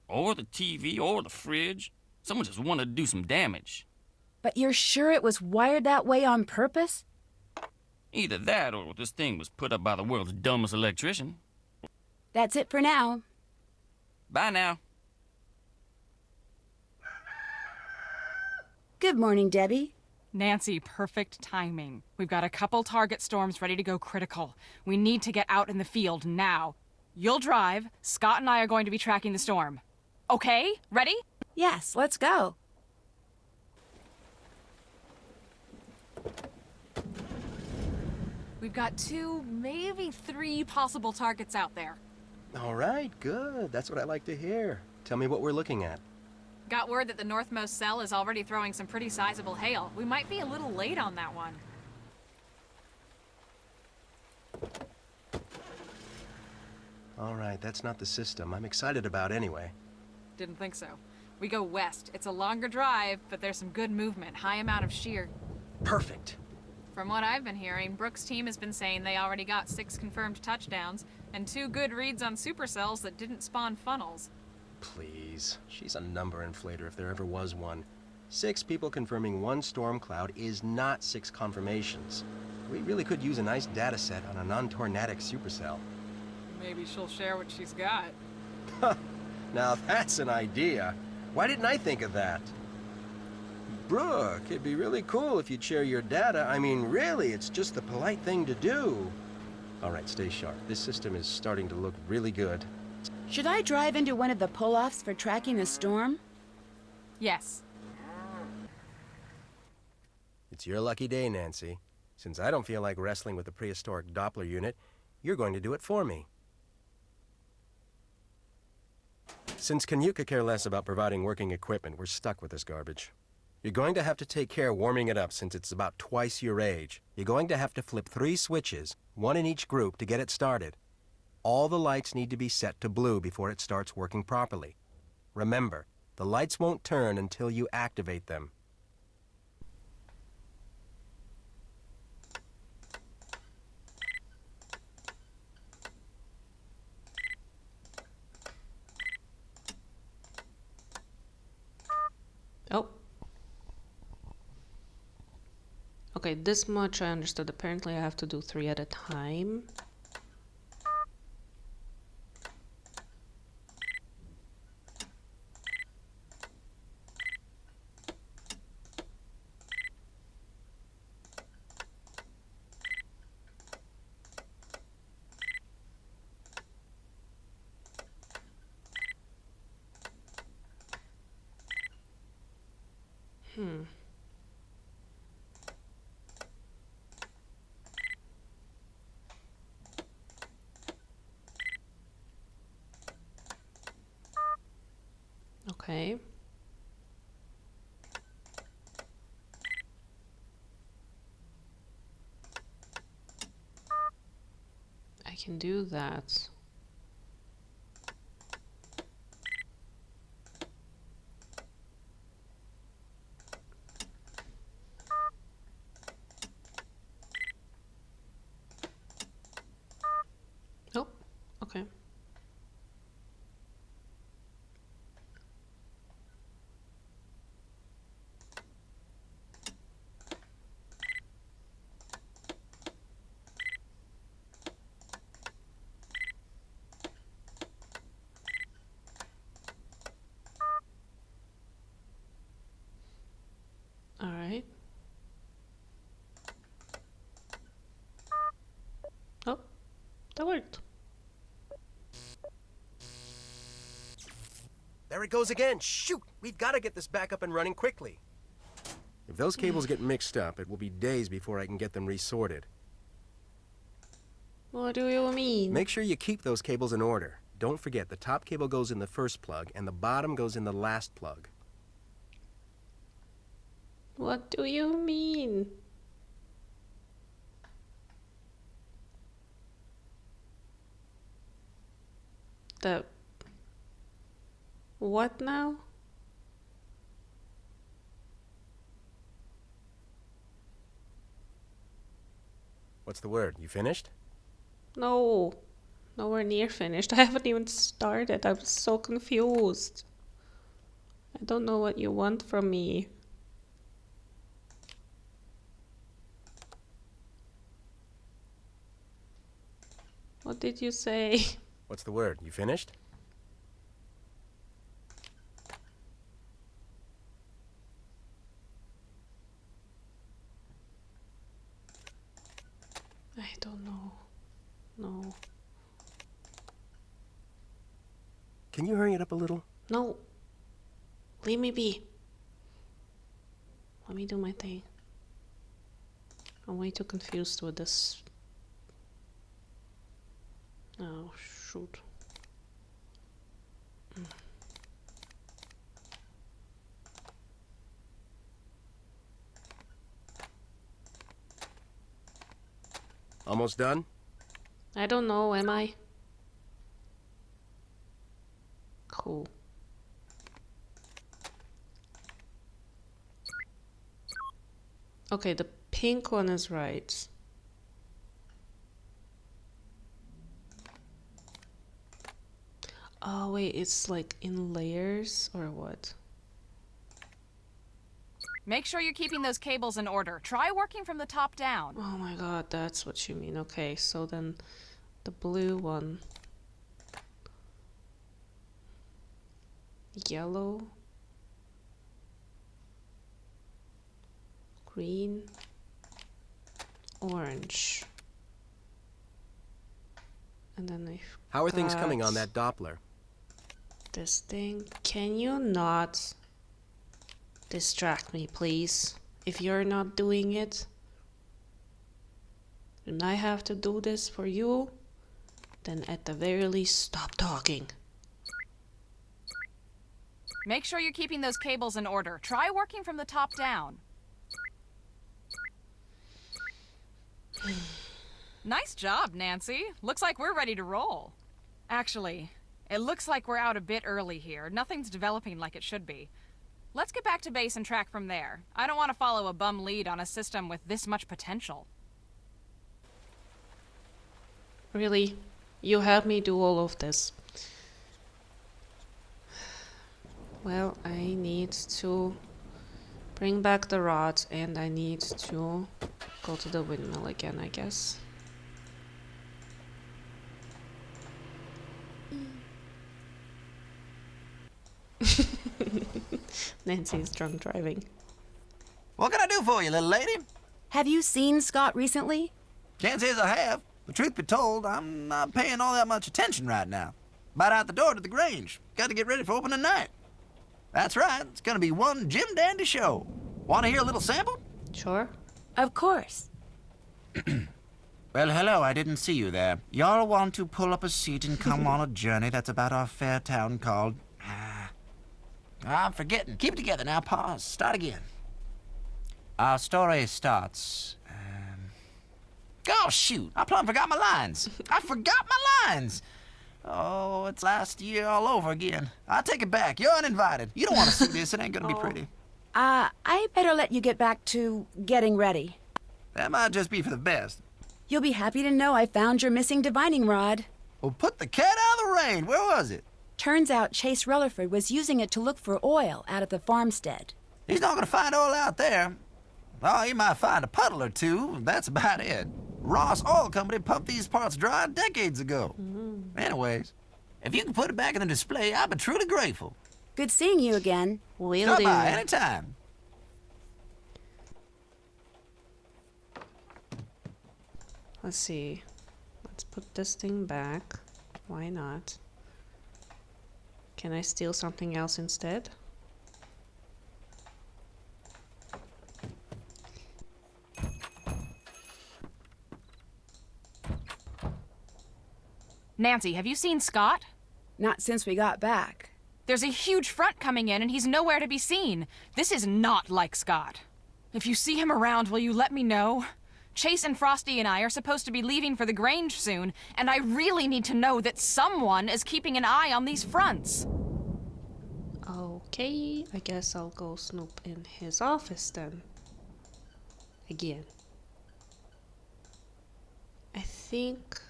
Or the TV, or the fridge. Someone just wanted to do some damage. But you're sure it was wired that way on purpose? Either that, or this thing was put up by the world's dumbest electrician. That's it for now. Bye now. Good morning, Debbie. Nancy, perfect timing. We've got a couple target storms ready to go critical. We need to get out in the field now. You'll drive. Scott and I are going to be tracking the storm. Okay? Ready? Yes, let's go. We've got 2, maybe 3 possible targets out there. All right, good. That's what I like to hear. Tell me what we're looking at. Got word that the northmost cell is already throwing some pretty sizable hail. We might be a little late on that one. All right, that's not the system I'm excited about anyway. Didn't think so. We go west. It's a longer drive, but there's some good movement, high amount of shear. Perfect. From what I've been hearing, Brooks' team has been saying they already got 6 confirmed touchdowns and 2 good reads on supercells that didn't spawn funnels. Please. She's a number inflator if there ever was one. 6 people confirming 1 storm cloud is not 6 confirmations. We really could use a nice data set on a non-tornadic supercell. Maybe she'll share what she's got. Now that's an idea. Why didn't I think of that? Brooke, it'd be really cool if you'd share your data. I mean, really, it's just the polite thing to do. All right, stay sharp. This system is starting to look really good. Should I drive into one of the pull-offs for tracking the storm? Yes. It's your lucky day, Nancy. Since I don't feel like wrestling with the prehistoric Doppler unit, you're going to do it for me. Since Canute could care less about providing working equipment, we're stuck with this garbage. You're going to have to take care warming it up since it's about twice your age. You're going to have to flip 3 switches, 1 in each group, to get it started. All the lights need to be set to blue before it starts working properly. Remember, the lights won't turn until you activate them. Oh. Okay, this much I understood. Apparently I have to do 3 at a time. Okay. I can do that. Oh, okay. All right. Oh, that worked. There it goes again. Shoot! We've got to get this back up and running quickly. If those cables get mixed up, it will be days before I can get them resorted. What do you mean? Make sure you keep those cables in order. Don't forget, the top cable goes in the first plug, and the bottom goes in the last plug. What do you mean? The... What now? What's the word? You finished? No. Nowhere near finished. I haven't even started. I'm so confused. I don't know what you want from me. What did you say? What's the word? You finished? I don't know. No. Can you hurry it up a little? No. Leave me be. Let me do my thing. I'm way too confused with this. Oh, shoot. Almost done? I don't know, am I? Cool. Okay, the pink one is right. Oh wait, it's like in layers or what? Make sure you're keeping those cables in order. Try working from the top down. Oh my god, that's what you mean. Okay, so then the blue one. yellow, green, orange. And then I've How are things coming got on that Doppler? this thing. Can you not distract me, please? If you're not doing it, and I have to do this for you, then at the very least, stop talking. Make sure you're keeping those cables in order. Try working from the top down. Nice job, Nancy. Looks like we're ready to roll. Actually, it looks like we're out a bit early here. Nothing's developing like it should be. Let's get back to base and track from there. I don't want to follow a bum lead on a system with this much potential. Really? You had me do all of this. Well, I need to bring back the rods and I need to go to the windmill again, I guess. Nancy is drunk driving. What can I do for you, little lady? Have you seen Scott recently? Can't say as I have. The truth be told, I'm not paying all that much attention right now. About out the door to the Grange. Got to get ready for opening night. That's right, it's gonna be one Jim Dandy show. Want to hear a little sample? Sure. Of course. Well, hello, I didn't see you there. Y'all want to pull up a seat and come on a journey that's about our fair town called... I'm forgetting. Keep it together now. Pause. Start again. Our story starts... Oh, shoot. I plumb forgot my lines. I forgot my lines. Oh, it's last year all over again. I'll take it back. You're uninvited. You don't want to see this. It ain't gonna be pretty. I better let you get back to getting ready. That might just be for the best. You'll be happy to know I found your missing divining rod. Well, put the cat out of the rain. Where was it? Turns out Chase Rutherford was using it to look for oil out at the farmstead. He's not gonna find oil out there. Oh, he might find a puddle or two. That's about it. Ross Oil Company pumped these parts dry decades ago. Anyways, if you can put it back in the display, I'd be truly grateful. Good seeing you again. Stop by anytime. Let's see. Let's put this thing back. Why not? Can I steal something else instead? Nancy, have you seen Scott? Not since we got back. There's a huge front coming in and he's nowhere to be seen. This is not like Scott. If you see him around, will you let me know? Chase and Frosty and I are supposed to be leaving for the Grange soon, and I really need to know that someone is keeping an eye on these fronts. Okay, I guess I'll go snoop in his office then. Again. I think...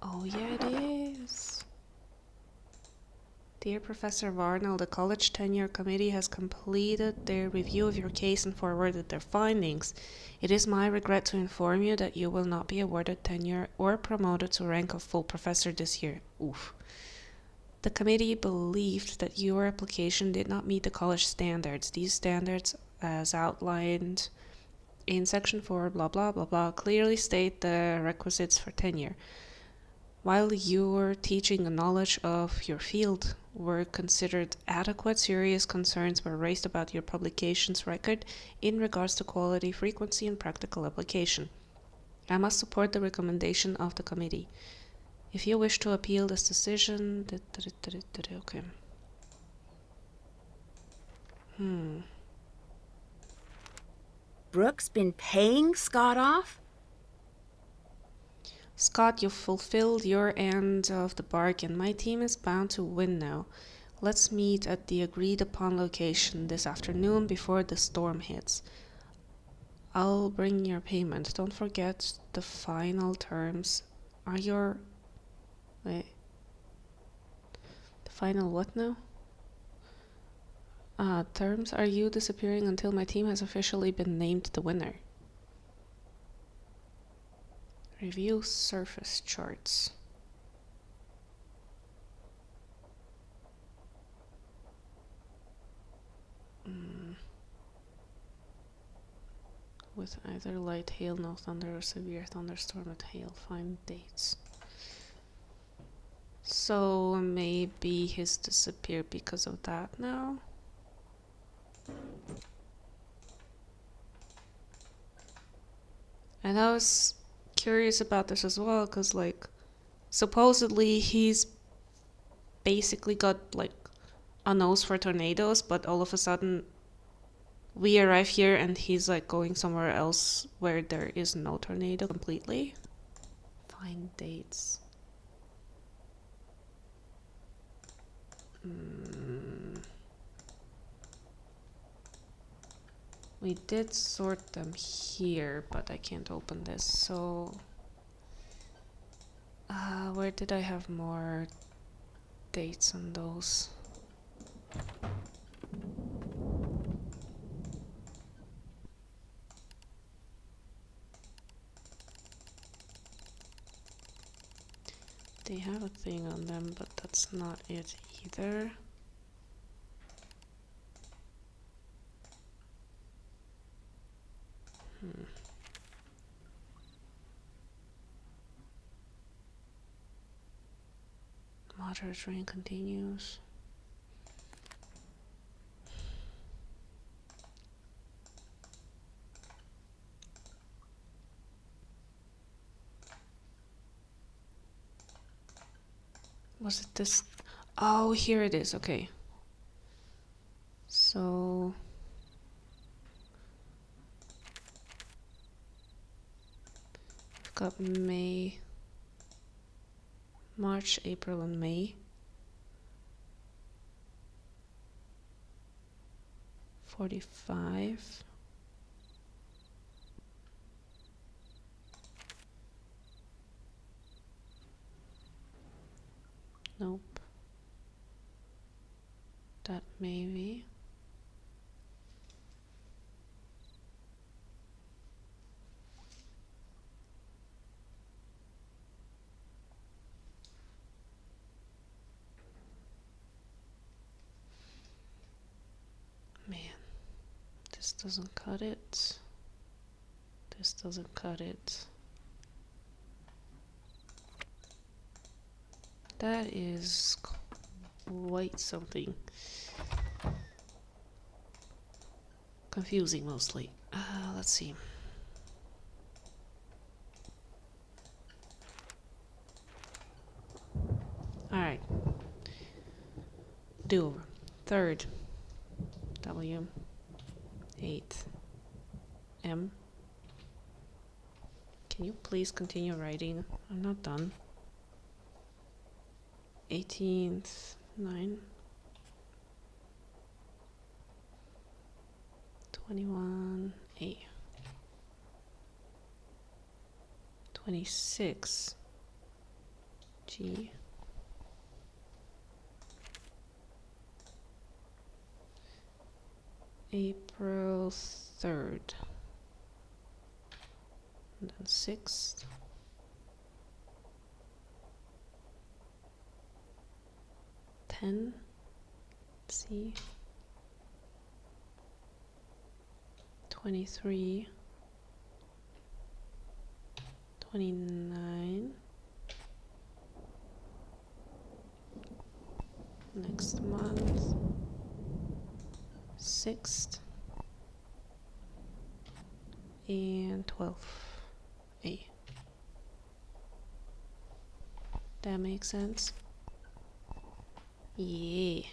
Oh yeah, it is. Dear Professor Varnell, the college tenure committee has completed their review of your case and forwarded their findings. It is my regret to inform you that you will not be awarded tenure or promoted to rank of full professor this year. Oof. The committee believed that your application did not meet the college standards. These standards, as outlined in section 4, blah blah blah blah, clearly state the requisites for tenure. While your teaching and knowledge of your field were considered adequate, serious concerns were raised about your publications record in regards to quality, frequency, and practical application. I must support the recommendation of the committee. If you wish to appeal this decision... Okay. Brooke's been paying Scott off? Scott, you've fulfilled your end of the bargain. My team is bound to win now. Let's meet at the agreed upon location this afternoon before the storm hits. I'll bring your payment. Don't forget the final terms are your... Wait. The final what now? Terms are you disappearing until my team has officially been named the winner. Review surface charts. with either light hail, no thunder, or severe thunderstorm with hail. Find dates. So maybe he's disappeared because of that now. And I was curious about this as well, because like supposedly he's basically got like a nose for tornadoes, but all of a sudden we arrive here and he's like going somewhere else where there is no tornado completely. Find dates. We did sort them here, but I can't open this, so where did I have more dates on those? They have a thing on them, but that's not it either. Moderate rain continues. Was it this? Oh, here it is. Okay. So we've got May, March, April, and May. 45. Nope. That maybe. Man, this doesn't cut it. This doesn't cut it. That is quite something. Confusing mostly. Let's see. Alright. Do over. 3rd. W. 8th. M. Can you please continue writing? I'm not done. 18th. 9. 21. A. 26. G. April 3rd. And then 6th. 10. C. 23. 29. Next month. 6th. And 12th. A. That makes sense. Yeah.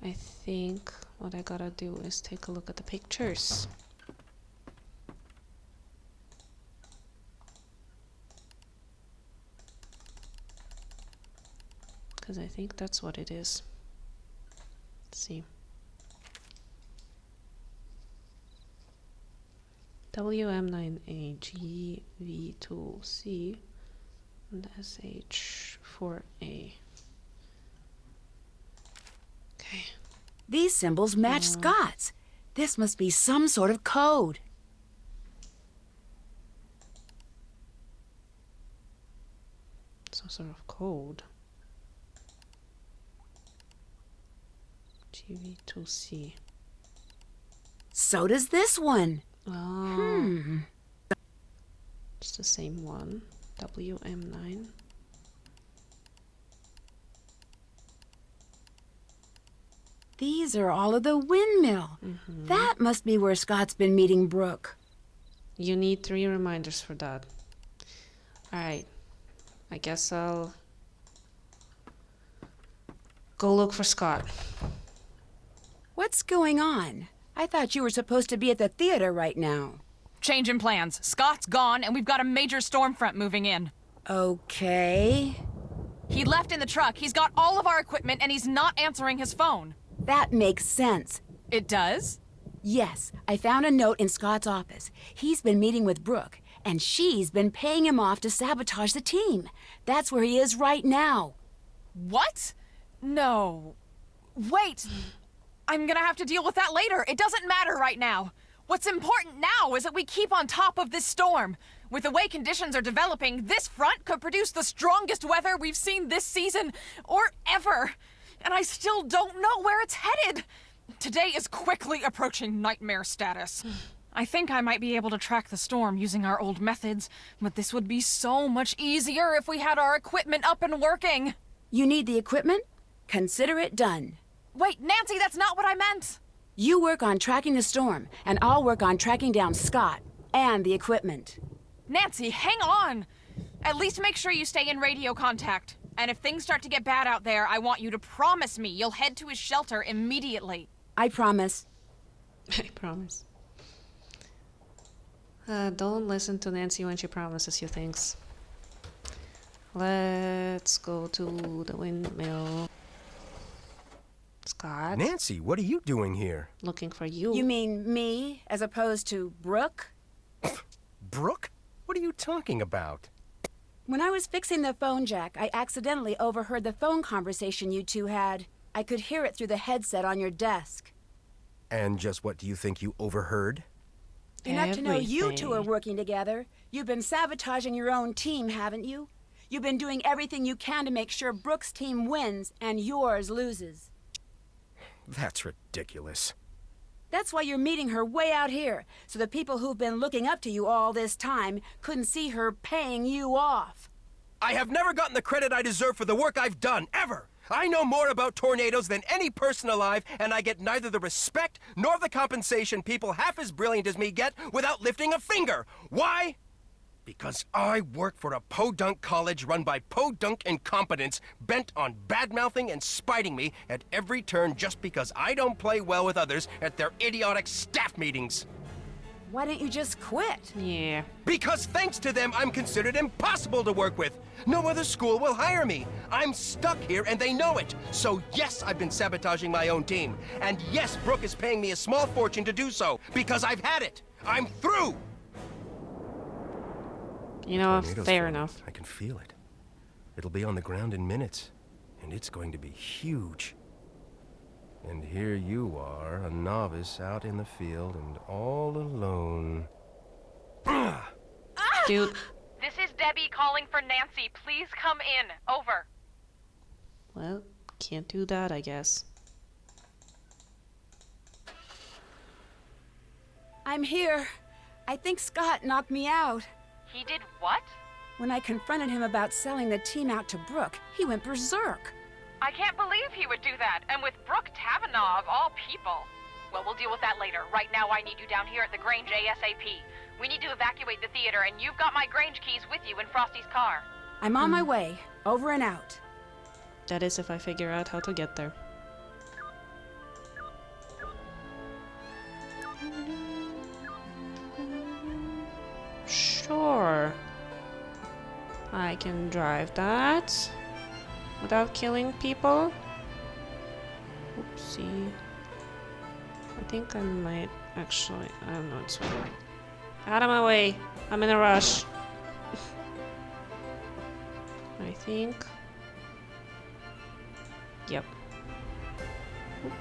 I think what I gotta do is take a look at the pictures. Because I think that's what it is. Let's see. WM9A, GV2C, and SH4A. Okay. These symbols match Scott's. This must be some sort of code. Some sort of code. GV2C. So does this one. Oh. It's the same one. WM9. These are all of the windmill. That must be where Scott's been meeting Brooke. You need 3 reminders for that. Alright. I guess I'll go look for Scott. What's going on? I thought you were supposed to be at the theater right now. Change in plans. Scott's gone, and we've got a major storm front moving in. Okay. He left in the truck. He's got all of our equipment, and he's not answering his phone. That makes sense. It does? Yes, I found a note in Scott's office. He's been meeting with Brooke, and she's been paying him off to sabotage the team. That's where he is right now. What? No. Wait. I'm gonna have to deal with that later. It doesn't matter right now. What's important now is that we keep on top of this storm. With the way conditions are developing, this front could produce the strongest weather we've seen this season or ever. And I still don't know where it's headed. Today is quickly approaching nightmare status. I think I might be able to track the storm using our old methods, but this would be so much easier if we had our equipment up and working. You need the equipment? Consider it done. Wait, Nancy, that's not what I meant. You work on tracking the storm, and I'll work on tracking down Scott and the equipment. Nancy, hang on. At least make sure you stay in radio contact. And if things start to get bad out there, I want you to promise me you'll head to his shelter immediately. I promise. I promise. Don't listen to Nancy when she promises you things. Let's go to the windmill. Scott? Nancy, what are you doing here? Looking for you. You mean me, as opposed to Brooke? Brooke? What are you talking about? When I was fixing the phone jack, I accidentally overheard the phone conversation you two had. I could hear it through the headset on your desk. And just what do you think you overheard? Enough to know you two are working together. You've been sabotaging your own team, haven't you? You've been doing everything you can to make sure Brooke's team wins and yours loses. That's ridiculous. That's why you're meeting her way out here, so the people who've been looking up to you all this time couldn't see her paying you off. I have never gotten the credit I deserve for the work I've done, ever! I know more about tornadoes than any person alive, and I get neither the respect nor the compensation people half as brilliant as me get without lifting a finger. Why? Because I work for a podunk college run by podunk incompetents bent on bad-mouthing and spiting me at every turn just because I don't play well with others at their idiotic staff meetings. Why don't you just quit? Yeah. Because thanks to them, I'm considered impossible to work with. No other school will hire me. I'm stuck here and they know it. So yes, I've been sabotaging my own team. And yes, Brooke is paying me a small fortune to do so because I've had it. I'm through. You know, Tornado's fair coming. enough. I can feel it. It'll be on the ground in minutes, and it's going to be huge. And here you are, a novice out in the field and all alone. Dude. This is Debbie calling for Nancy. Please come in. Over. Well, can't do that, I guess. I'm here. I think Scott knocked me out. He did what? When I confronted him about selling the team out to Brooke, he went berserk. I can't believe he would do that. And with Brooke Tavanagh, of all people. Well, we'll deal with that later. Right now, I need you down here at the Grange ASAP. We need to evacuate the theater, and you've got my Grange keys with you in Frosty's car. I'm on my way. Over and out. That is if I figure out how to get there. Sure. I can drive that without killing people. Oopsie. I think I might actually. I don't know. It's fine. Out of my way. I'm in a rush. I think. Yep. Oop.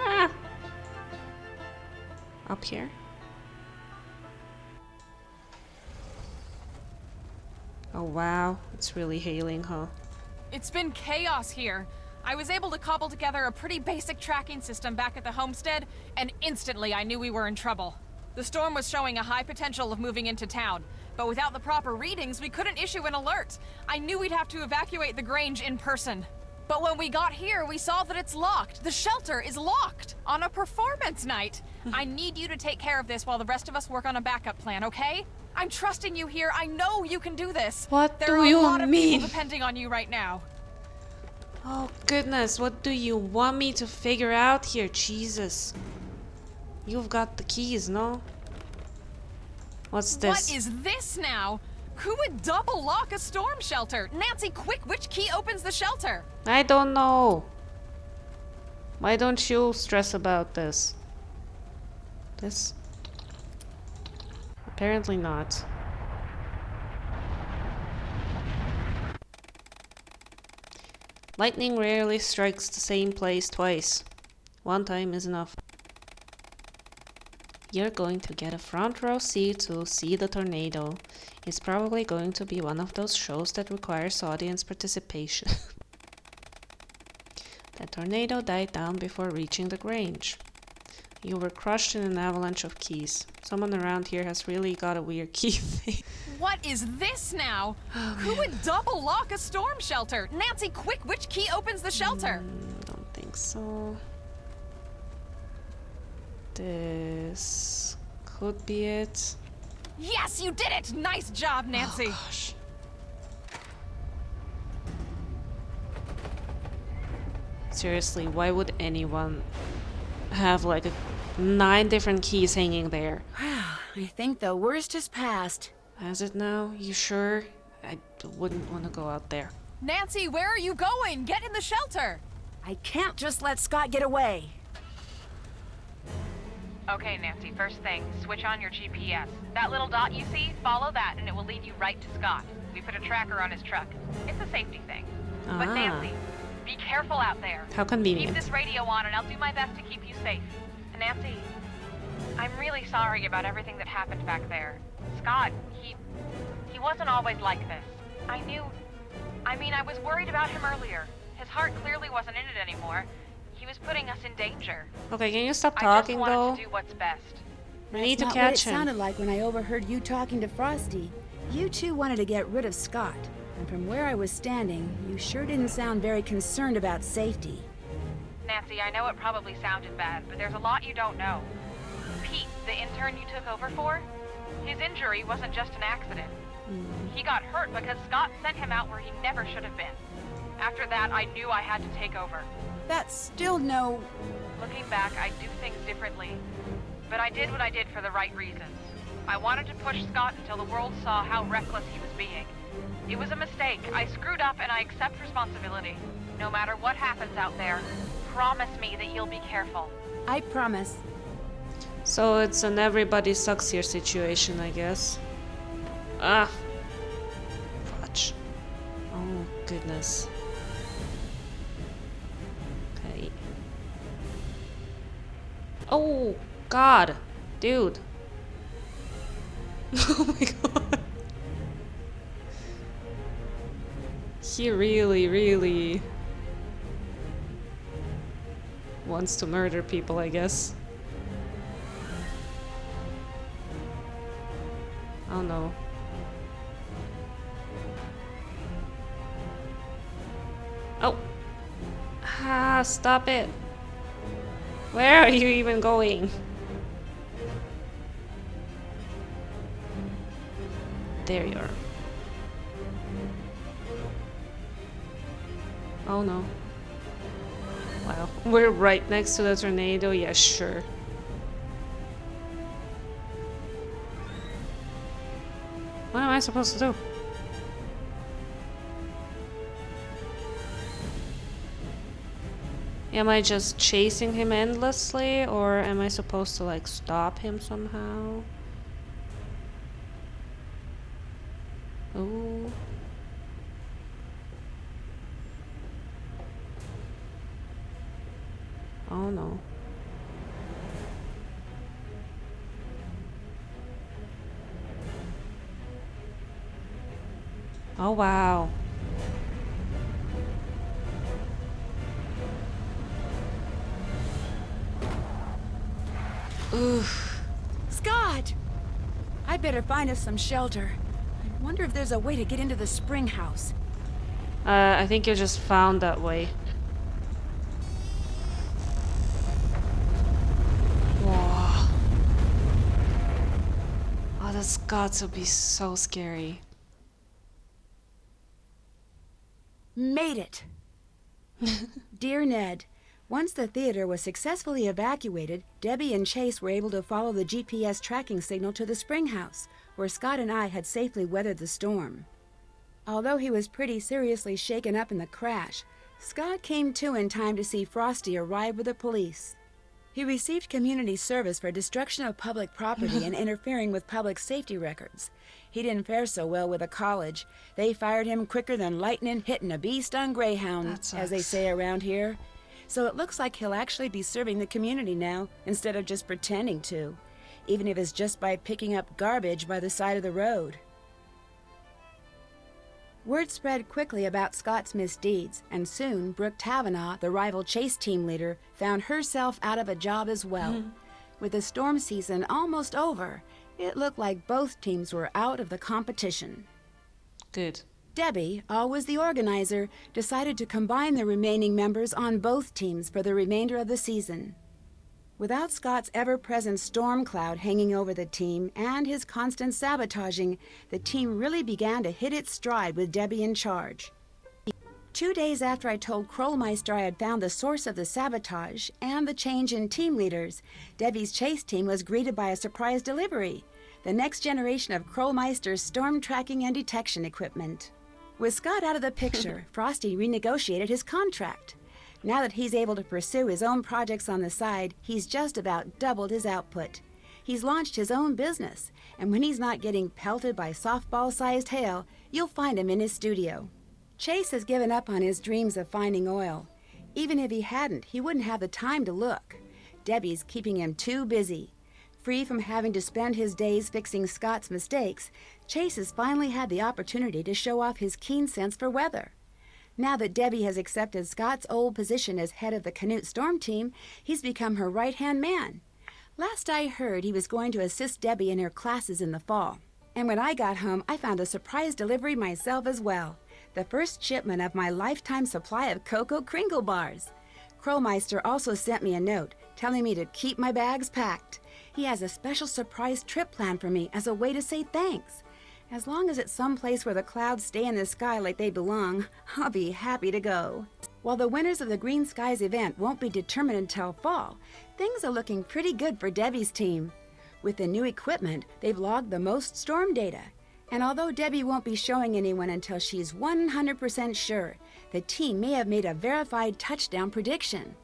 Ah! Up here. Oh wow, it's really hailing, huh? It's been chaos here. I was able to cobble together a pretty basic tracking system back at the homestead, and instantly I knew we were in trouble. The storm was showing a high potential of moving into town, but without the proper readings, we couldn't issue an alert. I knew we'd have to evacuate the Grange in person. But when we got here, we saw that it's locked. The shelter is locked on a performance night. I need you to take care of this while the rest of us work on a backup plan, okay? I'm trusting you here. I know you can do this. What There do are you a lot of mean? people depending on you right now. Oh goodness, what do you want me to figure out here? Jesus. You've got the keys, no? What's this? What is this now? Who would double lock a storm shelter? Nancy, quick, which key opens the shelter? I don't know. Why don't you stress about this? This? Apparently not. Lightning rarely strikes the same place twice. One time is enough. You're going to get a front row seat to see the tornado. It's probably going to be one of those shows that requires audience participation. The tornado died down before reaching the Grange. You were crushed in an avalanche of keys. Someone around here has really got a weird key thing. What is this now? Who would double lock a storm shelter? Nancy, quick, which key opens the shelter? Don't think so. This could be it. Yes, you did it! Nice job, Nancy. Oh, gosh. Seriously, why would anyone have like 9 different keys hanging there? I think the worst is past. Has it now? You sure? I wouldn't want to go out there. Nancy, where are you going? Get in the shelter. I can't just let Scott get away. Okay, Nancy, first thing, switch on your GPS. That little dot you see, follow that and it will lead you right to Scott. We put a tracker on his truck. It's a safety thing. But Ah. Nancy, be careful out there. How convenient. Keep this radio on and I'll do my best to keep you safe. Nancy, I'm really sorry about everything that happened back there. Scott, he wasn't always like this. I was worried about him earlier. His heart clearly wasn't in it anymore. He was putting us in danger. Okay, can you stop I talking just though? wanted to do what's best. We need to That's not catch what it him. sounded like when I overheard you talking to Frosty. You two wanted to get rid of Scott. And from where I was standing, you sure didn't sound very concerned about safety. Nancy, I know it probably sounded bad, but there's a lot you don't know. Pete, the intern you took over for, his injury wasn't just an accident. He got hurt because Scott sent him out where he never should have been. After that, I knew I had to take over. That's still no... Looking back, I do things differently. But I did what I did for the right reasons. I wanted to push Scott until the world saw how reckless he was being. It was a mistake. I screwed up and I accept responsibility. No matter what happens out there, promise me that you'll be careful. I promise. So it's an everybody sucks here situation, I guess. Ah. Fudge. Oh, goodness. Okay. Oh, God. Dude. Oh my God. He really wants to murder people, I guess. Oh no. Oh! Ah, stop it! Where are you even going? There you are. Oh no. Wow. We're right next to the tornado? Yeah, sure. What am I supposed to do? Am I just chasing him endlessly, or am I supposed to like stop him somehow? Ooh. Oh no. Oh wow. Oof. Scott! I better find us some shelter. I wonder if there's a way to get into the spring house. I think you just found that way. Whoa. Oh, that's got to be so scary. Made it! Dear Ned, once the theater was successfully evacuated, Debbie and Chase were able to follow the GPS tracking signal to the spring house, where Scott and I had safely weathered the storm. Although he was pretty seriously shaken up in the crash, Scott came to in time to see Frosty arrive with the police. He received community service for destruction of public property and interfering with public safety records. He didn't fare so well with the college. They fired him quicker than lightning hitting a bee-stung greyhound, as they say around here. So it looks like he'll actually be serving the community now, instead of just pretending to, even if it's just by picking up garbage by the side of the road. Word spread quickly about Scott's misdeeds, and soon Brooke Tavenaugh, the rival Chase team leader, found herself out of a job as well. With the storm season almost over, it looked like both teams were out of the competition. Good. Debbie, always the organizer, decided to combine the remaining members on both teams for the remainder of the season. Without Scott's ever-present storm cloud hanging over the team and his constant sabotaging, the team really began to hit its stride with Debbie in charge. 2 days after I told Krollmeister I had found the source of the sabotage and the change in team leaders, Debbie's Chase team was greeted by a surprise delivery, the next generation of Krollmeister's storm tracking and detection equipment. With Scott out of the picture, Frosty renegotiated his contract. Now that he's able to pursue his own projects on the side, he's just about doubled his output. He's launched his own business, and when he's not getting pelted by softball-sized hail, you'll find him in his studio. Chase has given up on his dreams of finding oil. Even if he hadn't, he wouldn't have the time to look. Debbie's keeping him too busy. Free from having to spend his days fixing Scott's mistakes, Chase has finally had the opportunity to show off his keen sense for weather. Now that Debbie has accepted Scott's old position as head of the Canute Storm team, he's become her right-hand man. Last I heard, he was going to assist Debbie in her classes in the fall. And when I got home, I found a surprise delivery myself as well. The first shipment of my lifetime supply of Cocoa Kringle bars. Krollmeister also sent me a note telling me to keep my bags packed. He has a special surprise trip planned for me as a way to say thanks. As long as it's someplace where the clouds stay in the sky like they belong, I'll be happy to go. While the winners of the Green Skies event won't be determined until fall, things are looking pretty good for Debbie's team. With the new equipment, they've logged the most storm data. And although Debbie won't be showing anyone until she's 100% sure, the team may have made a verified touchdown prediction.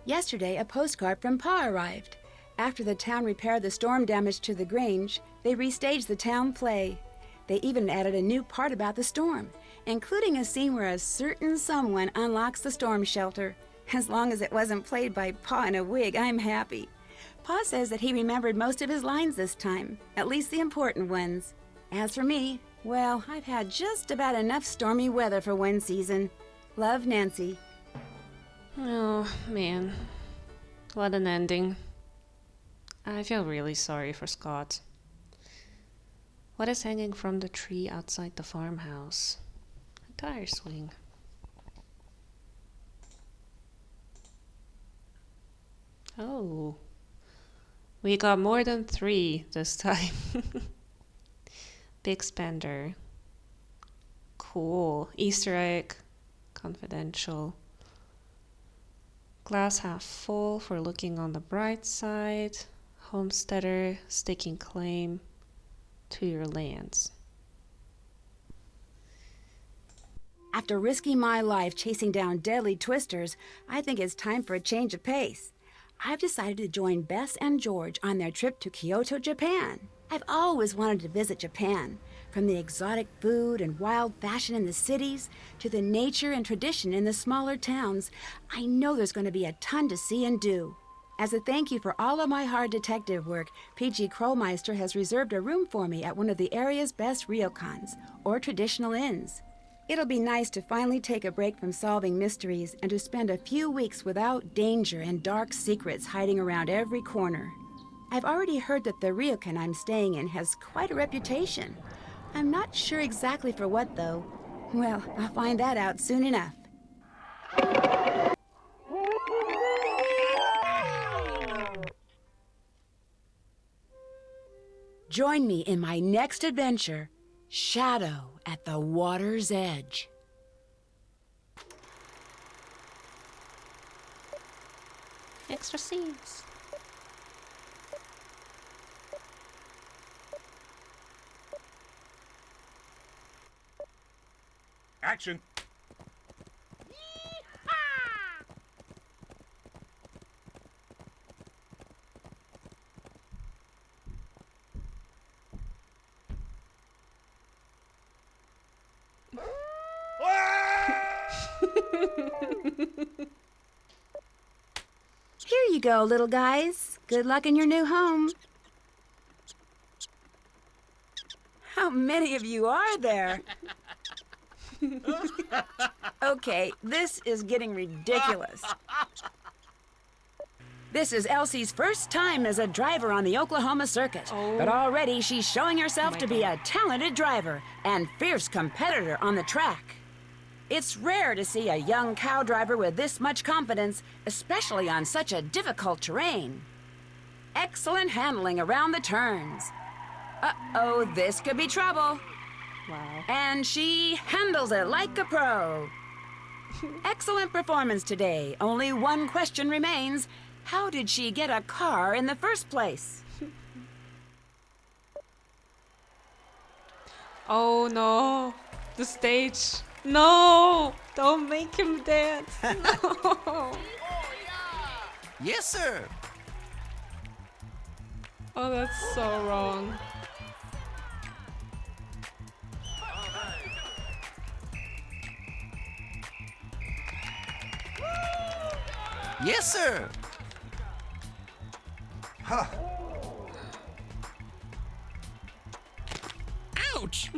Yesterday, a postcard from Pa arrived. After the town repaired the storm damage to the Grange, they restaged the town play. They even added a new part about the storm, including a scene where a certain someone unlocks the storm shelter. As long as it wasn't played by Pa in a wig, I'm happy. Pa says that he remembered most of his lines this time, at least the important ones. As for me, well, I've had just about enough stormy weather for one season. Love, Nancy. Oh, man. What an ending. I feel really sorry for Scott. What is hanging from the tree outside the farmhouse? A tire swing. Oh. We got more than 3 this time. Big spender. Cool. Easter egg. Confidential. Glass half full for looking on the bright side. Homesteader staking claim to your lands. After risking my life chasing down deadly twisters, I think it's time for a change of pace. I've decided to join Bess and George on their trip to Kyoto, Japan. I've always wanted to visit Japan, from the exotic food and wild fashion in the cities to the nature and tradition in the smaller towns. I know there's going to be a ton to see and do. As a thank you for all of my hard detective work, P.G. Krollmeister has reserved a room for me at one of the area's best ryokans, or traditional inns. It'll be nice to finally take a break from solving mysteries and to spend a few weeks without danger and dark secrets hiding around every corner. I've already heard that the ryokan I'm staying in has quite a reputation. I'm not sure exactly for what, though. Well, I'll find that out soon enough. Join me in my next adventure, Shadow at the Water's Edge. Extra scenes. Action. Here you go, little guys. Good luck in your new home. How many of you are there? Okay, this is getting ridiculous. This is Elsie's first time as a driver on the Oklahoma circuit. But already she's showing herself to be a talented driver and fierce competitor on the track. It's rare to see a young cow driver with this much confidence, especially on such a difficult terrain. Excellent handling around the turns. Uh-oh, this could be trouble. Wow. And she handles it like a pro. Excellent performance today. Only one question remains. How did she get a car in the first place? Oh no, the stage. No, don't make him dance. No. Yes, sir. Oh, that's so wrong. Yes, sir. Huh. Ouch!